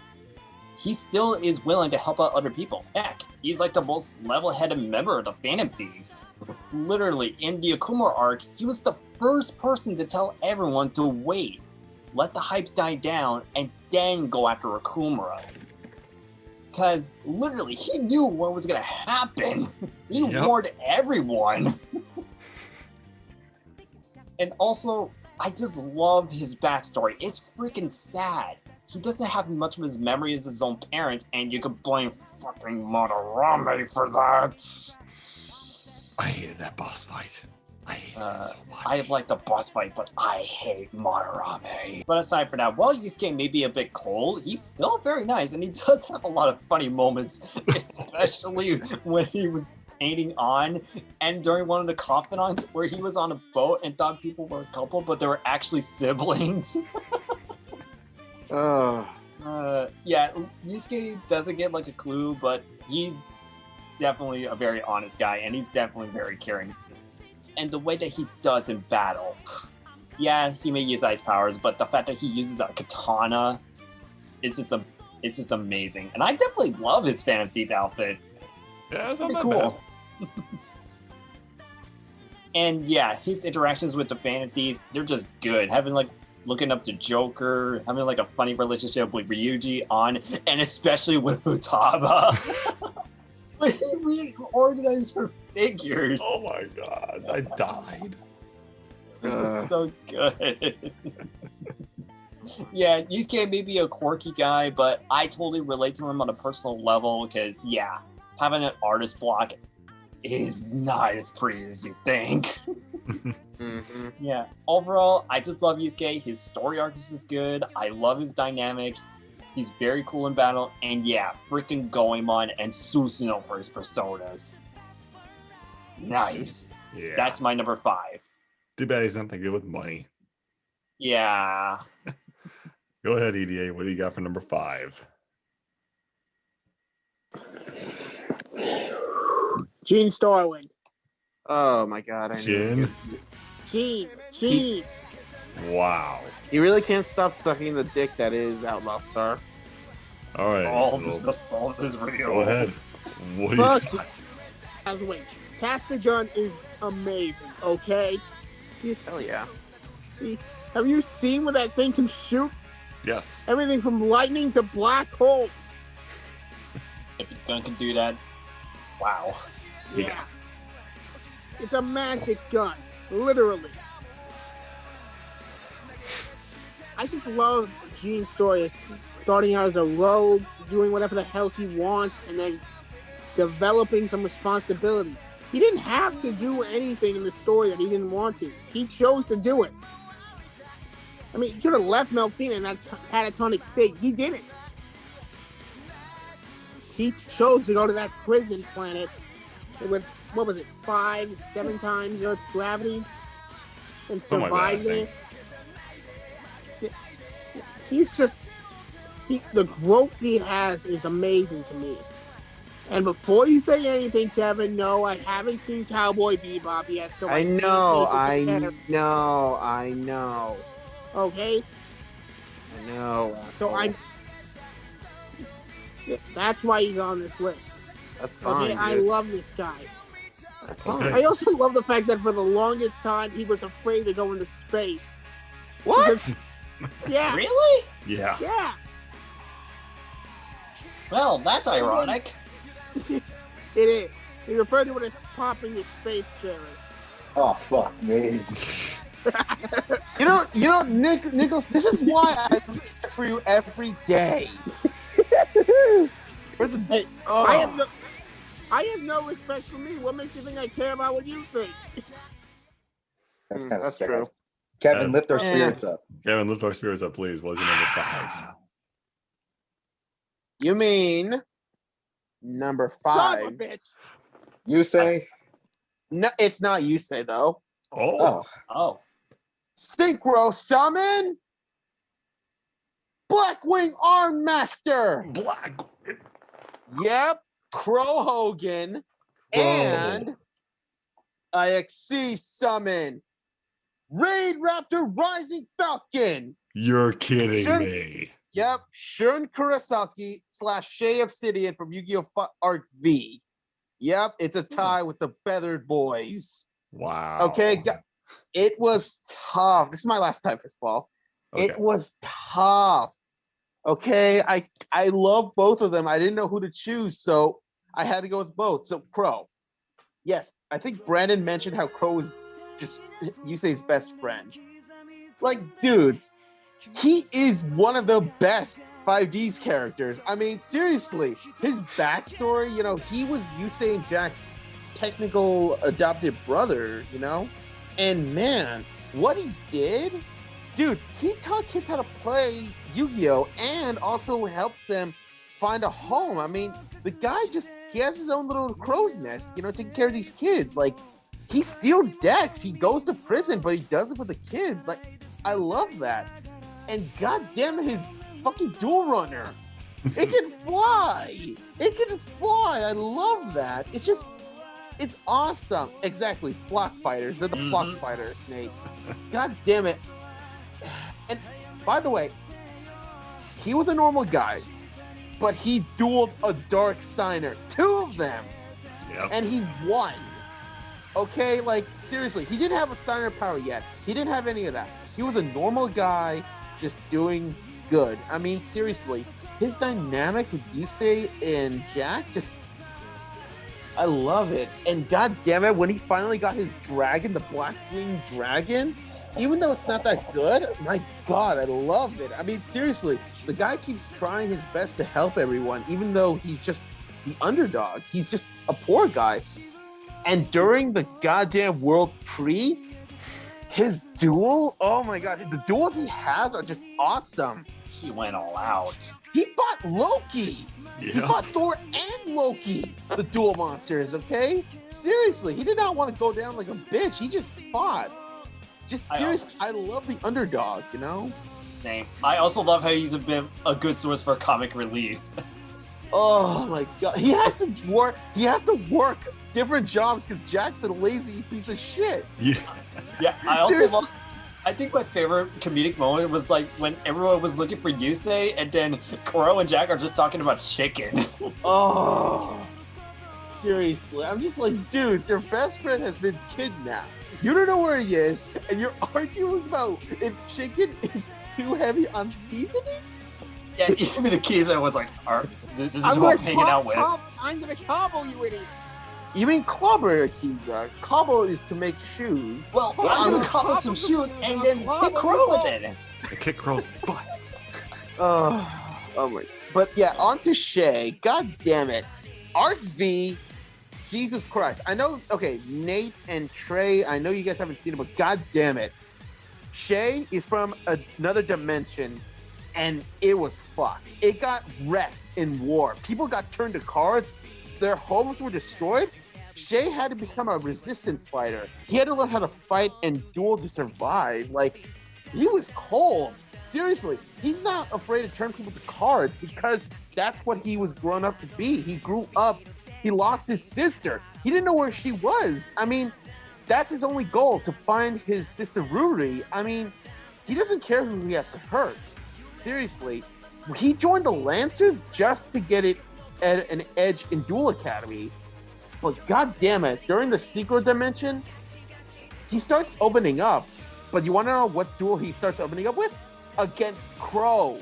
he still is willing to help out other people. Heck, he's like the most level-headed member of the Phantom Thieves. Literally, in the Akuma arc, he was the first person to tell everyone to wait, let the hype die down, and then go after Akuma. Because literally, he knew what was going to happen. He Yep. warned everyone. And also, I just love his backstory. It's freaking sad. He doesn't have much of his memory as his own parents, and you could blame fucking Madarame for that. I hated that boss fight. I hated it so much. I like the boss fight, but I hate Madarame. But aside from that, while Yusuke may be a bit cold, he's still very nice, and he does have a lot of funny moments, especially when he was painting on, and during one of the confidants where he was on a boat and thought people were a couple, but they were actually siblings. Yeah, Yusuke doesn't get like a clue, but he's definitely a very honest guy, and he's definitely very caring. And the way that he does in battle, yeah, he may use ice powers, but the fact that he uses a katana is just amazing. And I definitely love his Phantom Thief outfit. Yeah, it's Pretty not that cool. And yeah, his interactions with the Phantom Thieves, they're just good. Having like looking up to Joker, having like a funny relationship with Ryuji on, and especially with Futaba. When he reorganized her figures. Oh my god, I died. This is so good. Yeah, Yusuke may be a quirky guy, but I totally relate to him on a personal level because, yeah, having an artist block is not as pretty as you think. Mm-hmm. Yeah, overall, I just love Yusuke. His story arc is just good. I love his dynamic. He's very cool in battle. And yeah, freaking Goemon and Susanoo for his personas. Nice. Yeah. That's my number 5. Too bad he's not that good with money. Yeah. Go ahead, EDA. What do you got for number 5? Gene Starling. Oh my god, I knew. Gene. Wow. You really can't stop sucking the dick that is Outlaw Star. All right. The salt is real. Go ahead. What do you Fuck got? By the way, Caster Gun is amazing, okay? Hell yeah. Have you seen what that thing can shoot? Yes. Everything from lightning to black holes. If your gun can do that, wow. Yeah. It's a magic gun, literally. I just love Gene's story. Starting out as a rogue, doing whatever the hell he wants, and then developing some responsibility. He didn't have to do anything in the story that he didn't want to. He chose to do it. I mean, he could have left Melfina and had a tonic state. He didn't. He chose to go to that prison planet with, what was it, 5-7 times Earth's gravity and Something like survive that, there. He's just, the growth he has is amazing to me. And before you say anything, Kevin, no, I haven't seen Cowboy Bebop yet. So I know. Okay? I know. So that's why he's on this list. That's fine. Okay, I love this guy. That's fine. I also love the fact that for the longest time he was afraid to go into space. What? Because, yeah. Really? Yeah. Yeah. Well, that's ironic. It is. He referred to it as popping your space cherry. Oh fuck me. You know, Nicholas, this is why I respect for you every day. Hey, I have no respect for me. What makes you think I care about what you think? That's kind of That's sad. true. Kevin, lift our spirits up. Kevin, lift our spirits up, please. What's your number 5? You mean number Son of a 5? bitch. You say? No, it's not Yusei though. Oh. Oh. Synchro Summon Blackwing Arm Master. Black. Yep, Crow Hogan and IXC Summon Raid Raptor Rising Falcon. You're kidding Sure. me. Yep, Shun Kurosaki / Shay Obsidian from Yu-Gi-Oh! Arc V. Yep, it's a tie with the Feathered Boys. Wow. Okay, it was tough. This is my last time, first of all. Okay. It was tough. Okay, I love both of them. I didn't know who to choose, so I had to go with both. So Crow. Yes, I think Brandon mentioned how Crow is just Yusei's best friend. Like, dudes, he is one of the best 5D's characters. I mean, seriously, his backstory, you know, he was Yusei and Jack's technical adopted brother, you know? And man, what he did, dude, he taught kids how to play Yu-Gi-Oh! And also helped them find a home. I mean, the guy he has his own little crow's nest, you know, taking care of these kids. Like, he steals decks, he goes to prison, but he does it for the kids. Like, I love that. And goddamn it, his fucking dual runner. It can fly. It can fly. I love that. It's awesome. Exactly. Flock fighters. They're the flock fighters, Nate. God damn it. And by the way, he was a normal guy, but he dueled a Dark Signer. 2 of them. Yep. And he won. Okay? Like, seriously, he didn't have a Signer power yet. He didn't have any of that. He was a normal guy just doing good. I mean, seriously, his dynamic with Yusei and Jack I love it. And god damn it, when he finally got his dragon, the Blackwing Dragon, even though it's not that good, my god, I love it. I mean, seriously, the guy keeps trying his best to help everyone, even though he's just the underdog. He's just a poor guy. And during the goddamn World Pre, his duel, oh my god, the duels he has are just awesome. He went all out. He fought Loki. Yeah. He fought Thor and Loki, the dual monsters, okay? Seriously, he did not want to go down like a bitch. He just fought. Just seriously, I love the underdog, you know? Same. I also love how he's been a good source for comic relief. Oh my god, he has to work. He has to work different jobs because Jack's a lazy piece of shit. Yeah. Yeah, I also Seriously. love. I think my favorite comedic moment was like when everyone was looking for Yusei, and then Koro and Jack are just talking about chicken. Oh, seriously, I'm just like, dudes, your best friend has been kidnapped. You don't know where he is, and you're arguing about if chicken is too heavy on seasoning. Yeah, even Akiza was like, "This is I'm who I'm gonna hanging out with." I'm gonna cobble you, idiot. You mean clobber, Akiza? Cobble is to make shoes. Well, Well, I'm I'm gonna gonna cobble some cobble shoes some and shoes, then I'll hit cobble Kuro with them. it. The kick Crow's butt. Oh my. But yeah, on to Shay. God damn it. Arc V, Jesus Christ. I know, okay, Nate and Trey, I know you guys haven't seen it, but god damn it. Shay is from another dimension, and it was fucked. It got wrecked in war. People got turned to cards. Their homes were destroyed. Shay had to become a resistance fighter. He had to learn how to fight and duel to survive. Like, he was cold. Seriously, he's not afraid to turn people to cards because that's what he was grown up to be. He grew up, he lost his sister. He didn't know where she was. I mean, that's his only goal, to find his sister Ruri. I mean, he doesn't care who he has to hurt. Seriously, he joined the Lancers just to get it at an edge in Duel Academy. But god damn it, during the secret dimension, he starts opening up. But you want to know what duel he starts opening up with? Against Crow.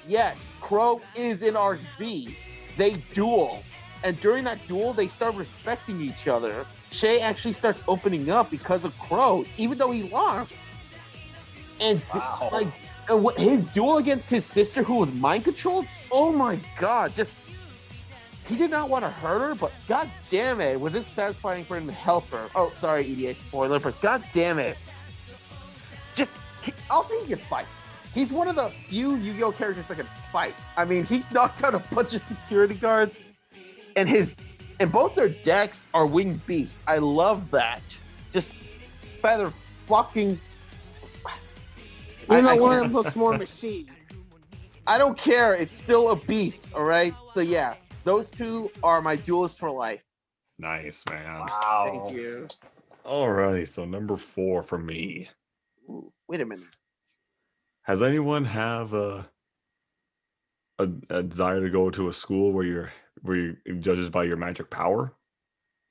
Yes, Crow is in Arc V. They duel. And during that duel, they start respecting each other. Shay actually starts opening up because of Crow, even though he lost. And Wow. his duel against his sister, who was mind controlled, oh my god, just he did not want to hurt her, but god damn it, was it satisfying for him to help her. Oh, sorry, EDA spoiler, but god damn it. Also, he can fight. He's one of the few Yu-Gi-Oh characters that can fight. I mean, he knocked out a bunch of security guards, and both their decks are winged beasts. I love that. Just feather fucking. One of them looks more machine. I don't care. It's still a beast. All right. So yeah, those two are my duelists for life. Nice, man. Wow. Thank you. Alrighty, so number 4 for me. Ooh, wait a minute. Has anyone have a desire to go to a school where you're judged by your magic power?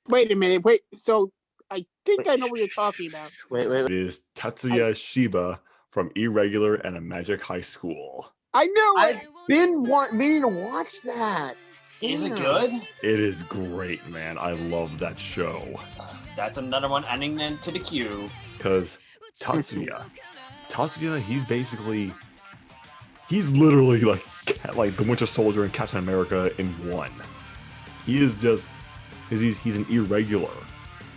Wait a minute. Wait. So I think I know what you're talking about. Wait. It is Tatsuya Shiba from Irregular and a Magic High School. I knew it. I've been meaning to watch that. Is it Damn. good? It is great, man. I love that show. That's another one adding then to the queue. Because Tatsuya, he's literally like the Winter Soldier and Captain America in one. He is just, he's an irregular.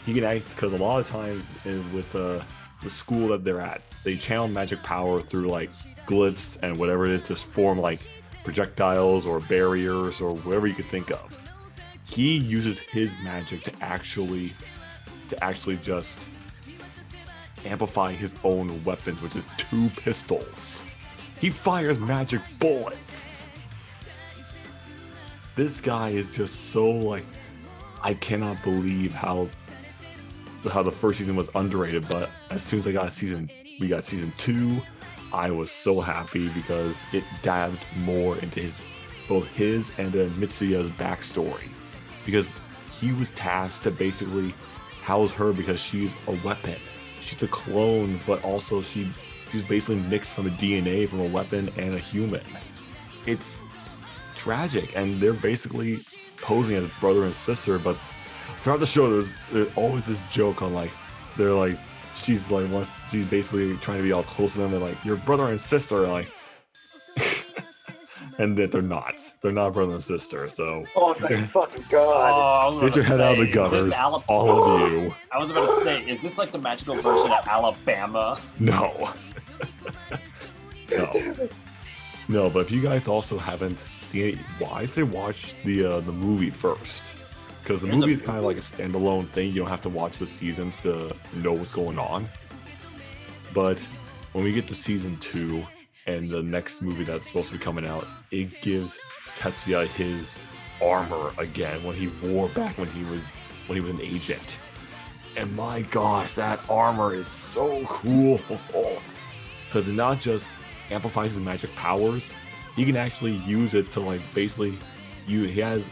He can act, because a lot of times with the school that they're at, they channel magic power through like glyphs and whatever it is to form like projectiles or barriers or whatever you could think of. He uses his magic to actually just amplify his own weapons, which is 2 pistols. He fires magic bullets. This guy is just so like, I cannot believe how the first season was underrated, but as soon as we got season 2, I was so happy because it dived more into both his and then Mitsuya's backstory, because he was tasked to basically house her because she's a weapon. She's a clone, but also she's basically mixed from a DNA from a weapon and a human. It's tragic, and they're basically posing as brother and sister, but throughout the show there's always this joke on like, they're like, she's basically trying to be all close to them and like, you're brother and sister, like and that they're not brother and sister. So Oh, thank fucking God. I was about get your to head out of say, the gutters, is this all of you. I was about to say, is this like the magical version of Alabama? No. No, but if you guys also haven't seen it, well, I say watch the movie first, because the movie is kind of like a standalone thing. You don't have to watch the seasons to know what's going on. But when we get to season 2 and the next movie that's supposed to be coming out, it gives Tetsuya his armor again when he wore back when he was an agent. And my gosh, that armor is so cool. Because it not just amplifies his magic powers, he can actually use it to like basically he has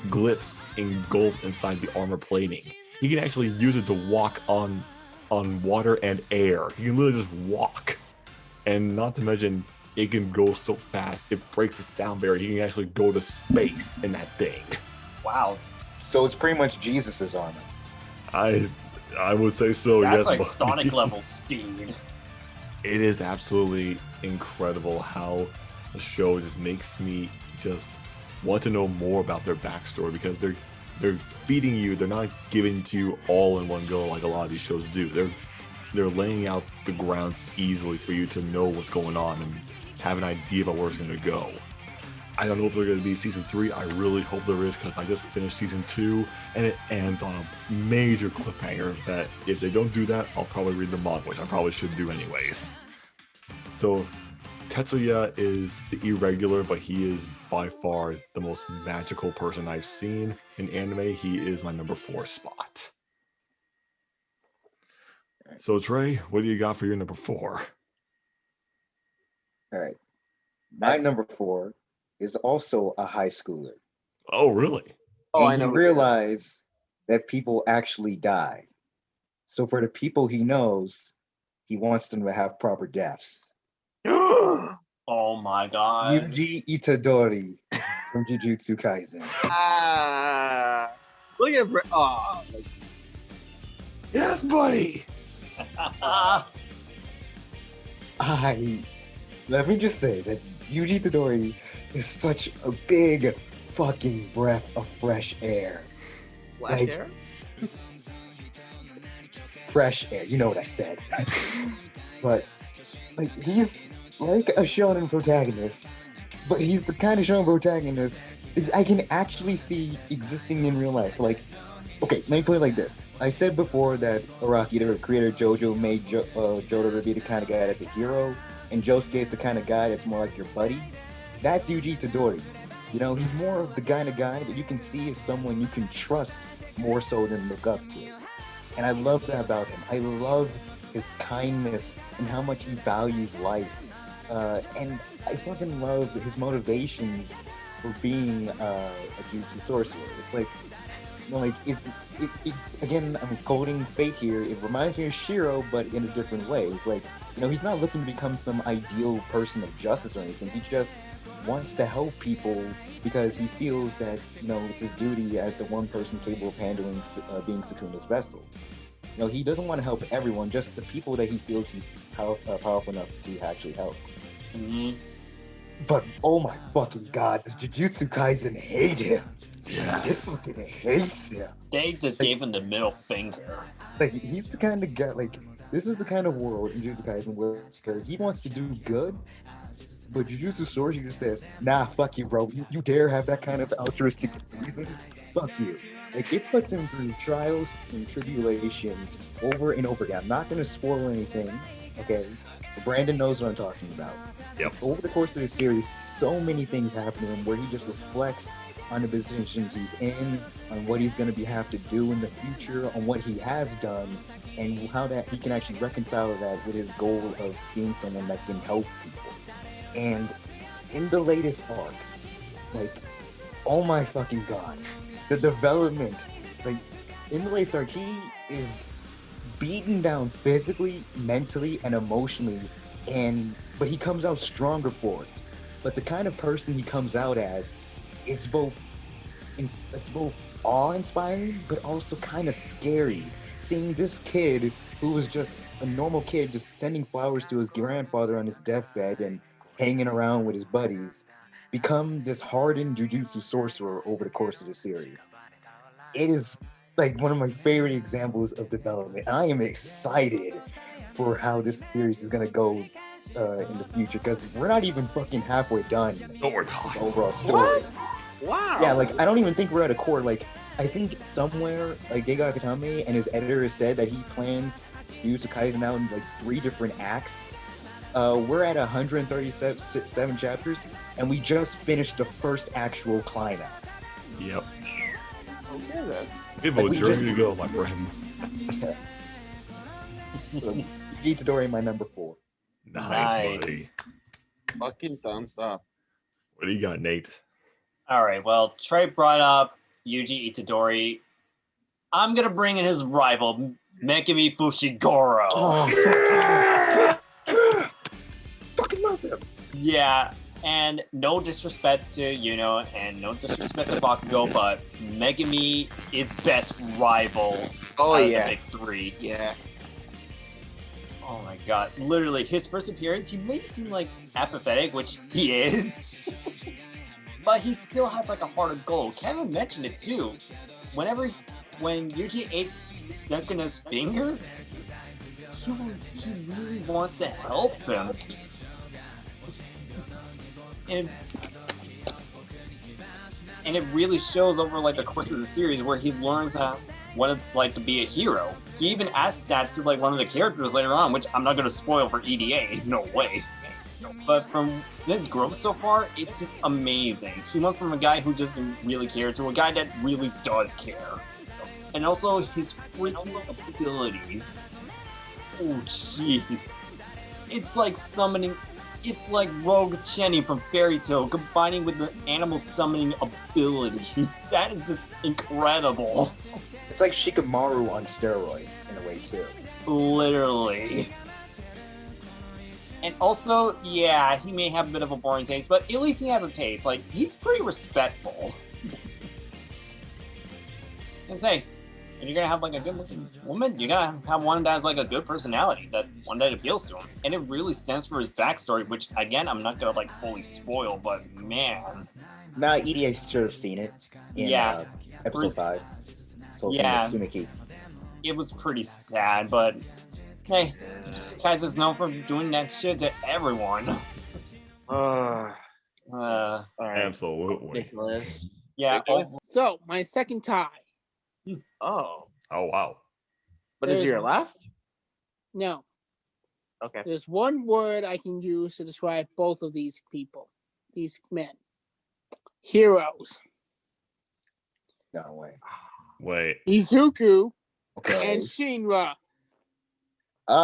glyphs engulfed inside the armor plating. He can actually use it to walk on water and air. He can literally just walk. And not to mention, it can go so fast, it breaks the sound barrier. He can actually go to space in that thing. Wow. So it's pretty much Jesus's armor. I would say so. That's yes, like but Sonic level speed. it is absolutely incredible how the show just makes me just want to know more about their backstory, because they're feeding you. They're not giving it to you all in one go like a lot of these shows do. They're laying out the grounds easily for you to know what's going on and have an idea about where it's going to go. I don't know if there's going to be season 3. I really hope there is, because I just finished season 2 and it ends on a major cliffhanger that if they don't do that, I'll probably read the manga, which I probably should do anyways. So Tetsuya is the irregular, but he is by far the most magical person I've seen in anime. He is my number 4 spot. So Trey, what do you got for your number 4? All right. My number 4 is also a high schooler. Oh, really? Oh, And I know. He realized that people actually die. So for the people he knows, he wants them to have proper deaths. Oh my god. Yuji Itadori from Jujutsu Kaisen. Look at Yes, buddy. Let me just say that Yuji Itadori is such a big fucking breath of fresh air. Flash Like- hair? Fresh air, you know what I said. But like he's like a shonen protagonist, but he's the kind of shonen protagonist I can actually see existing in real life. Like, okay, let me put it like this. I said before that Araki, the creator Jojo, made Jotaro to be the kind of guy that's a hero, and Josuke is the kind of guy that's more like your buddy. That's Yuji Itadori. You know, he's more of the kind of guy that you can see as someone you can trust more so than look up to. And I love that about him. I love his kindness and how much he values life. And I fucking love his motivation for being a jutsu sorcerer. It's like, you know, like again, I'm quoting Fate here. It reminds me of Shiro, but in a different way. It's like, you know, he's not looking to become some ideal person of justice or anything. He just wants to help people because he feels that, you know, it's his duty as the one person capable of handling being Sukuna's vessel. You know, he doesn't want to help everyone, just the people that he feels he's powerful enough to actually help. Mhm. But oh my fucking god, does Jujutsu Kaisen hate him? It Yes. fucking hates him. They just gave him the middle finger. Like, he's the kind of guy, like, this is the kind of world in Jujutsu Kaisen where he wants to do good, but Jujutsu Sorcerer just says, nah, fuck you, bro. You dare have that kind of altruistic reason? Fuck you. Like, it puts him through trials and tribulation over and over again. I'm not going to spoil anything, okay? But Brandon knows what I'm talking about. Yep. Over the course of the series, so many things happen to him where he just reflects on the positions he's in, on what he's going to have to do in the future, on what he has done, and how that he can actually reconcile that with his goal of being someone that can help people. And in the latest arc, like, oh my fucking god, the development, like, in the latest arc, he is beaten down physically, mentally, and emotionally, but he comes out stronger for it. But the kind of person he comes out as, it's both awe-inspiring, but also kind of scary. Seeing this kid, who was just a normal kid, just sending flowers to his grandfather on his deathbed and hanging around with his buddies, become this hardened jujutsu sorcerer over the course of the series. It is like one of my favorite examples of development. I am excited for how this series is gonna go in the future, because we're not even fucking halfway done No, we're the not. overall story. Wow. Yeah, like, I don't even think we're at a core. Like, I think somewhere, like, Gege Akutami and his editor has said that he plans Jujutsu Kaisen out in, like, 3 different acts. We're at 137 chapters, and we just finished the first actual climax. Yep. Okay then. We have a Like, we journey just- to go, my friends. So, Itadori, my number 4. Nice, Nice. buddy. Fucking thumbs up. What do you got, Nate? All right. Well, Trey brought up Yuji Itadori. I'm gonna bring in his rival, Megumi Fushiguro. Fucking love him. Yeah, and no disrespect to Yuno and no disrespect to Bakugo, but Megumi is best rival Oh out of yeah. the big three. Yeah. Oh my god. Literally, his first appearance, he may seem like apathetic, which he is. But he still has like a heart of gold. Kevin mentioned it too. When Yuji ate Senkuna's finger, he really wants to help him. And it really shows over like the course of the series where he learns what it's like to be a hero. He even asked that to like one of the characters later on, which I'm not going to spoil for EDA, no way. But from his growth so far, it's just amazing. He went from a guy who just didn't really care to a guy that really does care. And also his freaking abilities. Oh jeez. It's like summoning. It's like Rogue Chenny from Fairy Tail combining with the animal summoning abilities. That is just incredible. It's like Shikamaru on steroids in a way too. Literally. And also, yeah, he may have a bit of a boring taste, but at least he has a taste. Like, he's pretty respectful. And say, and you're gonna have like a good looking woman, you're gonna have one that has like a good personality, one that appeals to him. And it really stands for his backstory, which again, I'm not gonna like fully spoil, but man. Nah, EDA should have seen it in episode 5. So Yeah. Tsuneki. It was pretty sad, but hey, Kai's is known for doing that shit to everyone. All right. Absolutely. Nicholas. Yeah. Nicholas? So my second tie. Oh. Oh, wow. But is it your last? No, Okay. there's one word I can use to describe both of these people, these men. Heroes. No way. Wait. Izuku Okay. and Shinra. What?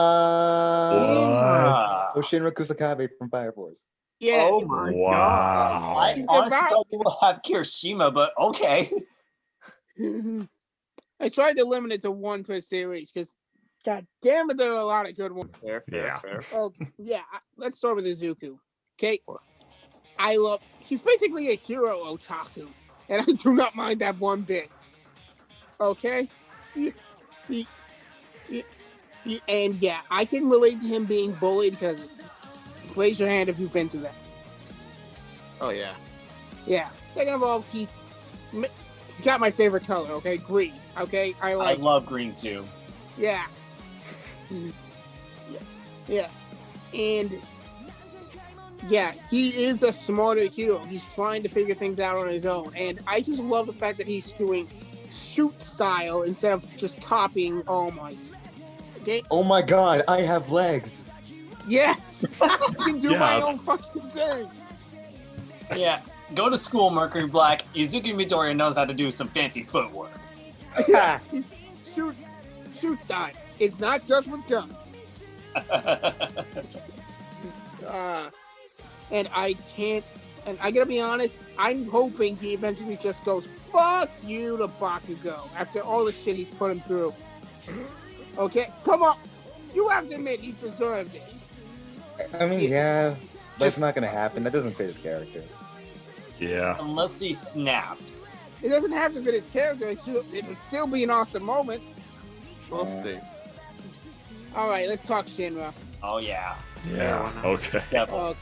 Oh, Shinra Kusakabe from Fire Force. Yes. Oh my Wow. I He's honestly about- thought we'll have Kirishima, but okay. I tried to limit it to one per series because, god damn it, there are a lot of good ones. Fair, Yeah. fair. Oh, yeah. Let's start with Izuku. Okay. He's basically a hero otaku, and I do not mind that one bit. Okay? And yeah, I can relate to him being bullied because raise your hand if you've been through that. Oh yeah. Yeah. Second of all, he's got my favorite color, okay? Green. Okay? I I like love green too. Yeah. Yeah. And yeah, he is a smarter hero. He's trying to figure things out on his own. And I just love the fact that he's doing shoot style instead of just copying All Might. Okay? Oh my god, I have legs. Yes! I can do my Yeah. own fucking thing. Yeah. Go to school, Mercury Black. Izuku Midoriya knows how to do some fancy footwork. Yeah, he shoot style. It's not just with guns. And I gotta be honest, I'm hoping he eventually just goes, fuck you to Bakugo after all the shit he's put him through. Okay, come on. You have to admit he deserved it. I mean, yeah, but it's not gonna happen. That doesn't fit his character. Yeah. Unless he snaps. It doesn't have to fit his character. It would still be an awesome moment. We'll see. All right, let's talk Shinra. Oh yeah. Yeah. Okay. Definitely.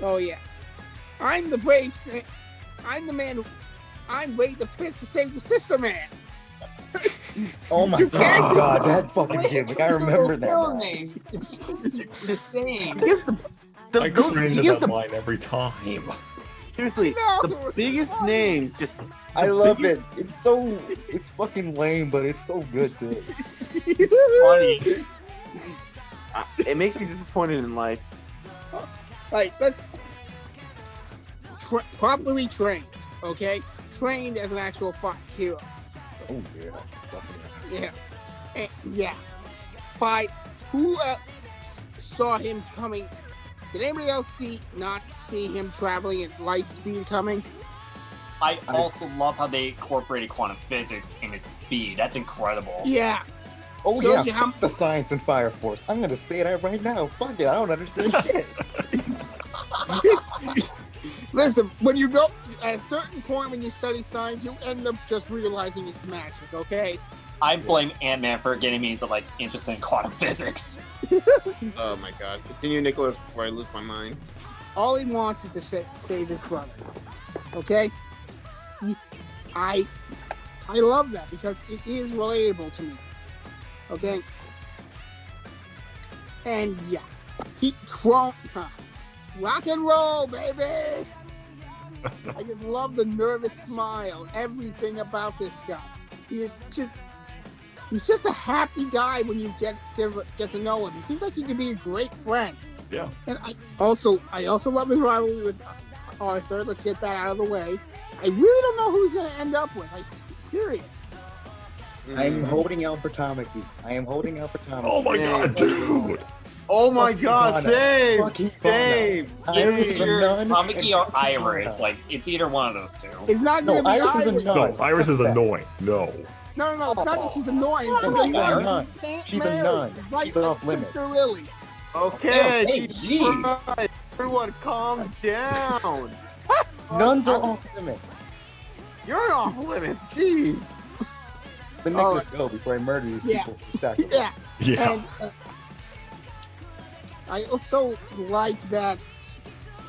Oh yeah. I'm the brave snake. I'm the man who. I'm ready to fit to save the sister man. Oh my You can't just- god, that fucking gimmick. I remember that. Real now. names. It's just insane. Here's the I those- cringe at here's that the line every time. seriously No, the biggest names. Just I the love biggest- it. It's fucking lame, but it's so good too. Funny. It makes me disappointed in life. Like, let's properly trained, okay? Trained as an actual hero. Oh yeah. Yeah. Yeah. Fight. Who saw him coming? Did anybody else not see him traveling at light speed coming? I also love how they incorporated quantum physics in his speed. That's incredible. Yeah. Oh Shows yeah. you how- Fuck the science and Fire Force. I'm gonna say that right now. Fuck it. I don't understand shit. Listen, when you go at a certain point when you study science, you end up just realizing it's magic, okay? I blame Ant-Man for getting me into like interest in quantum physics. Oh my god. Continue, Nicholas, before I lose my mind. All he wants is to save his brother, okay? I love that because it is relatable to me, okay? And yeah, rock and roll, baby! I just love the nervous smile, everything about this guy. He's just a happy guy when you get to know him. He seems like he could be a great friend. Yeah. And I also love his rivalry with Arthur. Let's get that out of the way. I really don't know who he's going to end up with. I'm serious. I'm holding out for Tamaki. Oh my god, dude! Oh my Fuck god, same! Fuck Same! Iris is a Either nun. Tamaki or and Iris, like it's either one of those two. It's not going No, to be Iris is a Iris. nun. No, Iris is annoying. No. No, it's not that she's annoying. She's She's a a nun. nun. She can't She's a marry. nun. It's like She's off limits. Sister Lily. Okay, Hey, geez. right. Everyone calm down. Nuns are off limits. You're off limits, jeez. But Nicholas, go before I murder these Yeah. people. Exactly. Yeah. Yeah. And I also like that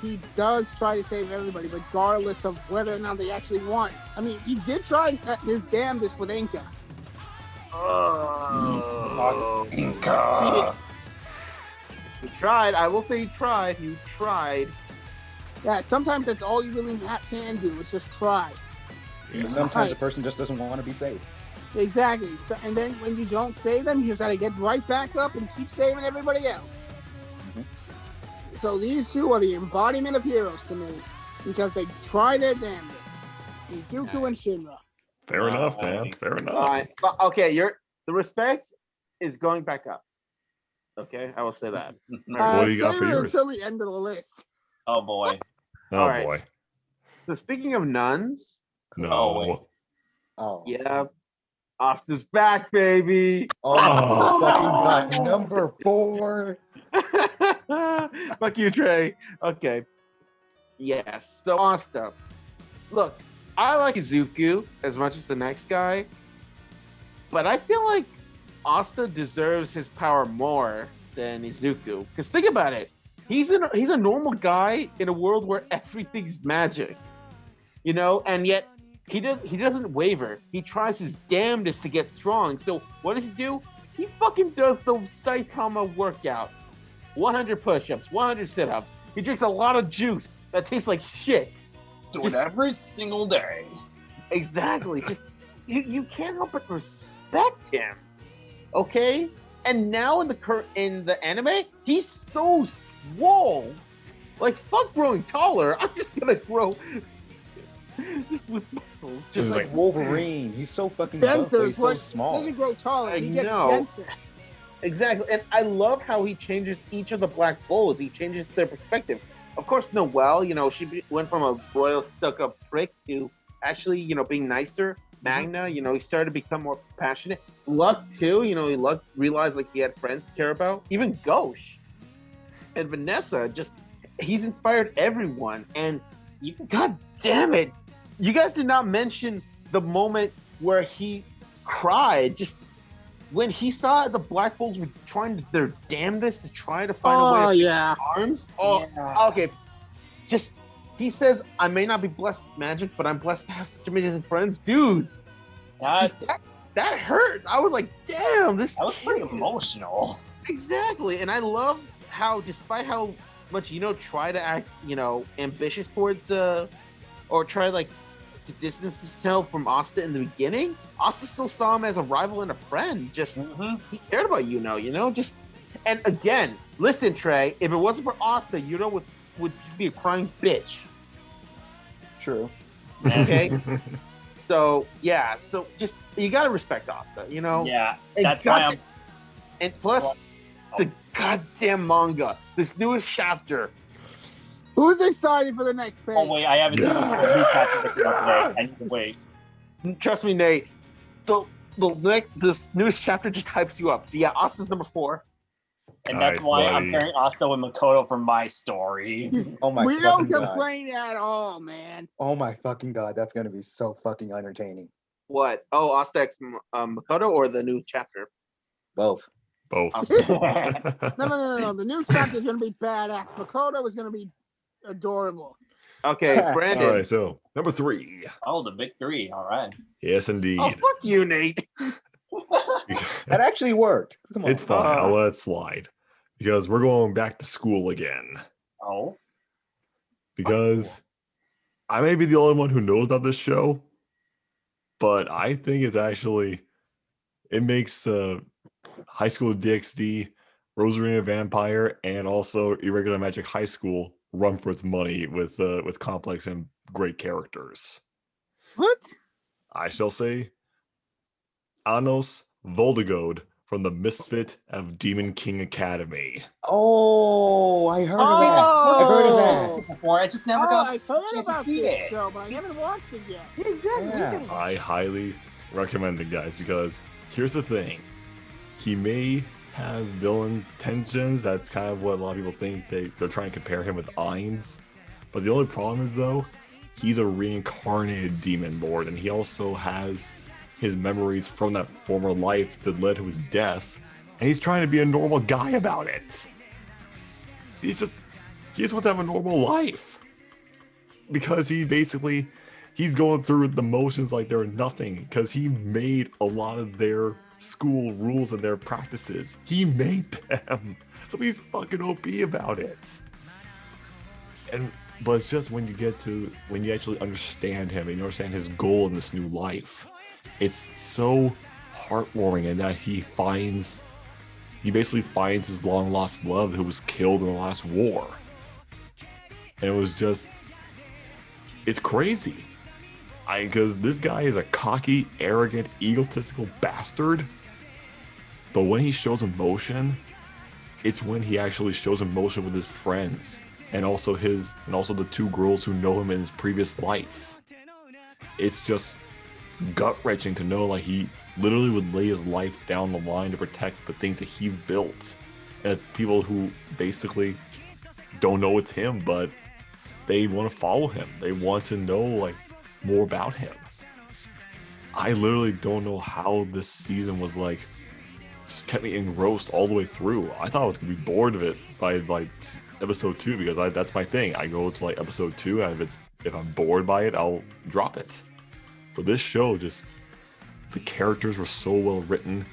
he does try to save everybody, regardless of whether or not they actually want. I mean, he did try his damnedest with Inca. Oh. He tried. I will say he tried. He tried. Yeah, sometimes that's all you really can do is just try. But sometimes a person just doesn't want to be saved. Exactly. So, and then when you don't save them, you just gotta get right back up and keep saving everybody else. So these two are the embodiment of heroes to me because they try their damnedest. Izuku and Shinra. Fair enough, man. Fair enough. All right. Okay, the respect is going back up. Okay, I will say that. What do you got save for it yours? until the end of the list. Oh boy. Oh all right. boy. So speaking of nuns, No. Oh. yeah, Asta's back, baby. Oh my fucking god. Number 4. Fuck you, Trey. Okay. Yes. So Asta. Look, I like Izuku as much as the next guy, but I feel like Asta deserves his power more than Izuku. Because think about it. He's a normal guy in a world where everything's magic. You know, and yet he doesn't waver. He tries his damnedest to get strong. So what does he do? He fucking does the Saitama workout. 100 push-ups, 100 sit-ups. He drinks a lot of juice that tastes like shit. Do it every single day. Exactly. Just you can't help but respect him. Okay? And now in the anime, he's so swole. Like, fuck growing taller. I'm just gonna grow just with muscles. Just like Wolverine. He's so fucking buff, but Denser, he's so he small. doesn't grow taller. He gets know. denser. Exactly, and I love how he changes each of the Black Bulls. He changes their perspective. Of course, Noelle, she went from a royal stuck-up prick to actually, being nicer. Magna, he started to become more passionate. Luck, too, he realized, he had friends to care about. Even Ghosh. And Vanessa, he's inspired everyone. And, god damn it, you guys did not mention the moment where he cried, when he saw the Black Bulls were trying their damnedest to try to find a way to arms. Oh, yeah. Okay. He says, I may not be blessed with magic, but I'm blessed to have such amazing friends. Dudes, that hurt. I was like, damn, that was pretty emotional. Exactly. And I love how, despite how much, try to act, ambitious towards, or try, to distance himself from Asta in the beginning, Asta still saw him as a rival and a friend. He cared about Yuno, And again, listen, Trey, if it wasn't for Asta, Yuno would just be a crying bitch. True. Okay? So just you gotta respect Asta, you know? Yeah, And that's why I'm. And plus, the goddamn manga, this newest chapter. Who's excited for the next page? Oh wait, I haven't seen the new chapter today. I need to wait. Trust me, Nate. This newest chapter just hypes you up. So yeah, Asta's number 4. And that's Nice, why buddy. I'm pairing Asta with Makoto for my story. Oh my We don't fucking God. complain at all, man. Oh my fucking God, that's gonna be so fucking entertaining. What? Oh, Asta X Makoto or the new chapter? Both. Both. No. The new chapter is going to be badass. Makoto is going to be adorable. Okay, Brandon. All right, so number 3. Oh, the big 3. All right. Yes, indeed. Oh, fuck you, Nate. That actually worked. Come on. It's fine. I'll let it slide because we're going back to school again. Oh. Because I may be the only one who knows about this show, but I think it makes High School DxD, Rosarina Vampire, and also Irregular Magic High School run for its money with complex and great characters. What? I shall say Anos Voldegode from the Misfit of Demon King Academy. Oh, I heard of that. I've heard of that. Before I just never got. I've heard to about see this it. show, but I haven't watched it yet. Exactly. Yeah. I highly recommend it, guys, because here's the thing. He may have villain tensions. That's kind of what a lot of people think. They're trying to compare him with Ainz. But the only problem is, though, he's a reincarnated demon lord, and he also has his memories from that former life that led to his death, and he's trying to be a normal guy about it. He just wants to have a normal life. Because he's going through the motions like they're nothing, because he made a lot of their school rules and their practices. He made them. So he's fucking OP about it. But it's just when you actually understand him and you understand his goal in this new life, it's so heartwarming in that he basically finds his long lost love who was killed in the last war. And it was just, it's crazy. Because this guy is a cocky, arrogant, egotistical bastard. But when he shows emotion, it's when he actually shows emotion with his friends. And also the 2 girls who know him in his previous life. It's just gut-wrenching to know like he literally would lay his life down the line to protect the things that he built. And it's people who basically don't know it's him, but they want to follow him. They want to know like more about him. I literally don't know how this season was like, just kept me engrossed all the way through. I thought I was gonna be bored of it by like episode 2 because that's my thing. I go to like episode 2 and if I'm bored by it, I'll drop it. But this show the characters were so well written.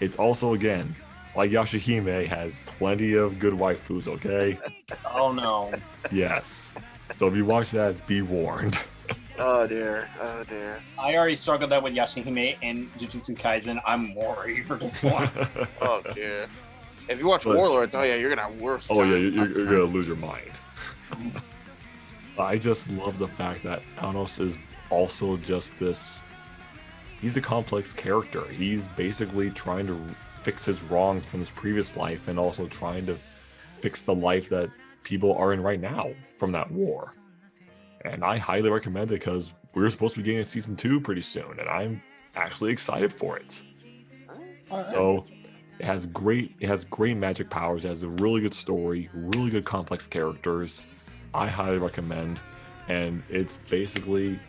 It's also, again, like Yashahime has plenty of good waifus, okay? Oh no. Yes. So if you watch that, be warned. Oh dear. I already struggled out with Yashihime and Jujutsu Kaisen. I'm worried for this one. Oh dear. If you watch But- Warlords, oh yeah, you're gonna have worse. Oh yeah, time. you're gonna lose your mind. I just love the fact that Anos is also just this. He's a complex character. He's basically trying to fix his wrongs from his previous life and also trying to fix the life that people are in right now from that war. And I highly recommend it because we're supposed to be getting a season 2 pretty soon, and I'm actually excited for it. So it has great magic powers. It has a really good story, really good complex characters. I highly recommend, and it's basically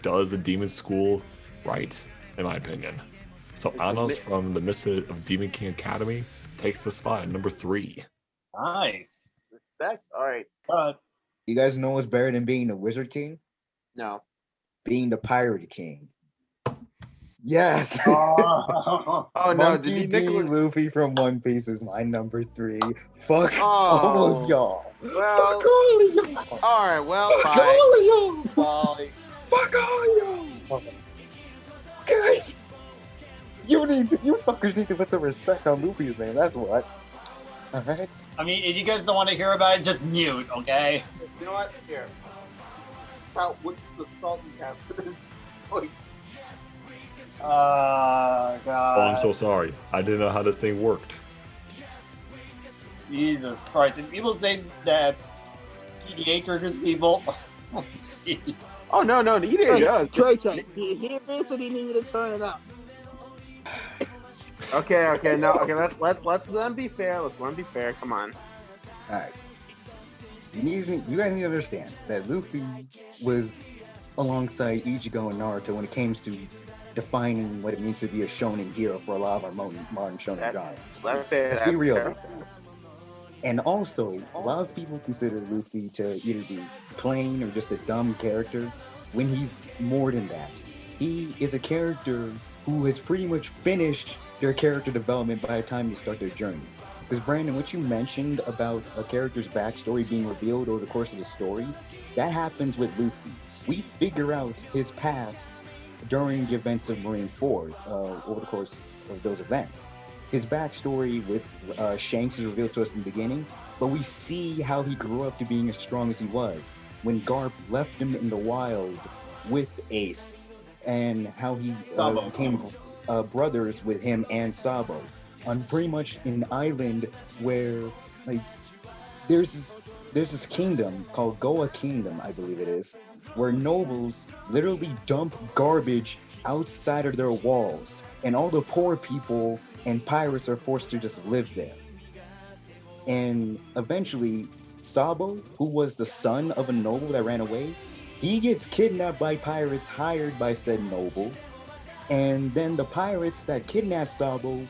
does the demon school right, in my opinion. So Anos from the Misfit of Demon King Academy takes the spot at number 3. Nice. Respect. All right. You guys know what's better than being the Wizard King? No. Being the Pirate King. Yes. Oh, Oh no. Monkey Did D. Nicholas? Luffy from One Piece is my number 3. Fuck Oh. all of y'all. Well. Fuck all of y'all. All right. Well. Fuck Bye. all of y'all. Bye. Fuck all y'all. Okay. You fuckers need to put some respect on Luffy's name. That's what. All right. I mean, if you guys don't want to hear about it, just mute, okay? You know what? Here. What's the salt you have for this? God. Oh, I'm so sorry. I didn't know how this thing worked. Jesus Christ. If people say that EDA triggers people, oh, jeez. Oh, no, the EDA does. Trey, do you hear this or do you need me to turn it up? Okay, let's let them be fair. Let's let them be fair. Come on. All right. You guys need to understand that Luffy was alongside Ichigo and Naruto when it came to defining what it means to be a shonen hero for a lot of our modern shonen genres. Let's be real about that. And also, a lot of people consider Luffy to either be plain or just a dumb character when he's more than that. He is a character who has pretty much finished their character development by the time they start their journey. Because Brandon, what you mentioned about a character's backstory being revealed over the course of the story, that happens with Luffy. We figure out his past during the events of Marineford over the course of those events. His backstory with Shanks is revealed to us in the beginning, but we see how he grew up to being as strong as he was when Garp left him in the wild with Ace, and how he became brothers with him and Sabo on pretty much an island where like there's this kingdom called Goa Kingdom, I believe it is, where nobles literally dump garbage outside of their walls, and all the poor people and pirates are forced to just live there. And eventually, Sabo, who was the son of a noble that ran away, he gets kidnapped by pirates hired by said noble. And then the pirates that kidnapped Sabo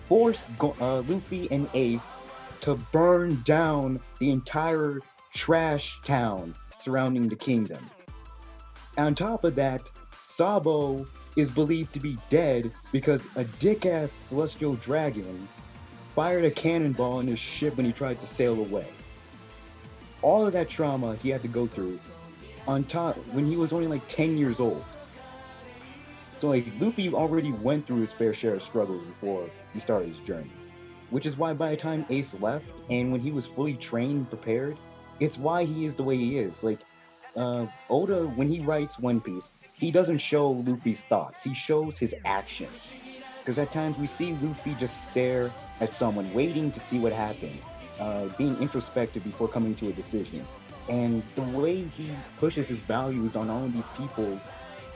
force Luffy and Ace to burn down the entire trash town surrounding the kingdom. On top of that, Sabo is believed to be dead because a dick-ass celestial dragon fired a cannonball in his ship when he tried to sail away. All of that trauma he had to go through on top when he was only like 10 years old. So like Luffy already went through his fair share of struggles before he started his journey. Which is why by the time Ace left and when he was fully trained and prepared, it's why he is the way he is. Like Oda, when he writes One Piece, he doesn't show Luffy's thoughts, he shows his actions. Because at times we see Luffy just stare at someone, waiting to see what happens, being introspective before coming to a decision. And the way he pushes his values on all of these people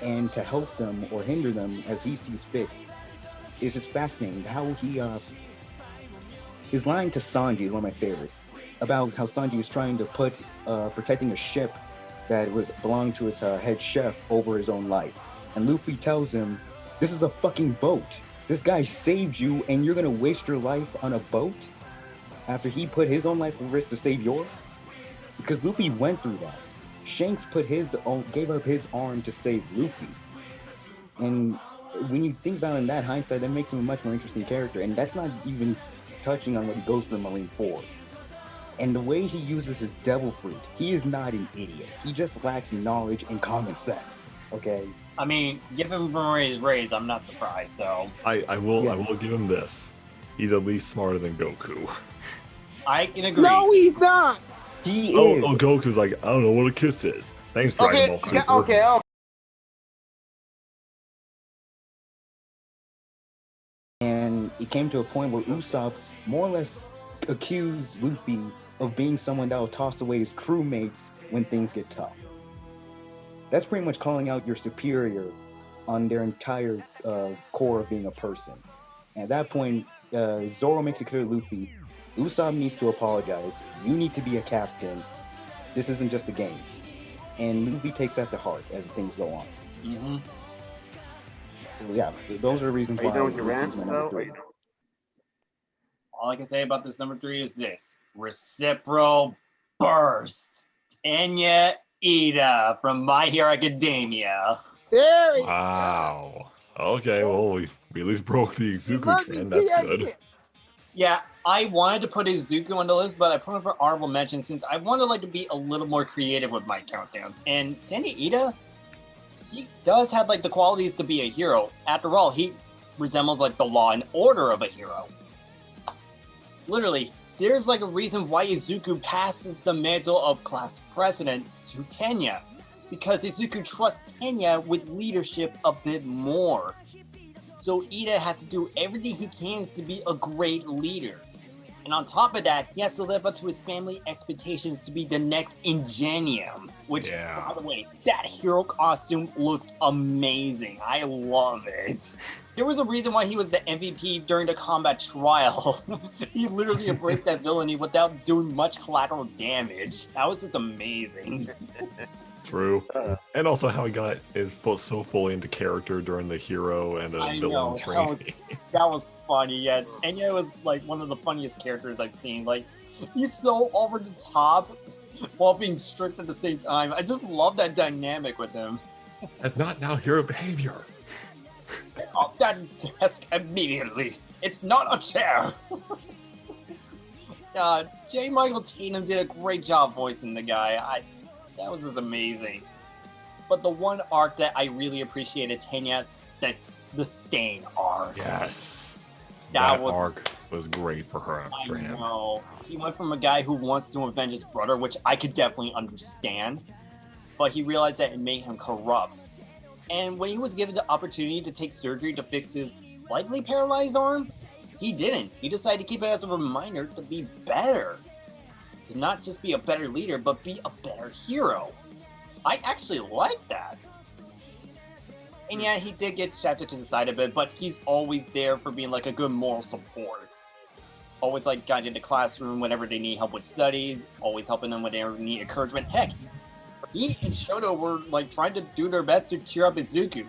and to help them or hinder them as he sees fit is just fascinating. How he, his line to Sanji is one of my favorites, about how Sanji was trying to put protecting a ship that belonged to his head chef over his own life. And Luffy tells him, this is a fucking boat. This guy saved you and you're gonna waste your life on a boat after he put his own life at risk to save yours? Because Luffy went through that. Shanks gave up his arm to save Luffy. And when you think about it in that hindsight, that makes him a much more interesting character. And that's not even touching on what he goes through in Marineford. And the way he uses his devil fruit, he is not an idiot. He just lacks knowledge and common sense, okay? I mean, given where he's raised, I'm not surprised, so... I will give him this. He's at least smarter than Goku. I can agree. No, he's not! He is. Oh, Goku's like, I don't know what a kiss is. Thanks, Dragon Ball Super. Okay. And it came to a point where Usopp more or less accused Luffy of being someone that will toss away his crewmates when things get tough. That's pretty much calling out your superior on their entire core of being a person. And at that point, Zoro makes it clear to Luffy, Usopp needs to apologize. You need to be a captain. This isn't just a game. And Luffy takes that to heart as things go on. Mm-hmm. So yeah, those are the reasons why. Are you done with your rant? All I can say about this number 3 is this. Reciprocal burst. Tenya Iida from My Hero Academia. There he Wow. Okay, well, we at least broke the Izuku trend. Emergency That's good. exit. Yeah, I wanted to put Izuku on the list, but I put him for honorable mention since I wanted to be a little more creative with my countdowns. And Tenya Iida, he does have the qualities to be a hero. After all, he resembles the law and order of a hero. Literally, there's like a reason why Izuku passes the mantle of class president to Tenya, because Izuku trusts Tenya with leadership a bit more. So Iida has to do everything he can to be a great leader. And on top of that, he has to live up to his family expectations to be the next Ingenium. Which, by the way, that hero costume looks amazing. I love it. There was a reason why he was the MVP during the combat trial. He literally embraced that villainy without doing much collateral damage. That was just amazing. True. And also how he got so fully into character during the hero and villain training. That was funny, yeah. Tenya was like one of the funniest characters I've seen. Like, he's so over the top while being strict at the same time. I just love that dynamic with him. That's not now hero behavior. Off that desk immediately. It's not a chair. J. Michael Tatum did a great job voicing the guy. That was just amazing. But the one arc that I really appreciated, Tenya, the Stain arc. Yes. That arc was great for her. For him. Know. He went from a guy who wants to avenge his brother, which I could definitely understand, but he realized that it made him corrupt. And when he was given the opportunity to take surgery to fix his slightly paralyzed arm, he didn't. He decided to keep it as a reminder to be better. To not just be a better leader, but be a better hero. I actually like that. And yeah, he did get shafted to the side a bit, but he's always there for being like a good moral support. Always like guiding the classroom whenever they need help with studies, always helping them when they need encouragement. Heck, he and Shoto were like trying to do their best to cheer up Izuku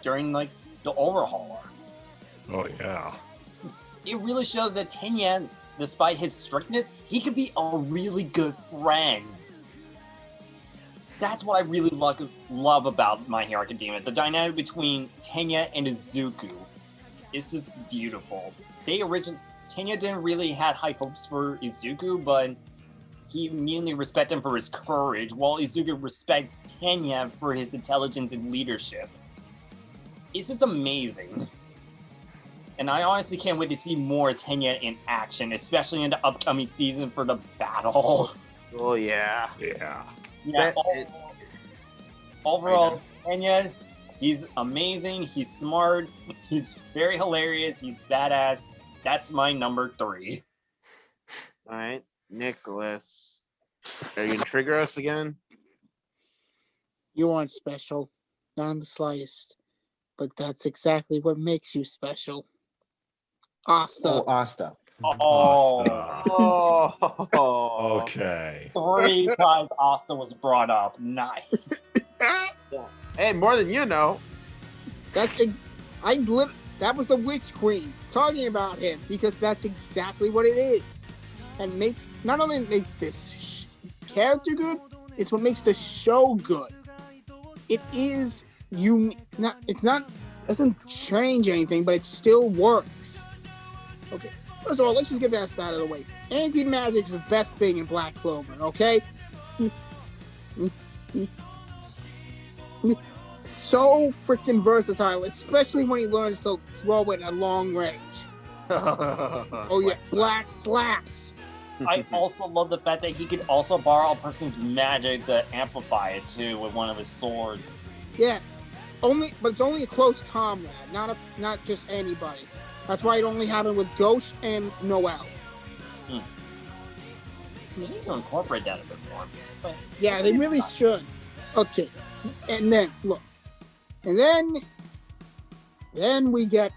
during like the overhaul arc. Oh yeah. It really shows that Tenya, despite his strictness, he could be a really good friend. That's what I really love about My Hero Academia. The dynamic between Tenya and Izuku is just beautiful. Tenya didn't really have high hopes for Izuku, but he immediately respected him for his courage, while Izuku respects Tenya for his intelligence and leadership. It's just amazing. And I honestly can't wait to see more Tenya in action, especially in the upcoming season for the battle. Oh, yeah. Yeah. Overall, Tenya, he's amazing, he's smart, he's very hilarious, he's badass. That's my number 3. All right, Nicholas. Are you going to trigger us again? You aren't special. Not in the slightest. But that's exactly what makes you special. Asta. Oh, Asta. Oh. Okay. 3 times Asta was brought up. Nice. Hey, more than you know. That was the Witch Queen talking about him, because that's exactly what it is. And not only makes this character good, it's what makes the show good. It is doesn't change anything, but it still works. Okay, first of all, let's just get that side of the way. Anti-magic's the best thing in Black Clover, okay? So freaking versatile, especially when he learns to throw it at long range. Oh yeah, Black Slash. I also love the fact that he could also borrow a person's magic to amplify it too with one of his swords. Yeah, but it's only a close comrade, not just anybody. That's why it only happened with Ghost and Noel. You need to incorporate that a bit more. But yeah, they really should. Okay, and then look, and then we get.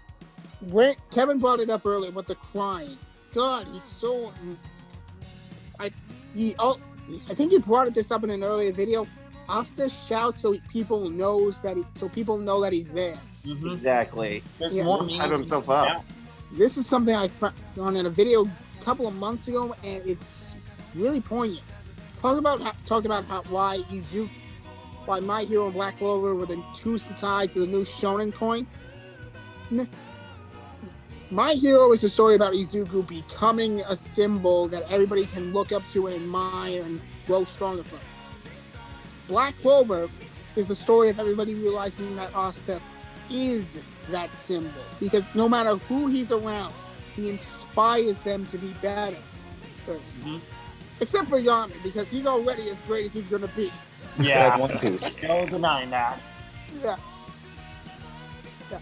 Kevin brought it up earlier with the crying. God, he's so. I think he brought this up in an earlier video. Asta shouts so people know that he's there. Mm-hmm. Exactly. There's more meaning hype himself up. Yeah. This is something I found in a video a couple of months ago, and it's really poignant. Talked about why My Hero and Black Clover were the two sides of the new Shonen coin. My Hero is a story about Izuku becoming a symbol that everybody can look up to and admire and grow stronger from. Black Clover is the story of everybody realizing that Asta is that symbol, because no matter who he's around, he inspires them to be better. Mhm. Except for Yami, because he's already as great as he's gonna be. Yeah, Like One Piece. no denying that. Yeah. Yeah.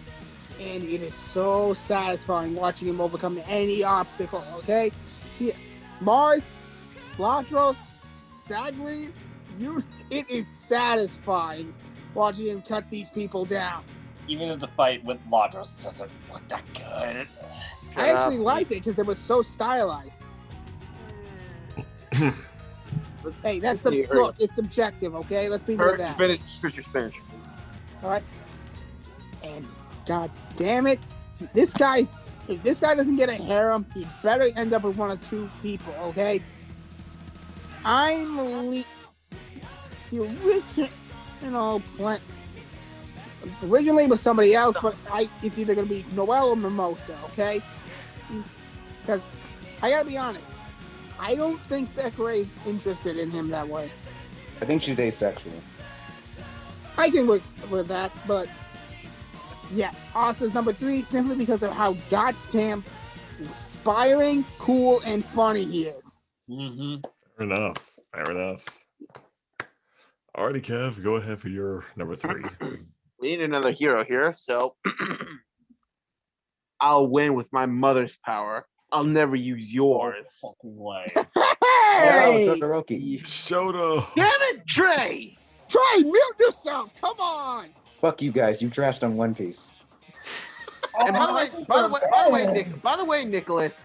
And it is so satisfying watching him overcome any obstacle, okay? Mars, Latros, Sagri, it is satisfying watching him cut these people down. Even if the fight with Ladros doesn't look that good. I actually liked it because it was so stylized. Hey, that's look, it's subjective, okay? Let's leave it at that. Finish. All right. And god damn it, if this guy doesn't get a harem, he better end up with one or two people, okay? The original plan originally was somebody else, but it's either gonna be Noel or Mimosa, okay? Because I gotta be honest, I don't think Sakurai's interested in him that way. I think she's asexual. I can work with that, but yeah, Asta's number 3 simply because of how goddamn inspiring, cool, and funny he is. Mm-hmm. Fair enough. Alrighty, Kev, go ahead for your number 3. We need another hero here, so I'll win with my mother's power. I'll never use yours. Fucking way. Hey! Oh, Todoroki. Shoto. Damn it, Trey! Try mute yourself! Come on! Fuck you guys. You trashed on One Piece. And by the way, Nicholas,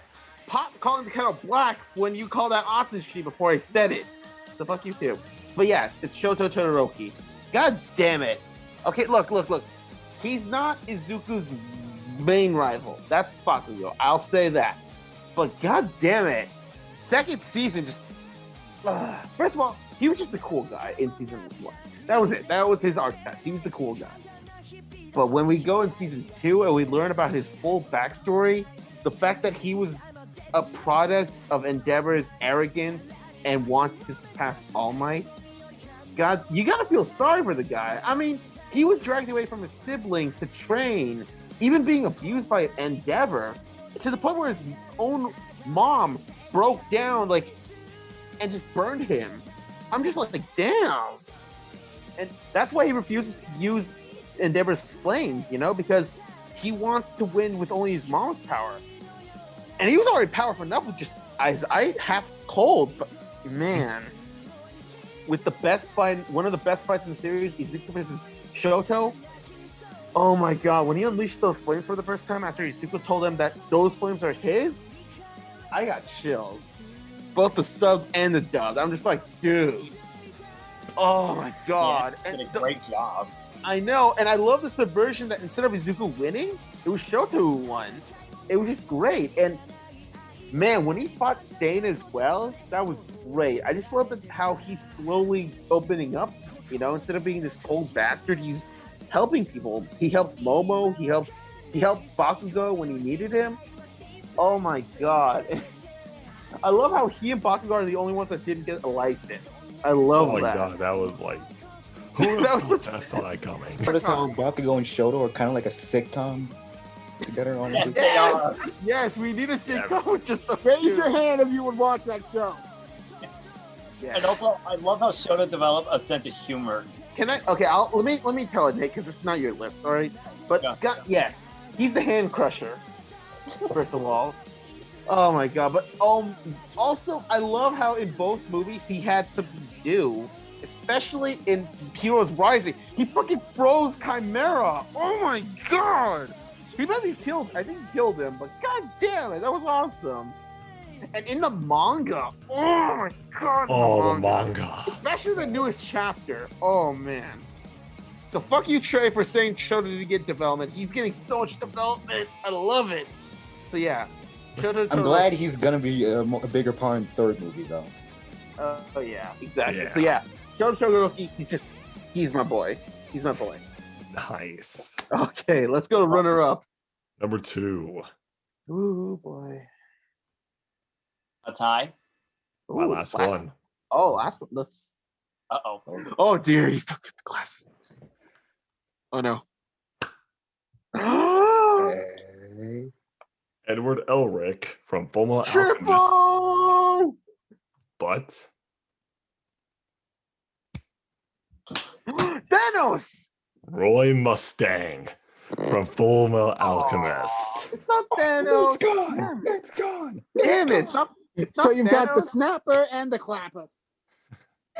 Pop calling the kettle black when you call that Atsushi before I said it. The fuck you too. But yes, it's Shoto Todoroki. God damn it. Okay, look. He's not Izuku's main rival. That's Bakugo. I'll say that. But god damn it. Second season just... first of all, he was just the cool guy in season 1. That was it. That was his archetype. He was the cool guy. But when we go in season 2 and we learn about his full backstory, the fact that he was a product of Endeavor's arrogance and want to surpass All Might, God, you gotta feel sorry for the guy. I mean, he was dragged away from his siblings to train, even being abused by Endeavor, to the point where his own mom broke down, and just burned him. I'm just like, damn. And that's why he refuses to use Endeavor's flames, because he wants to win with only his mom's power. And he was already powerful enough with just I half cold, but man, with the best fight, one of the best fights in the series, Izuku versus Shoto. Oh my god, when he unleashed those flames for the first time after Izuku told him that those flames are his, I got chills. Both the subbed and the dubbed. I'm just like, dude. Oh my god. Yeah, did a great job. I know, and I love the subversion that instead of Izuku winning, it was Shoto who won. It was just great. And man, when he fought Stain as well, that was great. I just love how he's slowly opening up. Instead of being this cold bastard, he's helping people. He helped Momo. He helped Bakugo when he needed him. Oh my god. I love how he and Bakugo are the only ones that didn't get a license. I love that. Oh my god, that was like... Who I saw that coming? Notice how Bakugo and Shoto are kind of like a sitcom together on Yes, they are. Yes, we need a sitcom with just the Raise your hand if you would watch that show. Yeah. And also, I love how Shoto developed a sense of humor. Can I? Okay, let me tell it, Nate, because it's not your list, all right? But Yeah. yes, he's the hand crusher. First of all, oh my god! But also I love how in both movies he had something to do, especially in Heroes Rising. He fucking froze Chimera. Oh my god! He might be killed. I think he killed him, but god damn it, that was awesome. And in the manga, oh my god! Oh, the manga. Especially the newest chapter. Oh man. So fuck you, Trey, for saying Shoto didn't get development. He's getting so much development. I love it. So yeah. I'm glad he's gonna be a bigger part in the third movie, though. Oh yeah, exactly. Yeah. So yeah, Shoto Todoroki, he's my boy. He's my boy. Nice. Okay, let's go to runner up. Number 2. Ooh boy. A tie? My Ooh, last one. Oh, last one. Let's. Uh-oh. Oh dear, he's stuck to the glasses. Oh no. Hey. Edward Elric from Fullmetal Alchemist. Triple! But Thanos! Roy Mustang from Fullmetal Alchemist. It's not Thanos. It's gone. Damn it. It's gone. Damn it. It's So not you've got the Thanos. snapper and the clapper.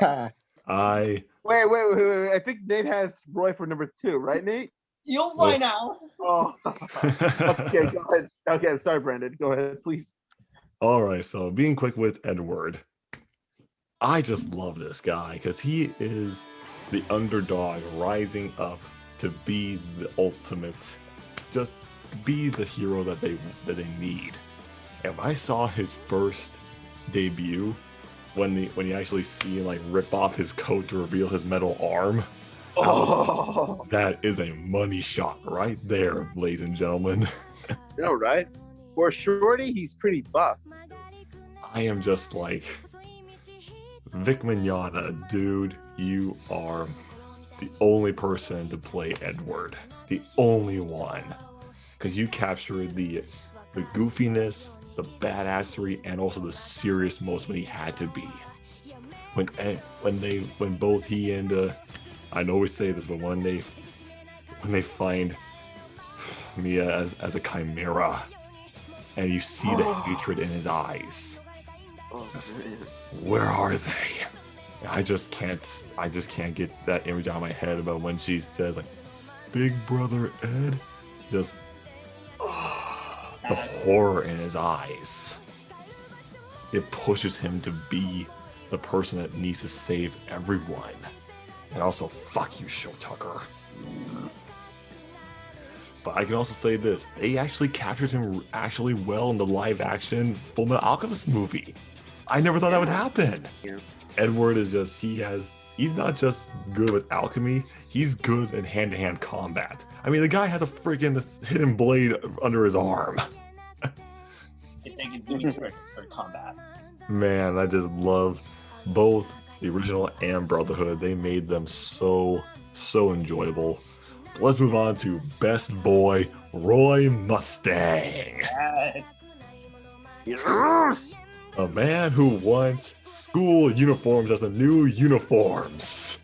Ha. I Wait. I think Nate has Roy for number 2, right, Nate? You'll find out. Oh. Okay, go ahead. Okay, I'm sorry, Brandon. Go ahead, please. All right, so being quick with Edward, I just love this guy because he is the underdog rising up to be the ultimate, just be the hero that they need. And when I saw his first debut, when you actually see him like rip off his coat to reveal his metal arm, Oh, that is a money shot right there, ladies and gentlemen. you know, right? For Shorty, he's pretty buff. I am just like, Vic Mignogna, dude, you are the only person to play Edward. The only one. Because you captured the goofiness, the badassery, and also the serious moments when he had to be. When both he and I know we say this, but when they find Mia as a chimera, and you see the hatred in his eyes. Oh, man. Where are they? I just can't get that image out of my head about when she said like, "Big brother Ed," just the horror in his eyes. It pushes him to be the person that needs to save everyone. And also, fuck you, Show Tucker. But I can also say this, they actually captured him actually well in the live action Fullmetal Alchemist movie. I never thought that would happen. Yeah. Edward is just, he's not just good with alchemy, he's good in hand-to-hand combat. I mean, the guy has a freaking hidden blade under his arm. If they can zoom in for combat. Man, I just love both the original and Brotherhood. They made them so enjoyable. Let's move on to Best Boy, Roy Mustang. Yes. Yes! A man who wants school uniforms as the new uniforms.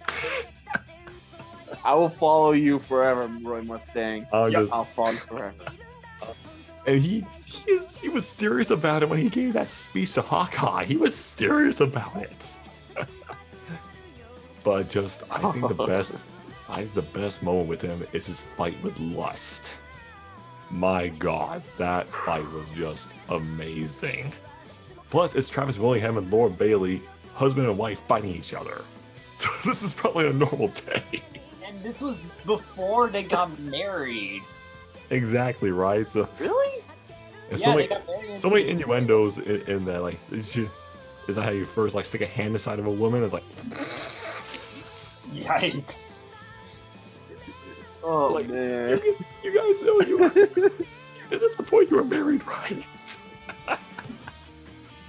I will follow you forever, Roy Mustang. I'll follow you forever. And he was serious about it when he gave that speech to Hawkeye. He was serious about it. But just, I think the best moment with him is his fight with Lust. My God, that fight was just amazing. Plus, it's Travis Willingham and Laura Bailey, husband and wife, fighting each other. So this is probably a normal day. And this was before they got married. Exactly, right? So, Really? and Yeah, they got married. so many innuendos in that, like, is that how you first like stick a hand inside of a woman? It's like, Yikes. Oh, like, man. you guys know you did this before you were married, right?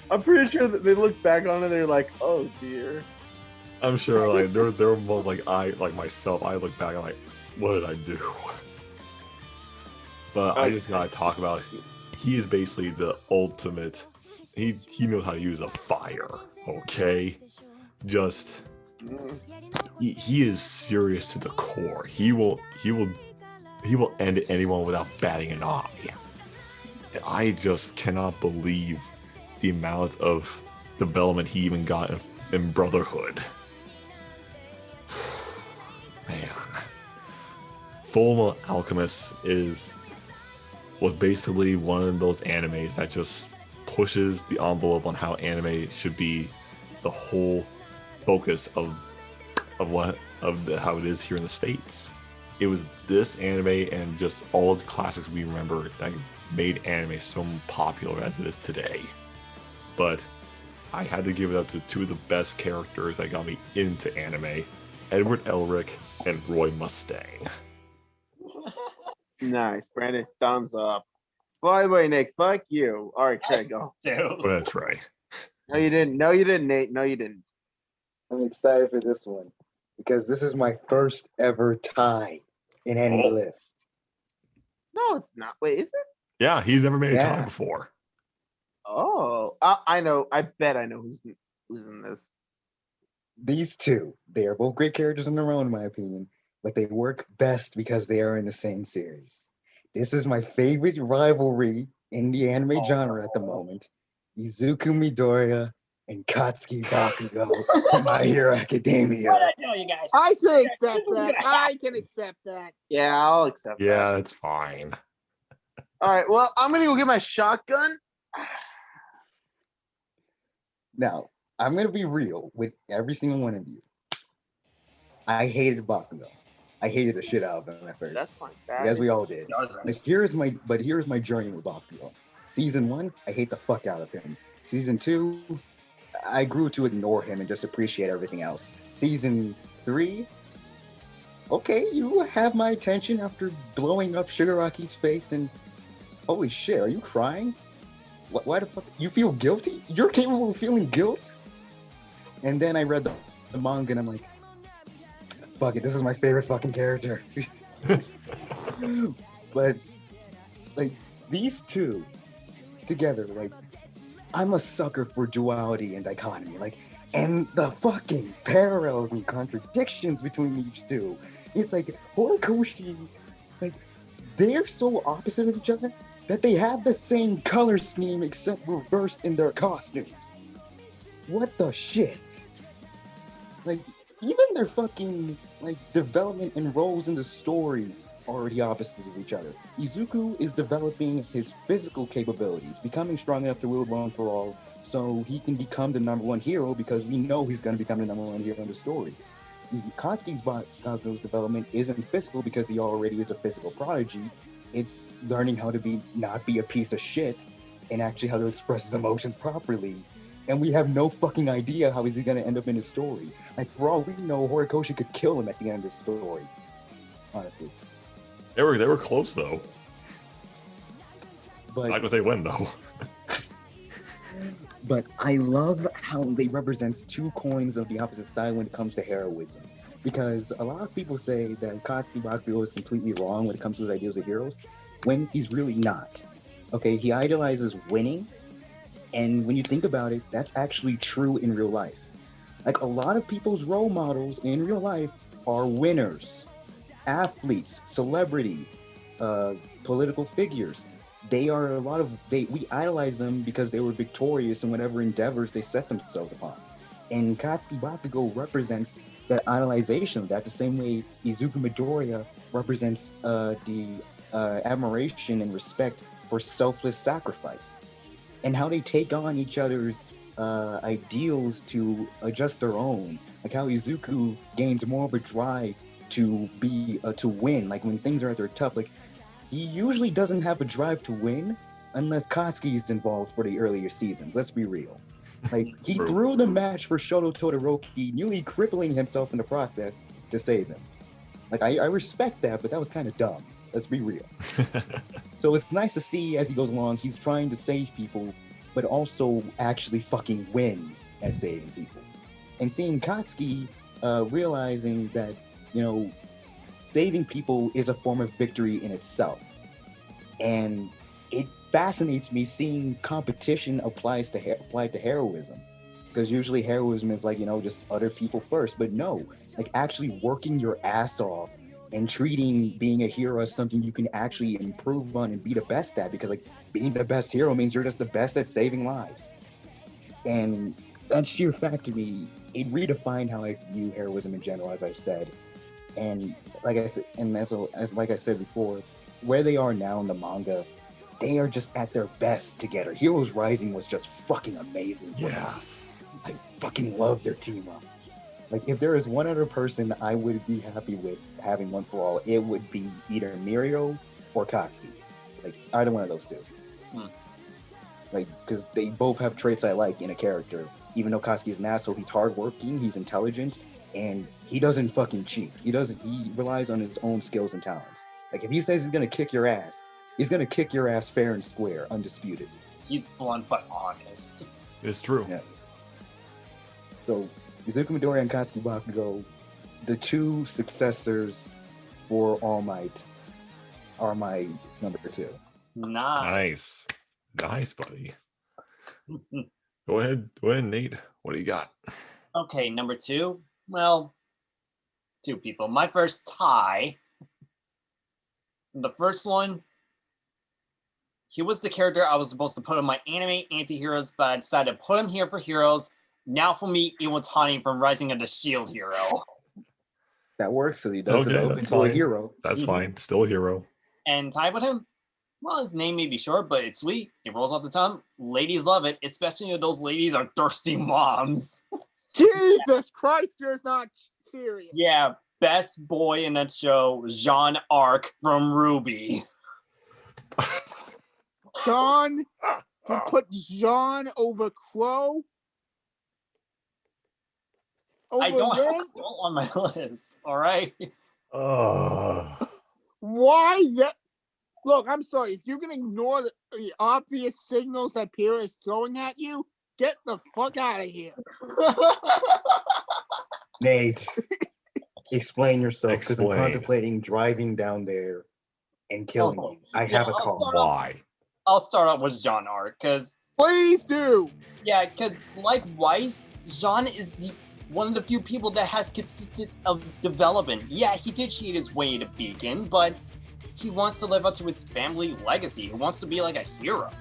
I'm pretty sure that they look back on it, they're like, oh, dear. I'm sure, like, they're almost like myself. I look back and like, what did I do? But I just gotta talk about it. He is basically the ultimate. He knows how to use a fire. Okay, just he is serious to the core. He will end anyone without batting an eye. And I just cannot believe the amount of development he even got in Brotherhood. Man, Fullmetal Alchemist was basically one of those animes that just pushes the envelope on how anime should be the whole focus of how it is here in the States. It was this anime and just all the classics we remember that made anime so popular as it is today. But I had to give it up to two of the best characters that got me into anime, Edward Elric and Roy Mustang. Nice, Brandon. Thumbs up. By the way, Nick, fuck you. All right, Craig, go. Dude. Well, that's right. No, you didn't. No, you didn't, Nate. No, you didn't. I'm excited for this one because this is my first ever tie in any Oh. list. No, it's not. Wait, is it? Yeah, he's never made a Yeah. time before. Oh, I know. I bet I know who's in this. These two, they are both great characters in their own, in my opinion, but they work best because they are in the same series. This is my favorite rivalry in the anime genre at the moment. Izuku Midoriya and Katsuki Bakugo from My Hero Academia. What I tell you guys? I can accept This is that. gonna I can accept that. Yeah, I'll accept that. Yeah, that's fine. All right. Well, I'm gonna go get my shotgun. Now, I'm gonna be real with every single one of you. I hated Bakugo. I hated the shit out of him at first. That's fine. As we all did. That was Like, nice. here's my journey with Bakugo. Season 1, I hate the fuck out of him. Season 2, I grew to ignore him and just appreciate everything else. Season 3, okay, you have my attention after blowing up Shigaraki's face, and holy shit, are you crying? Why the fuck? You feel guilty? You're capable of feeling guilt? And then I read the manga and I'm like, fuck it, this is my favorite fucking character. But like these two together, like I'm a sucker for duality and dichotomy, like, and the fucking parallels and contradictions between each two. It's like Horikoshi, like they're so opposite of each other that they have the same color scheme except reversed in their costumes. What the shit? Like, even their fucking like development and roles in the stories are already opposites of each other. Izuku is developing his physical capabilities, becoming strong enough to wield one for all, so he can become the #1 hero because we know he's going to become the #1 hero in the story. Katsuki's development isn't physical because he already is a physical prodigy. It's learning how to not be a piece of shit and actually how to express his emotions properly. And we have no fucking idea how he's going to end up in his story. Like, for all we know, Horikoshi could kill him at the end of the story. Honestly. They were close though. But I'm not gonna say when though. But I love how they represents two coins of the opposite side when it comes to heroism. Because a lot of people say that Katsuki Bakugo is completely wrong when it comes to his ideals of heroes, when he's really not. Okay, he idolizes winning, and when you think about it, that's actually true in real life. Like, a lot of people's role models in real life are winners, athletes, celebrities, political figures. We idolize them because they were victorious in whatever endeavors they set themselves upon. And Katsuki Bakugo represents that idolization of that, the same way Izuku Midoriya represents the admiration and respect for selfless sacrifice. And how they take on each other's ideals to adjust their own. Like how Izuku gains more of a drive to win, like when things are at their tough. Like, he usually doesn't have a drive to win unless Katsuki is involved for the earlier seasons. Let's be real. Like, he threw the match for Shoto Todoroki, nearly crippling himself in the process to save him. Like, I respect that, but that was kind of dumb. Let's be real. So it's nice to see as he goes along, he's trying to save people, but also actually fucking win at saving people. And seeing Katsuki realizing that, you know, saving people is a form of victory in itself. And it fascinates me seeing competition applied to heroism. Because usually heroism is like, you know, just other people first. But no, like actually working your ass off and treating being a hero as something you can actually improve on and be the best at. Because like being the best hero means you're just the best at saving lives. And that sheer fact to me, it redefined how I view heroism in general, as I've said. And like I said, and like I said before, where they are now in the manga, they are just at their best together. Heroes Rising was just fucking amazing. Yes. I fucking love their team up. Like, if there is one other person I would be happy with having one for all, it would be either Mirio or Katsuki. Like, either one of those two. Like, because they both have traits I like in a character. Even though Katsuki is an asshole, he's hardworking, he's intelligent, and he doesn't fucking cheat. He relies on his own skills and talents. Like, if he says he's gonna kick your ass, he's gonna kick your ass fair and square, undisputed. He's blunt but honest. It's true. Yeah. So, Izuku Midoriya and Katsuki Bakugo, the two successors for All Might, are my number 2. Nice. Nice, buddy. Go ahead, Nate. What do you got? Okay, number 2. Well, 2 people. My first tie. The first one, he was the character I was supposed to put on my anime anti-heroes, but I decided to put him here for heroes. Naofumi Iwatani from Rising of the Shield Hero. That works, so he does develop into a hero. That's fine. Still a hero. And tied with him, well, his name may be short, but it's sweet. It rolls off the tongue. Ladies love it, especially if those ladies are thirsty moms. Jesus Christ, you're not serious. Yeah, best boy in that show, Jean Arc from Ruby. John, you put John over Crow? I don't have Ren? Crow on my list, all right? Why that? Look, I'm sorry. If you can ignore the obvious signals that Pyrrha is throwing at you, get the fuck out of here. Nate, explain yourself, because I'm Explain. contemplating driving down there and killing you. I have a I'll car. start off- Why? I'll start off with Jean Arc, because Please do. yeah, because like Weiss, Jean is one of the few people that has consistent of development. Yeah, he did cheat his way to Beacon, but he wants to live up to his family legacy. He wants to be like a hero.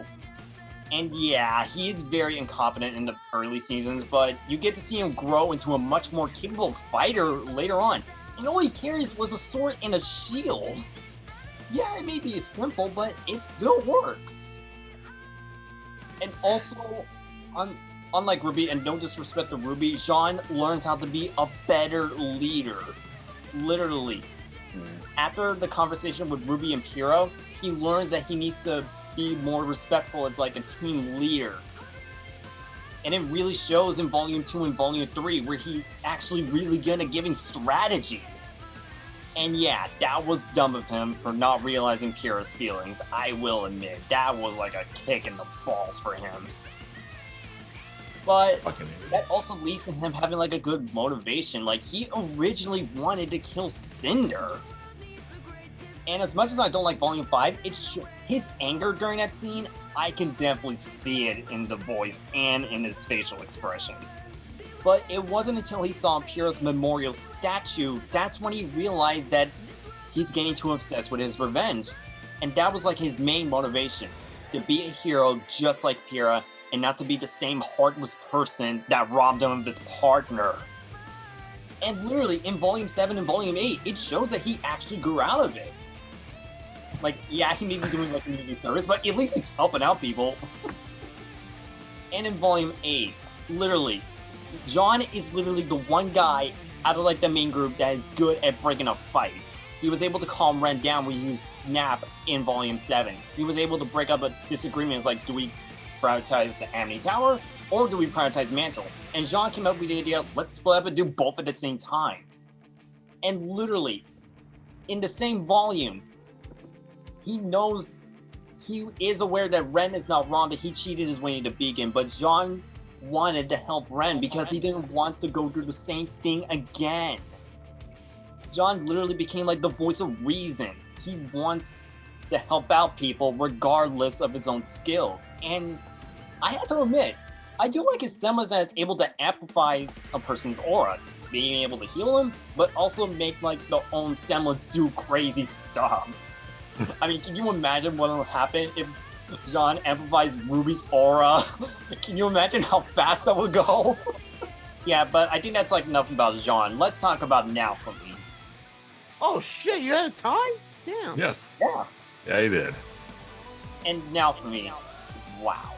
And yeah, he is very incompetent in the early seasons, but you get to see him grow into a much more capable fighter later on. And all he carries was a sword and a shield. Yeah, it may be simple, but it still works. And also, unlike Ruby, and no disrespect to Ruby, Jean learns how to be a better leader. Literally. After the conversation with Ruby and Pyrrha, he learns that he needs to be more respectful as like a team leader. And it really shows in Volume 2 and Volume 3, where he's actually really good at giving strategies. And yeah, that was dumb of him for not realizing Pyrrha's feelings. I will admit, that was like a kick in the balls for him. But that also leads to him having like a good motivation. Like, he originally wanted to kill Cinder. And as much as I don't like Volume 5, his anger during that scene, I can definitely see it in the voice and in his facial expressions. But it wasn't until he saw Pyrrha's memorial statue, that's when he realized that he's getting too obsessed with his revenge. And that was like his main motivation, to be a hero just like Pyrrha, and not to be the same heartless person that robbed him of his partner. And literally, in Volume 7 and Volume 8, it shows that he actually grew out of it. Like, yeah, he may be doing like community service, but at least he's helping out people. And in Volume 8, literally, John is literally the one guy out of like the main group that is good at breaking up fights. He was able to calm Ren down when he used Snap in Volume 7. He was able to break up a disagreement. It's like, do we prioritize the Amity Tower or do we prioritize Mantle? And John came up with the idea, let's split up and do both at the same time. And literally, in the same volume, he knows, he is aware that Ren is not wrong, that he cheated his way into Beacon, but John wanted to help Ren because he didn't want to go through the same thing again. John literally became like the voice of reason. He wants to help out people regardless of his own skills. And I have to admit, I do like his semis that it's able to amplify a person's aura, being able to heal him, but also make like the own semblance do crazy stuff. I mean, can you imagine what will happen if John amplifies Ruby's aura? Can you imagine how fast that would go? Yeah, but I think that's like enough about Jean. Let's talk about Naofumi. Oh shit, you had a tie? Damn. Yes. Yeah. Yeah, he did. And Naofumi, wow.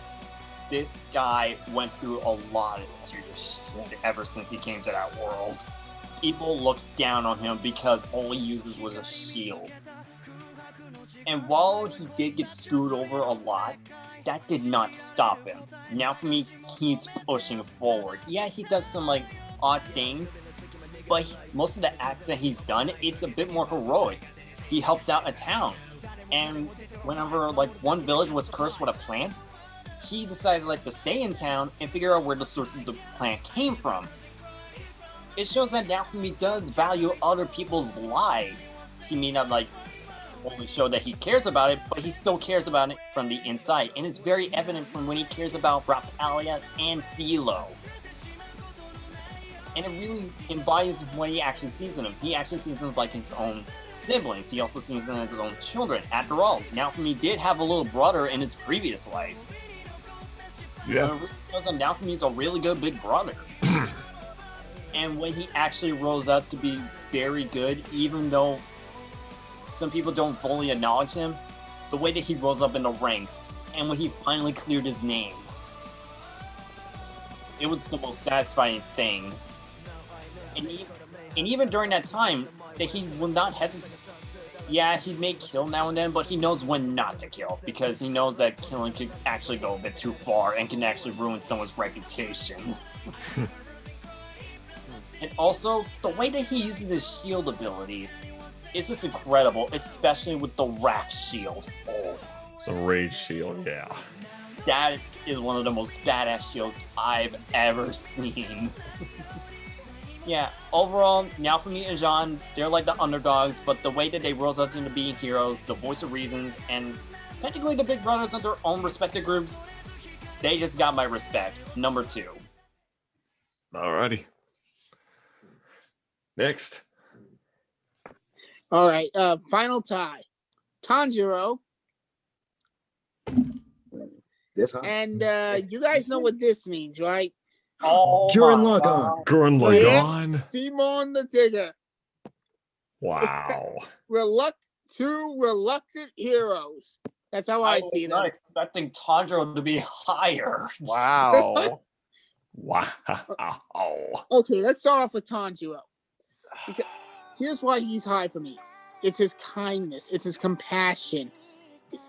This guy went through a lot of serious shit ever since he came to that world. People looked down on him because all he uses was a shield. And while he did get screwed over a lot, that did not stop him. Naofumi keeps pushing forward. Yeah, he does some like odd things, but most of the acts that he's done, it's a bit more heroic. He helps out a town, and whenever like one village was cursed with a plant, he decided like to stay in town and figure out where the source of the plant came from. It shows that Naofumi does value other people's lives. He may not like only show that he cares about it, but he still cares about it from the inside. And it's very evident from when he cares about Raptalia and Philo. And it really embodies what he actually sees in them. He actually sees them like his own siblings. He also sees them as his own children. After all, Naofumi did have a little brother in his previous life. Yeah. So it really shows that Naofumi is a really good big brother. And when he actually rose up to be very good, even though some people don't fully acknowledge him, the way that he rose up in the ranks, and when he finally cleared his name, it was the most satisfying thing. And even during that time, that he will not hesitate. Yeah, he may kill now and then, but he knows when not to kill, because he knows that killing could actually go a bit too far and can actually ruin someone's reputation. And also, the way that he uses his shield abilities is just incredible, especially with the Wrath Shield. Oh, The Rage Shield, yeah. that is one of the most badass shields I've ever seen. Yeah, overall, Naofumi and John, they're like the underdogs, but the way that they rose up into being heroes, the voice of reasons, and technically the big brothers of their own respective groups, they just got my respect. Number 2. Alrighty. Next. All right, final tie. Tanjiro. This high? And you guys know what this means, right? Oh, Gurren my Lagann. God. Gurren Lagann. Yep, Simon the Digger. Wow. Two reluctant heroes. That's how I see was not them. expecting Tanjiro to be higher. Wow. Wow. Okay, let's start off with Tanjiro. Because here's why he's high for me. It's his kindness. It's his compassion.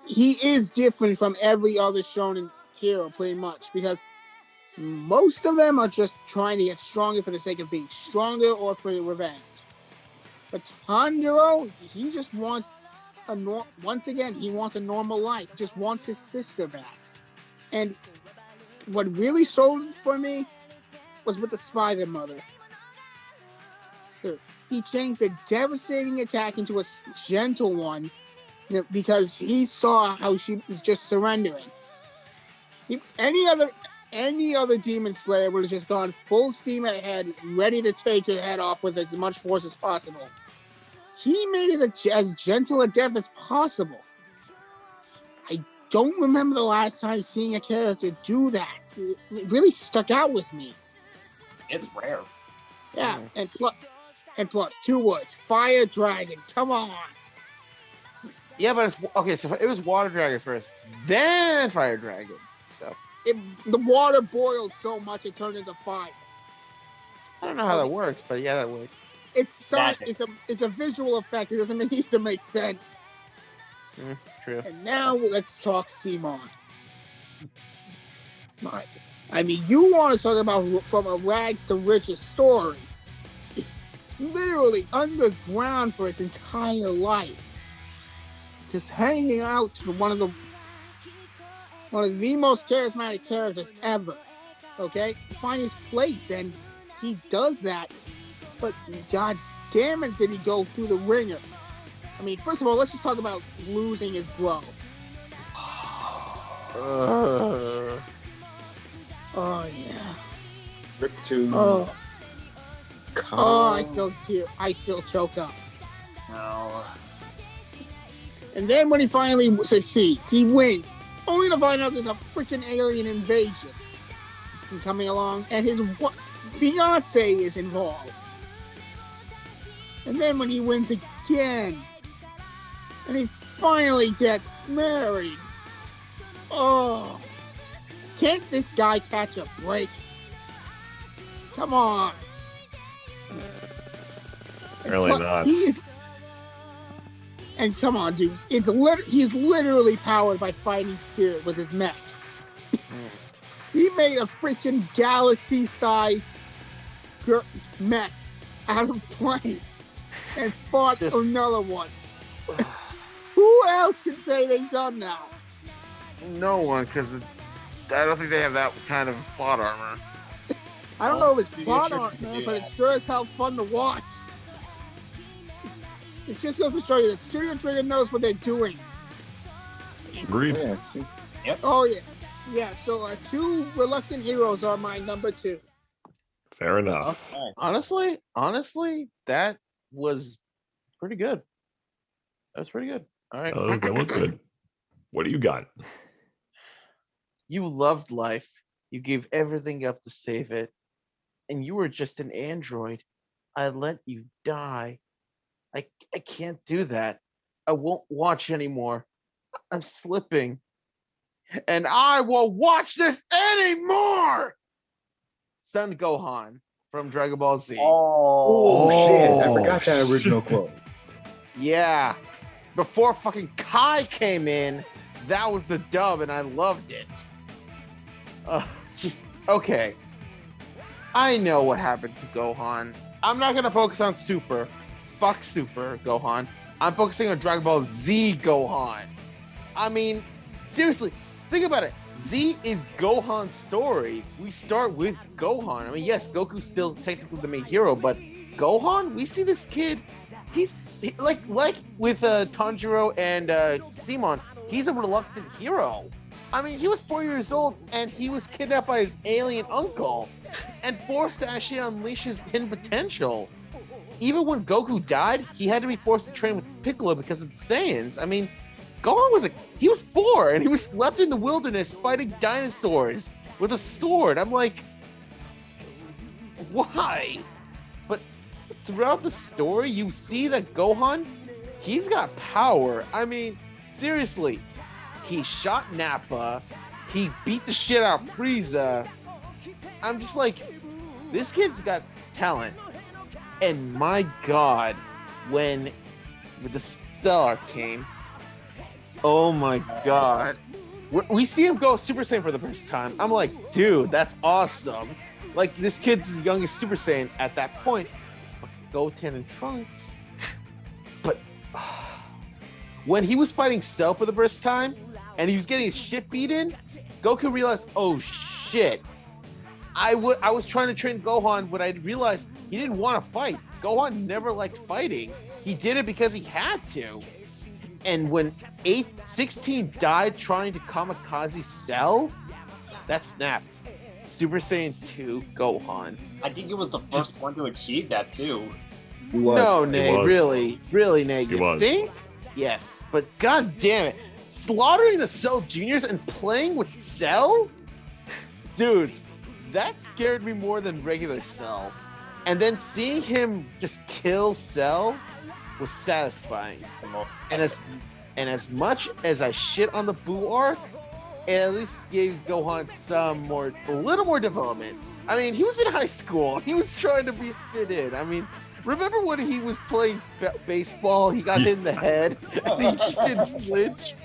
He is different from every other shonen hero, pretty much, because most of them are just trying to get stronger for the sake of being stronger or for revenge. But Tanjiro, he just wants once again, he wants a normal life. He just wants his sister back. And what really sold it for me was with the Spider Mother. He changed a devastating attack into a gentle one, because he saw how she was just surrendering. Any other demon slayer would have just gone full steam ahead, ready to take her head off with as much force as possible. He made it as gentle a death as possible. I don't remember the last time seeing a character do that. It really stuck out with me. It's rare. Yeah, and plus 2 words: Fire Dragon. Come on. Yeah, but it's okay. So it was Water Dragon first, then Fire Dragon. So The water boiled so much it turned into fire. I don't know how that works, but yeah, that works. It's Magic. it's a visual effect. It doesn't need to make sense. True. And now let's talk Simon. I mean, you want to talk about from a rags to riches story. Literally underground for its entire life. Just hanging out to one of the most charismatic characters ever. Okay? Find his place, and he does that. But god damn it, did he go through the ringer. I mean, first of all, let's just talk about losing his bro. Oh yeah. Rip to Oh, I still choke up. No. And then when he finally succeeds, he wins, only to find out there's a freaking alien invasion coming along, and his fiance is involved. And then when he wins again, and he finally gets married. Oh, can't this guy catch a break? Come on. Really not. And come on, dude. He's literally powered by fighting spirit with his mech. He made a freaking galaxy-sized mech out of planes and fought another one. Who else can say they've done that? No one, because I don't think they have that kind of plot armor. I don't know if it's plot armor, but it's sure as hell fun to watch. It just goes to show you that Studio Trigger knows what they're doing. Agreed. Yeah, Oh yeah, yeah. So 2 reluctant heroes are my number 2. Fair enough. Honestly, that was pretty good. That was pretty good. All right. That was good. What do you got? You loved life. You gave everything up to save it. And you were just an android. I let you die. I can't do that. I won't watch anymore. I'm slipping. And I will watch this anymore! Son Gohan from Dragon Ball Z. Oh, shit! I forgot that shit. original quote. Yeah. Before fucking Kai came in, that was the dub, and I loved it. Just okay. I know what happened to Gohan. I'm not gonna focus on Super. Fuck Super Gohan. I'm focusing on Dragon Ball Z Gohan. I mean, seriously, think about it. Z is Gohan's story. We start with Gohan. I mean, yes, Goku's still technically the main hero, but Gohan, we see this kid. He's like with Tanjiro and Simon. He's a reluctant hero. I mean, he was 4 years old and he was kidnapped by his alien uncle and forced to actually unleash his hidden potential. Even when Goku died, he had to be forced to train with Piccolo because of the Saiyans. I mean, Gohan was 4 and he was left in the wilderness fighting dinosaurs with a sword. I'm like, why? But throughout the story, you see that Gohan, he's got power. I mean, seriously, he shot Nappa, he beat the shit out of Frieza. I'm just like, this kid's got talent. And my God, when the Stellar came, oh my God. We see him go Super Saiyan for the first time. I'm like, dude, that's awesome. Like, this kid's the youngest Super Saiyan at that point. Goten and Trunks. But when he was fighting Cell for the first time, and he was getting his shit beaten, Goku realized, oh shit. I was trying to train Gohan, but I realized he didn't want to fight. Gohan never liked fighting. He did it because he had to. And when 16 died trying to kamikaze Cell, that snapped. Super Saiyan 2 Gohan. I think it was the first one to achieve that too. He was. No, Nay, was. really, Nay. He You was. think? Yes, but god damn it. Slaughtering the Cell Juniors and playing with Cell? Dudes, that scared me more than regular Cell. And then seeing him just kill Cell was satisfying. The most And as much as I shit on the Boo arc, it at least gave Gohan a little more development. I mean, he was in high school. He was trying to be fit in. I mean, remember when he was playing baseball? He got hit in the head, and he just didn't flinch.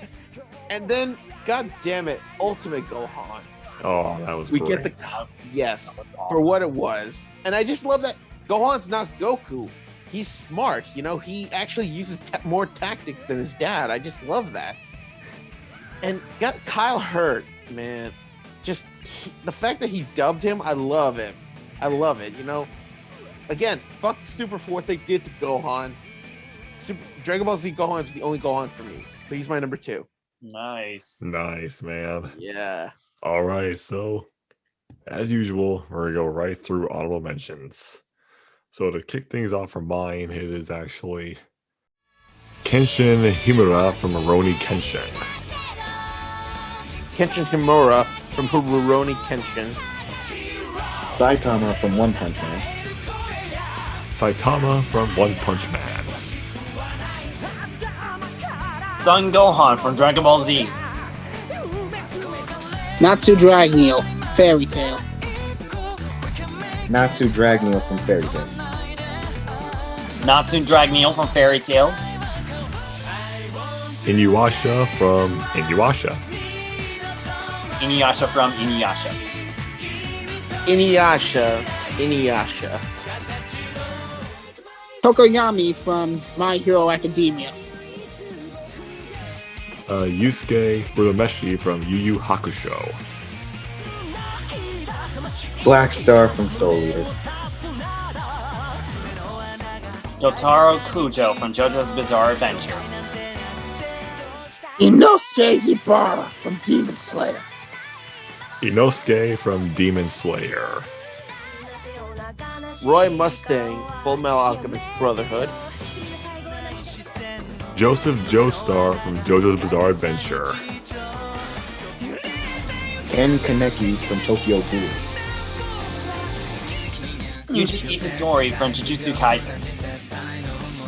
And then, god damn it, Ultimate Gohan. Oh, that was We great. get the yes for what it was, and I just love that Gohan's not Goku. He's smart, you know. He actually uses more tactics than his dad. I just love that. And got Kyle hurt, man. Just the fact that he dubbed him, I love him. I love it. You know. Again, fuck Super for what they did to Gohan. Dragon Ball Z Gohan is the only Gohan for me, so he's my number 2. nice. Nice, man. Yeah. All right, so as usual, we're gonna go right through honorable mentions. So to kick things off for mine, it is actually Kenshin Himura from Rurouni Kenshin. Kenshin Himura from Rurouni Kenshin. Saitama from One Punch Man. Saitama from One Punch Man. Son Gohan from Dragon Ball Z. Natsu Dragneel, Fairy Tail. Natsu Dragneel from Fairy Tail. Natsu Dragneel from Fairy Tail. Inuyasha from Inuyasha. Inuyasha from Inuyasha. Inuyasha. Tokoyami from My Hero Academia. Yusuke Urameshi from Yu Yu Hakusho. Black Star from Soul Eater. Jotaro Kujo from JoJo's Bizarre Adventure. Inosuke Hibara from Demon Slayer. Inosuke from Demon Slayer. Roy Mustang, Full Metal Alchemist Brotherhood. Joseph Joestar from JoJo's Bizarre Adventure. Ken Kaneki from Tokyo Ghoul. Yuji Itadori from Jujutsu Kaisen.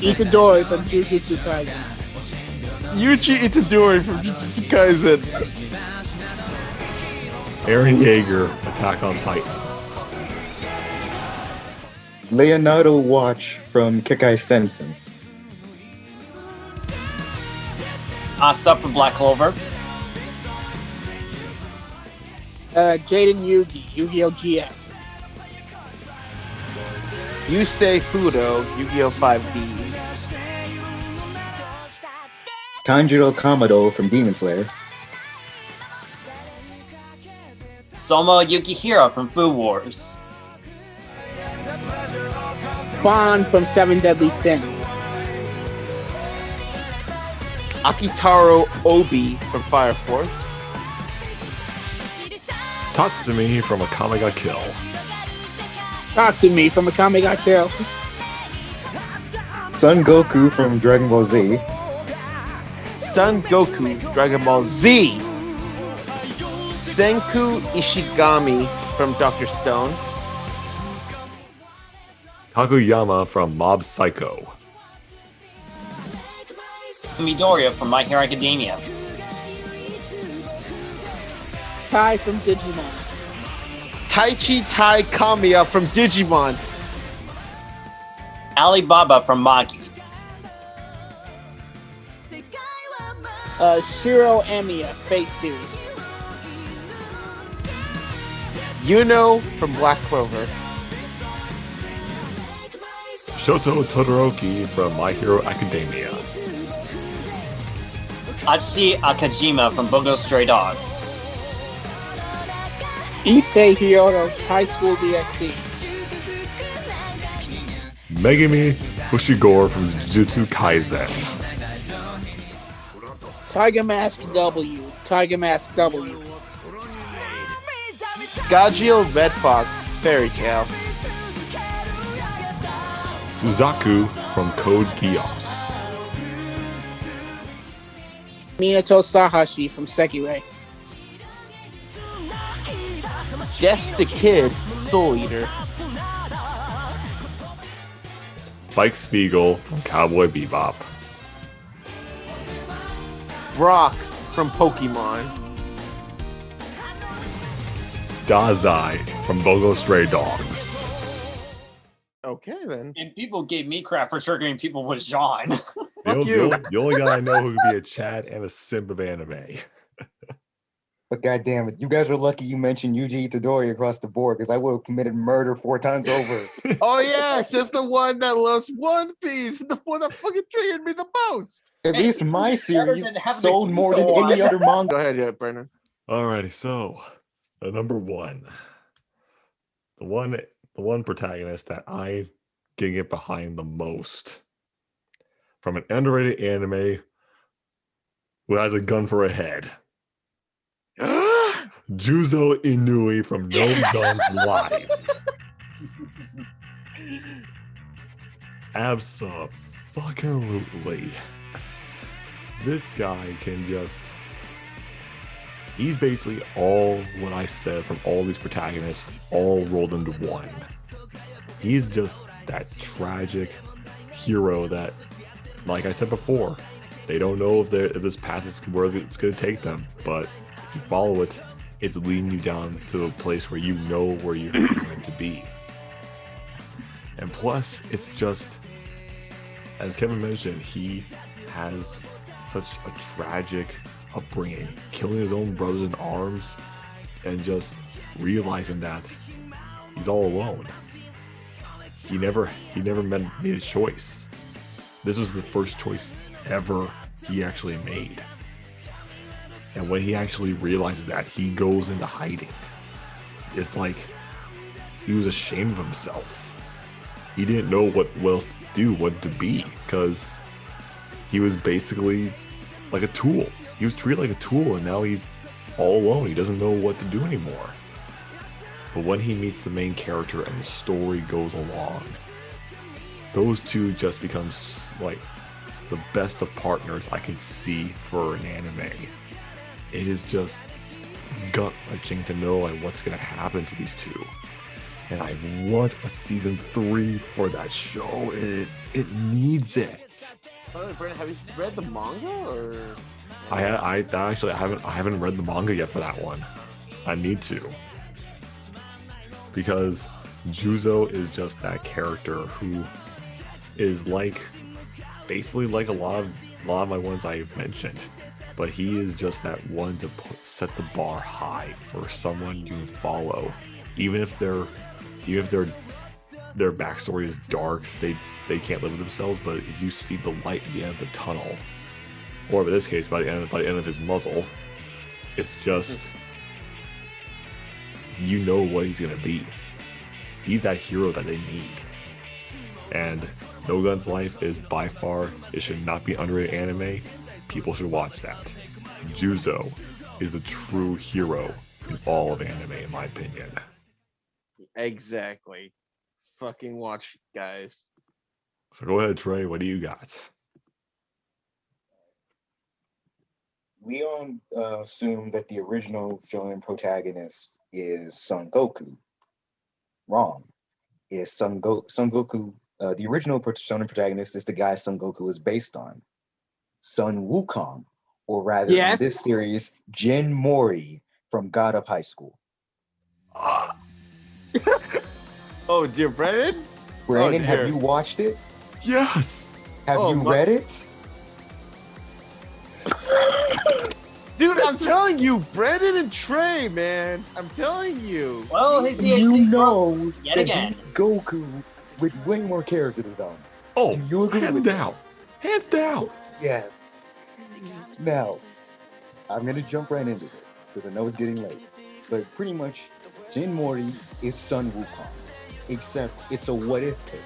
Itadori from Jujutsu Kaisen. Yuji Itadori from Jujutsu Kaisen. Eren Yeager, Attack on Titan. Leonardo Watch from Kekai Sensen. Asta from Black Clover. Jaden Yugi, Yu-Gi-Oh! GX. Yusei Fudo, Yu-Gi-Oh! 5Ds. Tanjiro Kamado from Demon Slayer. Soma Yukihiro from Food Wars. Bond from Seven Deadly Sins. Akitaro Obi from Fire Force. Tatsumi from Akame ga Kill. Tatsumi from Akame ga Kill. Son Goku from Dragon Ball Z. Son Goku, Dragon Ball Z. Senku Ishigami from Dr. Stone. Kaguyama from Mob Psycho. Midoriya from My Hero Academia. Tai from Digimon. Taichi Tai Kamiya from Digimon. Alibaba from Magi. Shiro Emiya, Fate Series. Yuno from Black Clover. Shoto Todoroki from My Hero Academia. Atsushi Akajima from Bogo Stray Dogs. Issei Hyoto, High School DxD. Megami Fushiguro from Jujutsu Kaisen. Tiger Mask W, Tiger Mask W. Gajeel Red Fox, Fairy Tail. Suzaku from Code Geass. Minato Sahashi from Sekirei. Death the Kid, Soul Eater. Spike Spiegel from Cowboy Bebop. Brock from Pokemon. Dazai from Bogo Stray Dogs. Okay then. And people gave me crap for triggering people with John. The only guy I know who could be a Chad and a simp of anime. But goddamn it, you guys are lucky you mentioned Yuji Itadori across the board, because I would have committed murder 4 times over. Oh yes, it's the one that loves One Piece, the one that fucking triggered me the most. At least my series than having sold to more go than on. any other manga. Go ahead, yeah, Brennan. Alrighty, so number one. The one protagonist that I can get behind the most from an underrated anime who has a gun for a head. Juzo Inui from No Guns Live. Absolutely. This guy can just... He's basically all what I said from all these protagonists, all rolled into one. He's just that tragic hero that, like I said before, they don't know if this path is where it's going to take them, but if you follow it, it's leading you down to a place where you know where you're going to be. And plus, it's just, as Kevin mentioned, he has such a tragic upbringing, killing his own brothers in arms, and just realizing that he's all alone. He never made a choice. This was the first choice ever he actually made. And when he actually realizes that, he goes into hiding. It's like he was ashamed of himself. he didn't know what else to do, what to be, because he was basically like a tool. He was treated like a tool, and now he's all alone. He doesn't know what to do anymore. But when he meets the main character and the story goes along, those two just become like the best of partners I can see for an anime. It is just gut-wrenching to know like what's gonna happen to these two. And I want a season 3 for that show. It needs it. Oh, Brandon, have you read the manga or? I actually haven't read the manga yet for that one. I need to, because Juzo is just that character who is like basically like a lot of my ones I've mentioned, but he is just that one to set the bar high for someone you follow, even if their backstory is dark, they can't live with themselves. But if you see the light at the end of the tunnel, or in this case by the end of his muzzle, it's just, you know what he's gonna be. He's that hero that they need. And No Gun's Life is by far, it should not be underrated anime. People should watch that. Juzo is the true hero in all of anime, in my opinion. Exactly. Fucking watch, guys. So go ahead, Trey. What do you got? We all assume that the original shonen protagonist is Son Goku. Wrong. Is Son Goku, the original shonen protagonist is the guy Son Goku is based on. Sun Wukong, or rather in this series, Jin Mori from God of High School. Oh, dear Brandon? Brandon, have you watched it? Yes. Have you read it? Dude, I'm telling you, Brandon and Trey, man. I'm telling you. Well, you know yet that again. he's Goku with way more character development. Oh, Do you agree hands with down. Hands down. Yes. Now, I'm going to jump right into this because I know it's getting late. But pretty much, Jin Mori is Sun Wukong. Except it's a what-if take.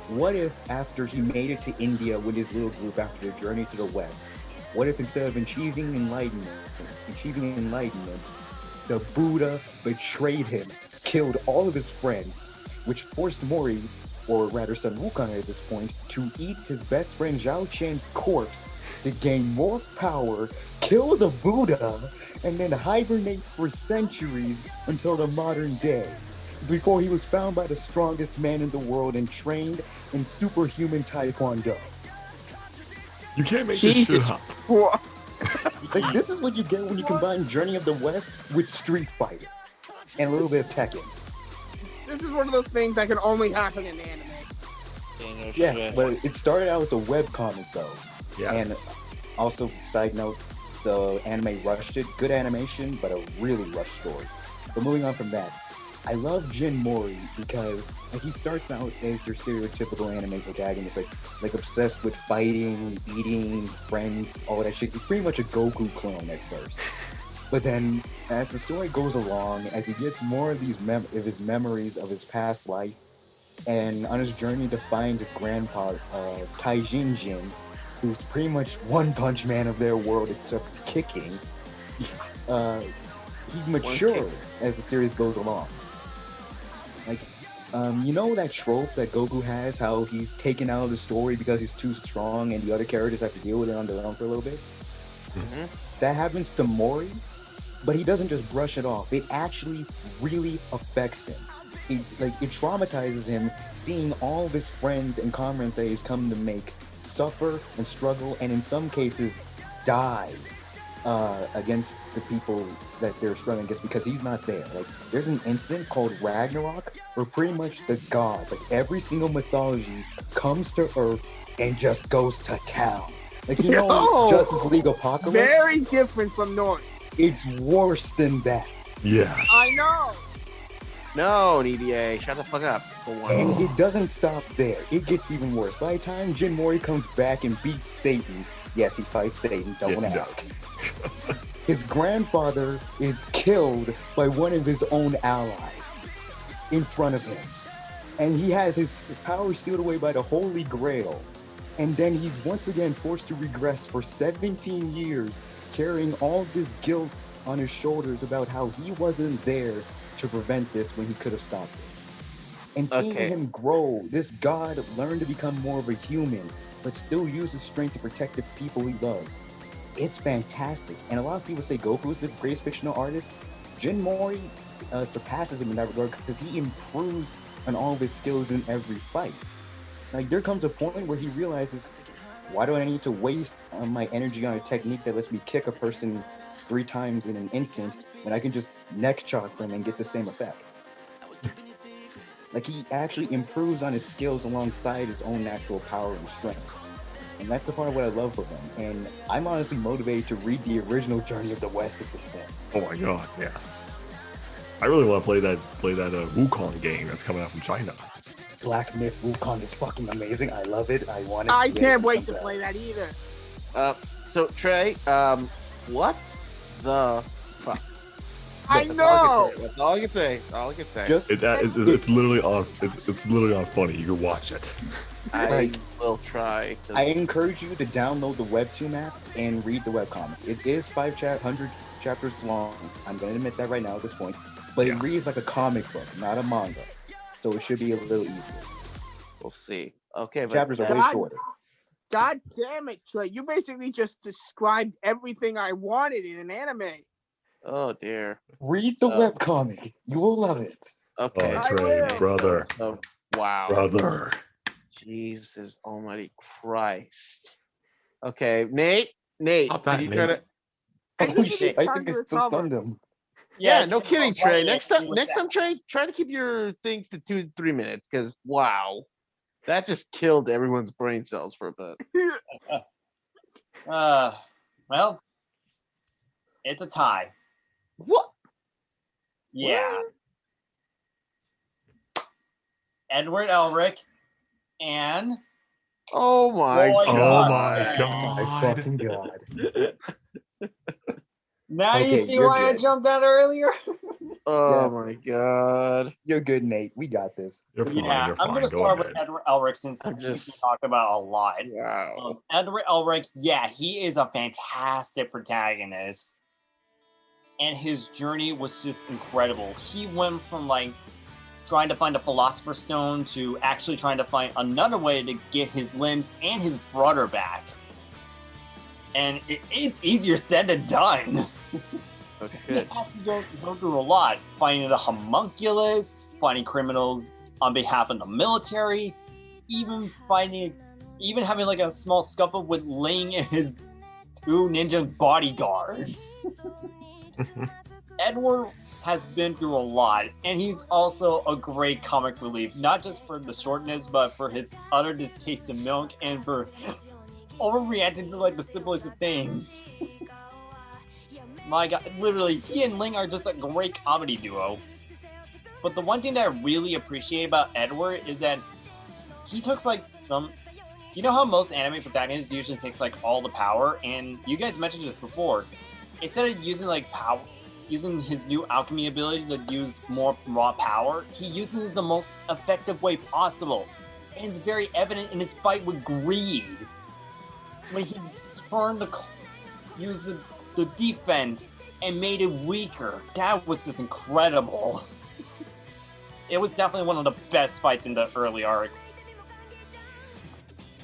What if after he made it to India with his little group after their journey to the West, what if instead of achieving enlightenment, the Buddha betrayed him, killed all of his friends, which forced Mori, or rather Sun Wukong at this point, to eat his best friend Zhao Qian's corpse to gain more power, kill the Buddha, and then hibernate for centuries until the modern day, before he was found by the strongest man in the world and trained in superhuman taekwondo. You can't make this shit up. Like, this is what you get when you combine Journey of the West with Street Fighter and a little bit of Tekken. This is one of those things that can only happen in anime. Yeah, but it started out as a webcomic though. Yes. And also, side note, the anime rushed it. Good animation, but a really rushed story. But moving on from that, I love Jin Mori because he starts out as your stereotypical anime protagonist, like obsessed with fighting, eating, friends, all that shit. He's pretty much a Goku clone at first. But then, as the story goes along, as he gets more of these his memories of his past life, and on his journey to find his grandpa, Taijin Jin, who's pretty much One Punch Man of their world except kicking, he matures as the series goes along. Like, you know that trope that Goku has, how he's taken out of the story because he's too strong and the other characters have to deal with it on their own for a little bit? Mm-hmm. That happens to Mori, but he doesn't just brush it off. It actually really affects him. It traumatizes him seeing all of his friends and comrades that he's come to make suffer and struggle, and in some cases die against the people that they're struggling against because he's not there. Like, there's an incident called Ragnarok where pretty much the gods, like every single mythology, comes to Earth and just goes to town. Like, you know, Justice League Apocalypse? Very different from Norse. It's worse than that. Yeah. I know. No, EDA, shut the fuck up. And it doesn't stop there. It gets even worse. By the time Jin Mori comes back and beats Satan, yes, he fights Satan, don't ask. His grandfather is killed by one of his own allies in front of him. and he has his power sealed away by the Holy Grail. And then he's once again forced to regress for 17 years, carrying all this guilt on his shoulders about how he wasn't there to prevent this when he could have stopped it. And seeing him grow, this god learn to become more of a human, but still use his strength to protect the people he loves. It's fantastic. And a lot of people say Goku is the greatest fictional artist. Jin Mori surpasses him in that regard because he improves on all of his skills in every fight. Like, there comes a point where he realizes, why do I need to waste my energy on a technique that lets me kick a person 3 times in an instant when I can just neck chop them and get the same effect? Like, he actually improves on his skills alongside his own natural power and strength. And that's the part of what I love for him. And I'm honestly motivated to read the original Journey of the West at this point. Oh my god, yes. I really want to play that Wukong game that's coming out from China. Black Myth Wukong is fucking amazing. I love it. I want it. I can't wait to play that either. So Trey, what the fuck? I know. That's all I can say. All I can say. It's literally on funny. You can watch it. I will try. I encourage you to download the Webtoon app and read the webcomics. It is 100 chapters long. I'm going to admit that right now at this point. But it reads like a comic book, not a manga. So it should be a little easier. We'll see. Okay, but chapters are way shorter. God damn it, Trey. You basically just described everything I wanted in an anime. Oh, dear. Read the webcomic. You will love it. Okay. Oh, Trey, brother. Wow. Brother. Jesus almighty Christ. Okay, Nate, can you try to... Oh, shit. I think it's still stunned him. Yeah, no kidding, Trey. Next time, Trey, try to keep your things to 2-3 minutes, because wow, that just killed everyone's brain cells for a bit. Well, it's a tie. What? Yeah. Edward Elric and oh my god. My fucking god. Now you see why I jumped out earlier? Oh my god. You're good, Nate. We got this. You're fine. Yeah, I'm going to start with Edward Elric since we talk about a lot. Wow. Edward Elric, yeah, he is a fantastic protagonist. And his journey was just incredible. He went from like trying to find a Philosopher's Stone to actually trying to find another way to get his limbs and his brother back. And it's easier said than done. Oh shit. He has to go through a lot. Finding the homunculus, finding criminals on behalf of the military, even having like a small scuffle with Ling and his 2 ninja bodyguards. Edward has been through a lot, and he's also a great comic relief, not just for the shortness, but for his utter distaste of milk and for overreacting to like the simplest of things. My god, literally, he and Ling are just a great comedy duo. But the one thing that I really appreciate about Edward is that he took like some... You know how most anime protagonists usually takes like all the power, and you guys mentioned this before. Instead of using like power, using his new alchemy ability to use more raw power, he uses the most effective way possible. And it's very evident in his fight with Greed. When he used the defense and made it weaker. That was just incredible. It was definitely one of the best fights in the early arcs.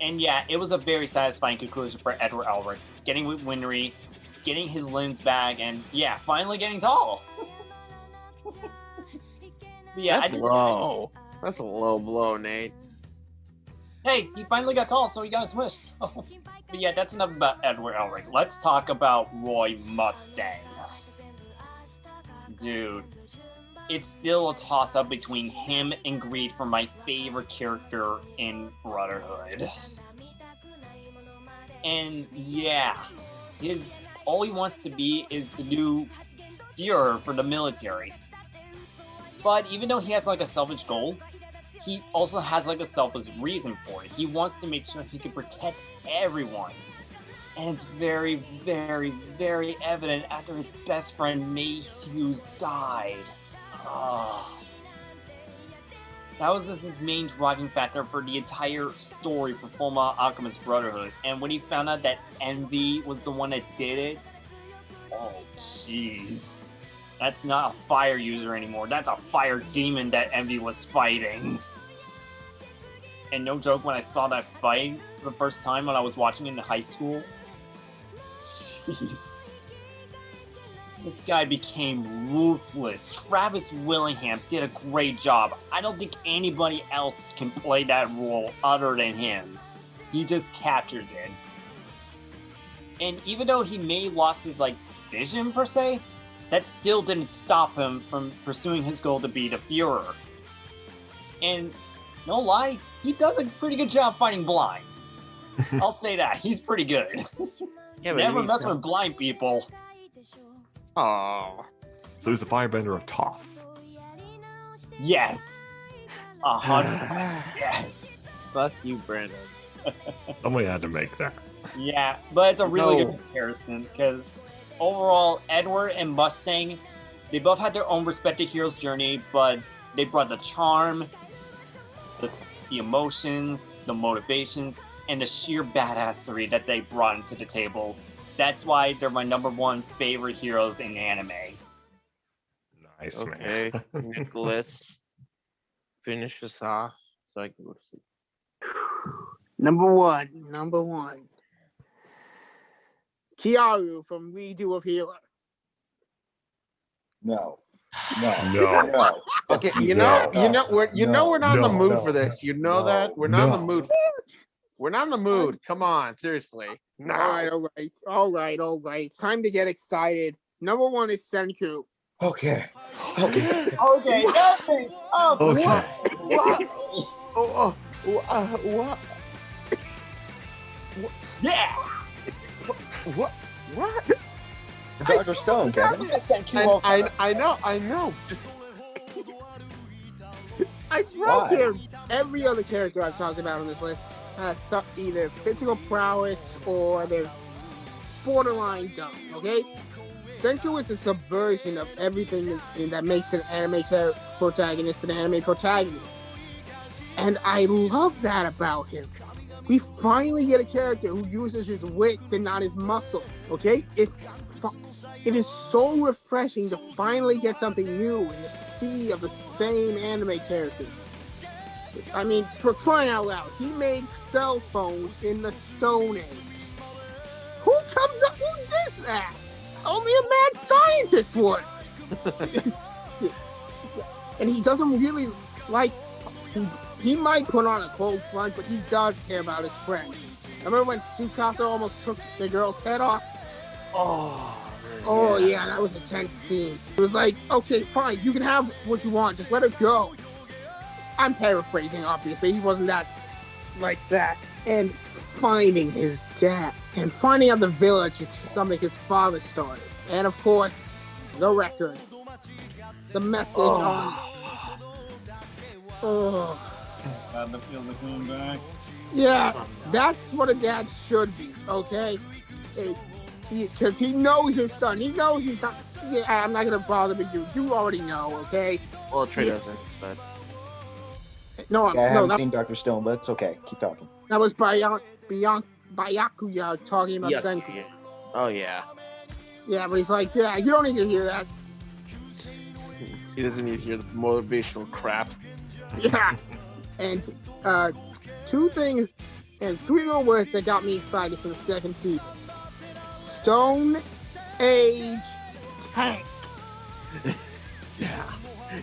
And yeah, it was a very satisfying conclusion for Edward Elric. Getting with Winry, getting his limbs back, and yeah, finally getting tall. Yeah, that's low. That's a low blow, Nate. Hey, he finally got tall, so he got his wish. But yeah, that's enough about Edward Elric. Let's talk about Roy Mustang. Dude, it's still a toss-up between him and Greed for my favorite character in Brotherhood. And yeah, all he wants to be is the new Führer for the military. But even though he has like a selfish goal, he also has like a selfish reason for it. He wants to make sure he can protect everyone. And it's very, very, very evident after his best friend Mayhews died. that was just his main driving factor for the entire story for Fullmetal Alchemist Brotherhood. And when he found out that Envy was the one that did it, oh jeez. That's not a fire user anymore. That's a fire demon that Envy was fighting. And no joke, when I saw that fight for the first time when I was watching it in high school, jeez. This guy became ruthless. Travis Willingham did a great job. I don't think anybody else can play that role other than him. He just captures it. And even though he may have lost his vision per se, that still didn't stop him from pursuing his goal to be the Führer. And no lie, he does a pretty good job fighting blind. I'll say that. He's pretty good. Yeah, Never mess with blind people. Oh. So he's the firebender of Toph. Yes. 100%. Yes. Fuck you, Brandon. Somebody had to make that. Yeah, but it's a really No. good comparison because overall, Edward and Mustang, they both had their own respective hero's journey, but they brought the charm, the emotions, the motivations, and the sheer badassery that they brought into the table. That's why they're my #1 favorite heroes in anime. Nice, Okay, man. Nicholas, finish us off so I can go to sleep. Number one. Kiaru from Redo of Healer. No. No. Okay, we're not in the no, mood no, for this. You know no, that we're not in the no. mood. We're not in the mood. Come on, seriously. No. All right. It's time to get excited. Number 1 is Senku. Okay. Okay, nothing. Oh, Okay. What? What? yeah. What? Dr. Stone, Kevin. I know. Just I Why? broke every other character I've talked about on this list has either physical prowess or they're borderline dumb, okay? Senku is a subversion of everything that makes an anime protagonist an anime protagonist. And I love that about him. We finally get a character who uses his wits and not his muscles, okay? It is so refreshing to finally get something new in the sea of the same anime character. I mean, for crying out loud, he made cell phones in the Stone Age. Who does that? Only a mad scientist would. And he doesn't really he might put on a cold front, but he does care about his friend. Remember when Tsukasa almost took the girl's head off? Oh yeah, that was a tense scene. It was like, okay, fine, you can have what you want, just let her go. I'm paraphrasing, obviously. He wasn't that like that. And finding his dad and finding out the village is something his father started. And of course, the record, the message on. Oh. God, that feels like coming back. Yeah, that's what a dad should be, okay? Because he knows his son. He knows he's not. Yeah, I'm not gonna bother with you. You already know, okay? well, Trey doesn't, but No, Yeah, I haven't that, seen Dr. Stone, but it's okay. Keep talking. that was Byakuya talking about yeah. Senku. Oh yeah. Yeah, but he's like, yeah, you don't need to hear that. He doesn't need to hear the motivational crap. Yeah. And 2 things and 3 little words that got me excited for the 2nd season. Stone Age Tank.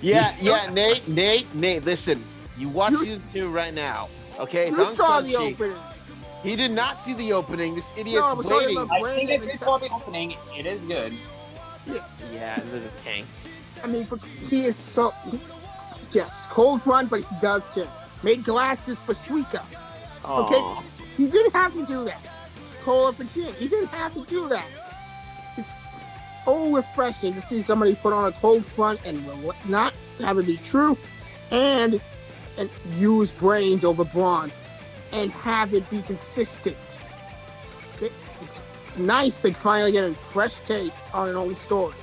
Yeah, Nate, listen. You watch season 2 right now. Okay, it's You on saw the Crunchy. opening. He did not see the opening. This idiot's No, we're talking waiting. about- I think if you saw the opening, it is good. Yeah, and there's a tank. I mean, he is so. Yes, cold front, but he does care. Made glasses for Suika. Aw. He didn't have to do that. Cola for Jin. He didn't have to do that. It's refreshing to see somebody put on a cold front and not have it be true, and use brains over bronze, and have it be consistent. It's nice to finally get a fresh taste on an old story.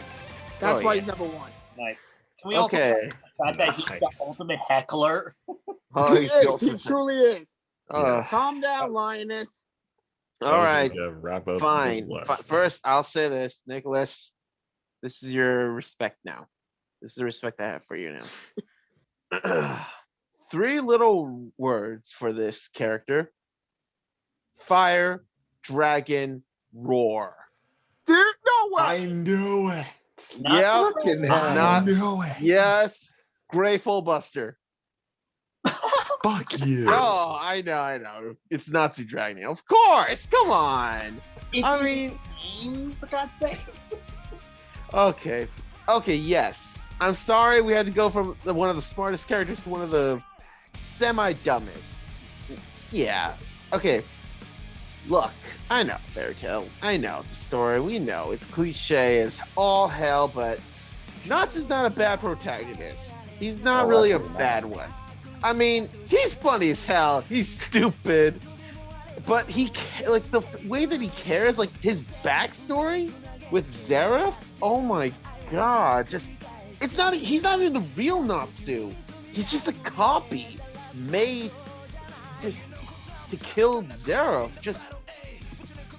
That's why he's #1. Like, can we also Okay. fact that he's the Nice. ultimate heckler. Oh, He he's the is. He ultimate- truly is. Yeah. Calm down, lioness. All right, Yeah, wrap up. fine. this Fi- list. First, I'll say this, Nicholas. This is your respect now. This is the respect I have for you now. 3 little words for this character: fire, dragon, roar. Dude, no way. I knew it. Not Yep. Fucking I hell. Not- knew it. Yes, Grateful Buster. Fuck you. Oh, I know. It's Natsu Dragon. Of course. Come on. It's I your mean, name, for God's sake. okay. Yes. I'm sorry we had to go from one of the smartest characters to one of the semi-dumbest. Yeah. Okay. Look, I know Fairy Tail. I know the story. We know it's cliche as all hell, but Natsu's not a bad protagonist. He's not Oh, really a absolutely not. bad one. I mean, he's funny as hell. He's stupid, but like the way that he cares, like his backstory with Zeref. Oh my god! He's not even the real Natsu. He's just a copy made just to kill Zeref.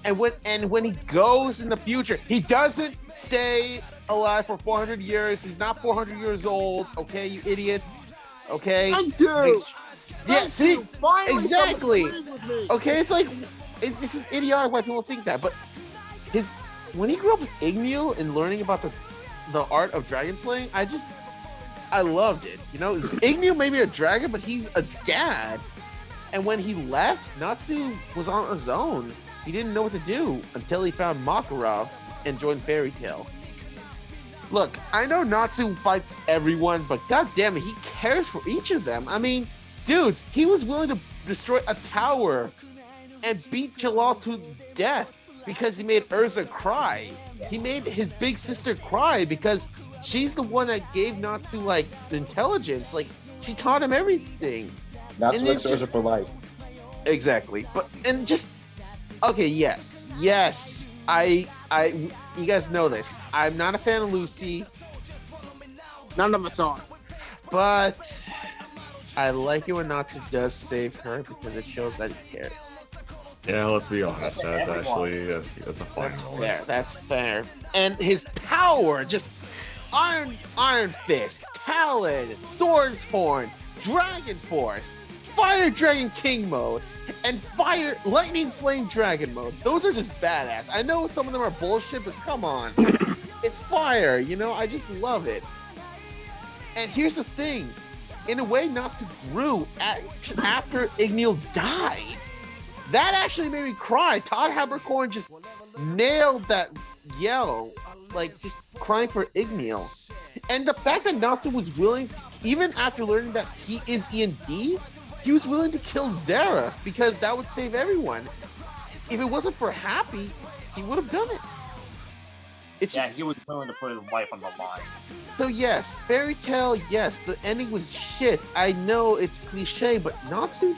And when he goes in the future, he doesn't stay alive for 400 years. He's not 400 years old. Okay, you idiots. Okay. Thank you. Yeah. Thank See. you. Finally, someone exactly. agrees with me. Okay, it's like it's just idiotic why people think that. But when he grew up with Ignu and learning about the art of dragon slaying, I loved it. You know, Ignu may be a dragon, but he's a dad. And when he left, Natsu was on his own. He didn't know what to do until he found Makarov and joined Fairy Tail. Look, I know Natsu fights everyone, but god damn it, he cares for each of them. I mean, dudes, he was willing to destroy a tower and beat Jalal to death because he made Urza cry. He made his big sister cry because she's the one that gave Natsu, like, intelligence. Like, she taught him everything. Natsu And likes it's Urza just- for life. Exactly. Okay, yes. You guys know this. I'm not a fan of Lucy, None of us are. but I like it when Natsu does save her because it shows that he cares. Yeah, let's be honest. That's Everyone. actually that's a fine That's one. fair. That's fair. And his power, just Iron Fist, Talon, Swords Horn, Dragon Force, Fire Dragon King mode, and Lightning Flame Dragon mode. Those are just badass. I know some of them are bullshit, but come on. It's fire, you know? I just love it. And here's the thing. In a way, Natsu grew after Ignil died. That actually made me cry. Todd Habercorn just nailed that yell, like just crying for Ignil. And the fact that Natsu was willing to, even after learning that he is END, he was willing to kill Zara because that would save everyone. If it wasn't for Happy, he would have done it. It's Yeah, just, he was willing to put his life on the line. so yes, Fairy Tail, yes, the ending was shit. I know it's cliche, but Natsu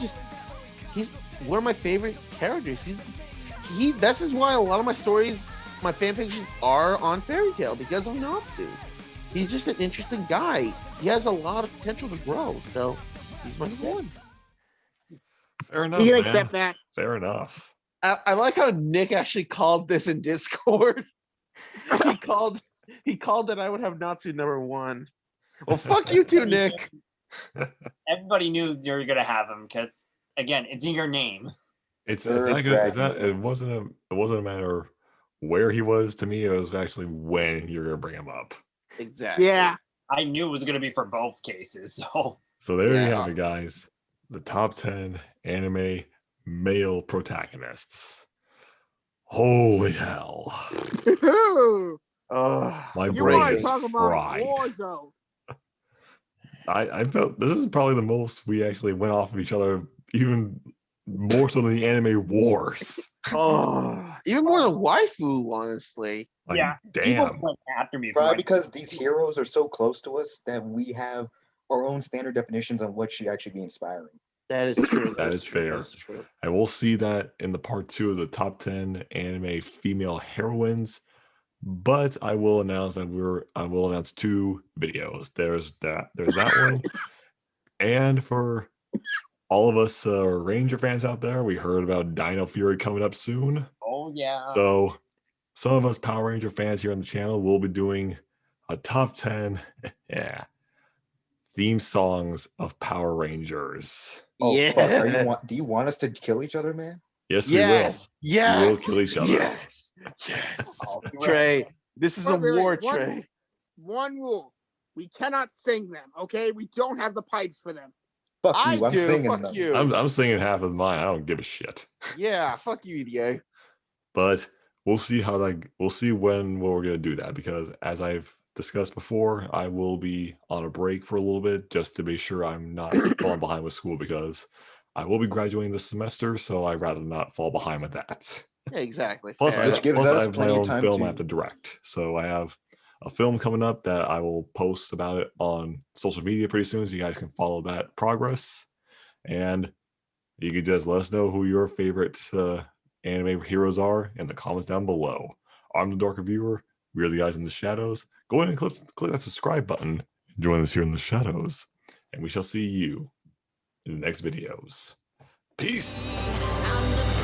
he's one of my favorite characters. This is why a lot of my stories, my fanfictions are on Fairy Tail because of Natsu. He's just an interesting guy. He has a lot of potential to grow, so he's my number one. Fair enough. You can man. accept that. Fair enough. I like how Nick actually called this in Discord. he called that I would have Natsu number one. Well, fuck you too, Nick. Everybody knew you were gonna have him because, again, it's in your name. It's Third not good. It's dragon. not. It wasn't a matter where he was to me. It was actually when you're gonna bring him up. Exactly. Yeah. I knew it was gonna be for both cases. So So there you Yeah. have it, guys. The top 10 anime male protagonists. Holy hell! My you brain want to is talk about fried. Warzone? I felt this was probably the most we actually went off of each other, even more so than the anime wars. Oh, even more than waifu, honestly. Like, yeah, people damn. went after me for Probably like, because these heroes are so close to us that we have our own standard definitions on what should actually be inspiring. That is true. That is fair. That is true. And we'll see that in the part 2 of the top 10 anime female heroines. But I will announce that I will announce 2 videos. There's that one. And for all of us Ranger fans out there, we heard about Dino Fury coming up soon. Oh yeah. So some of us Power Ranger fans here on the channel will be doing a top 10 theme songs of Power Rangers. Oh Yeah. fuck! Do you want us to kill each other, man? Yes, Yes. we will. We will kill each other. Yes. Oh, you're right. Trey, this is a Wait, war, one Trey. rule. One rule: we cannot sing them. Okay, we don't have the pipes for them. Fuck I you! I'm do. singing Fuck them. you. I'm singing half of mine. I don't give a shit. Yeah. Fuck you, EDA. But we'll see we'll see when we're gonna do that, because as I've discussed before, I will be on a break for a little bit just to be sure I'm not falling behind with school, because I will be graduating this semester, so I'd rather not fall behind with that. Yeah, exactly. Plus, Fair I, enough. gives plus us I have my plenty of own time film I to- have to direct. So I have a film coming up that I will post about it on social media pretty soon, so you guys can follow that progress. And you can just let us know who your favorite anime heroes are in the comments down below. I'm the Dark Reviewer. We are the Eyes in the Shadows. Go ahead and click that subscribe button and join us here in the shadows. And we shall see you in the next videos. Peace. I'm the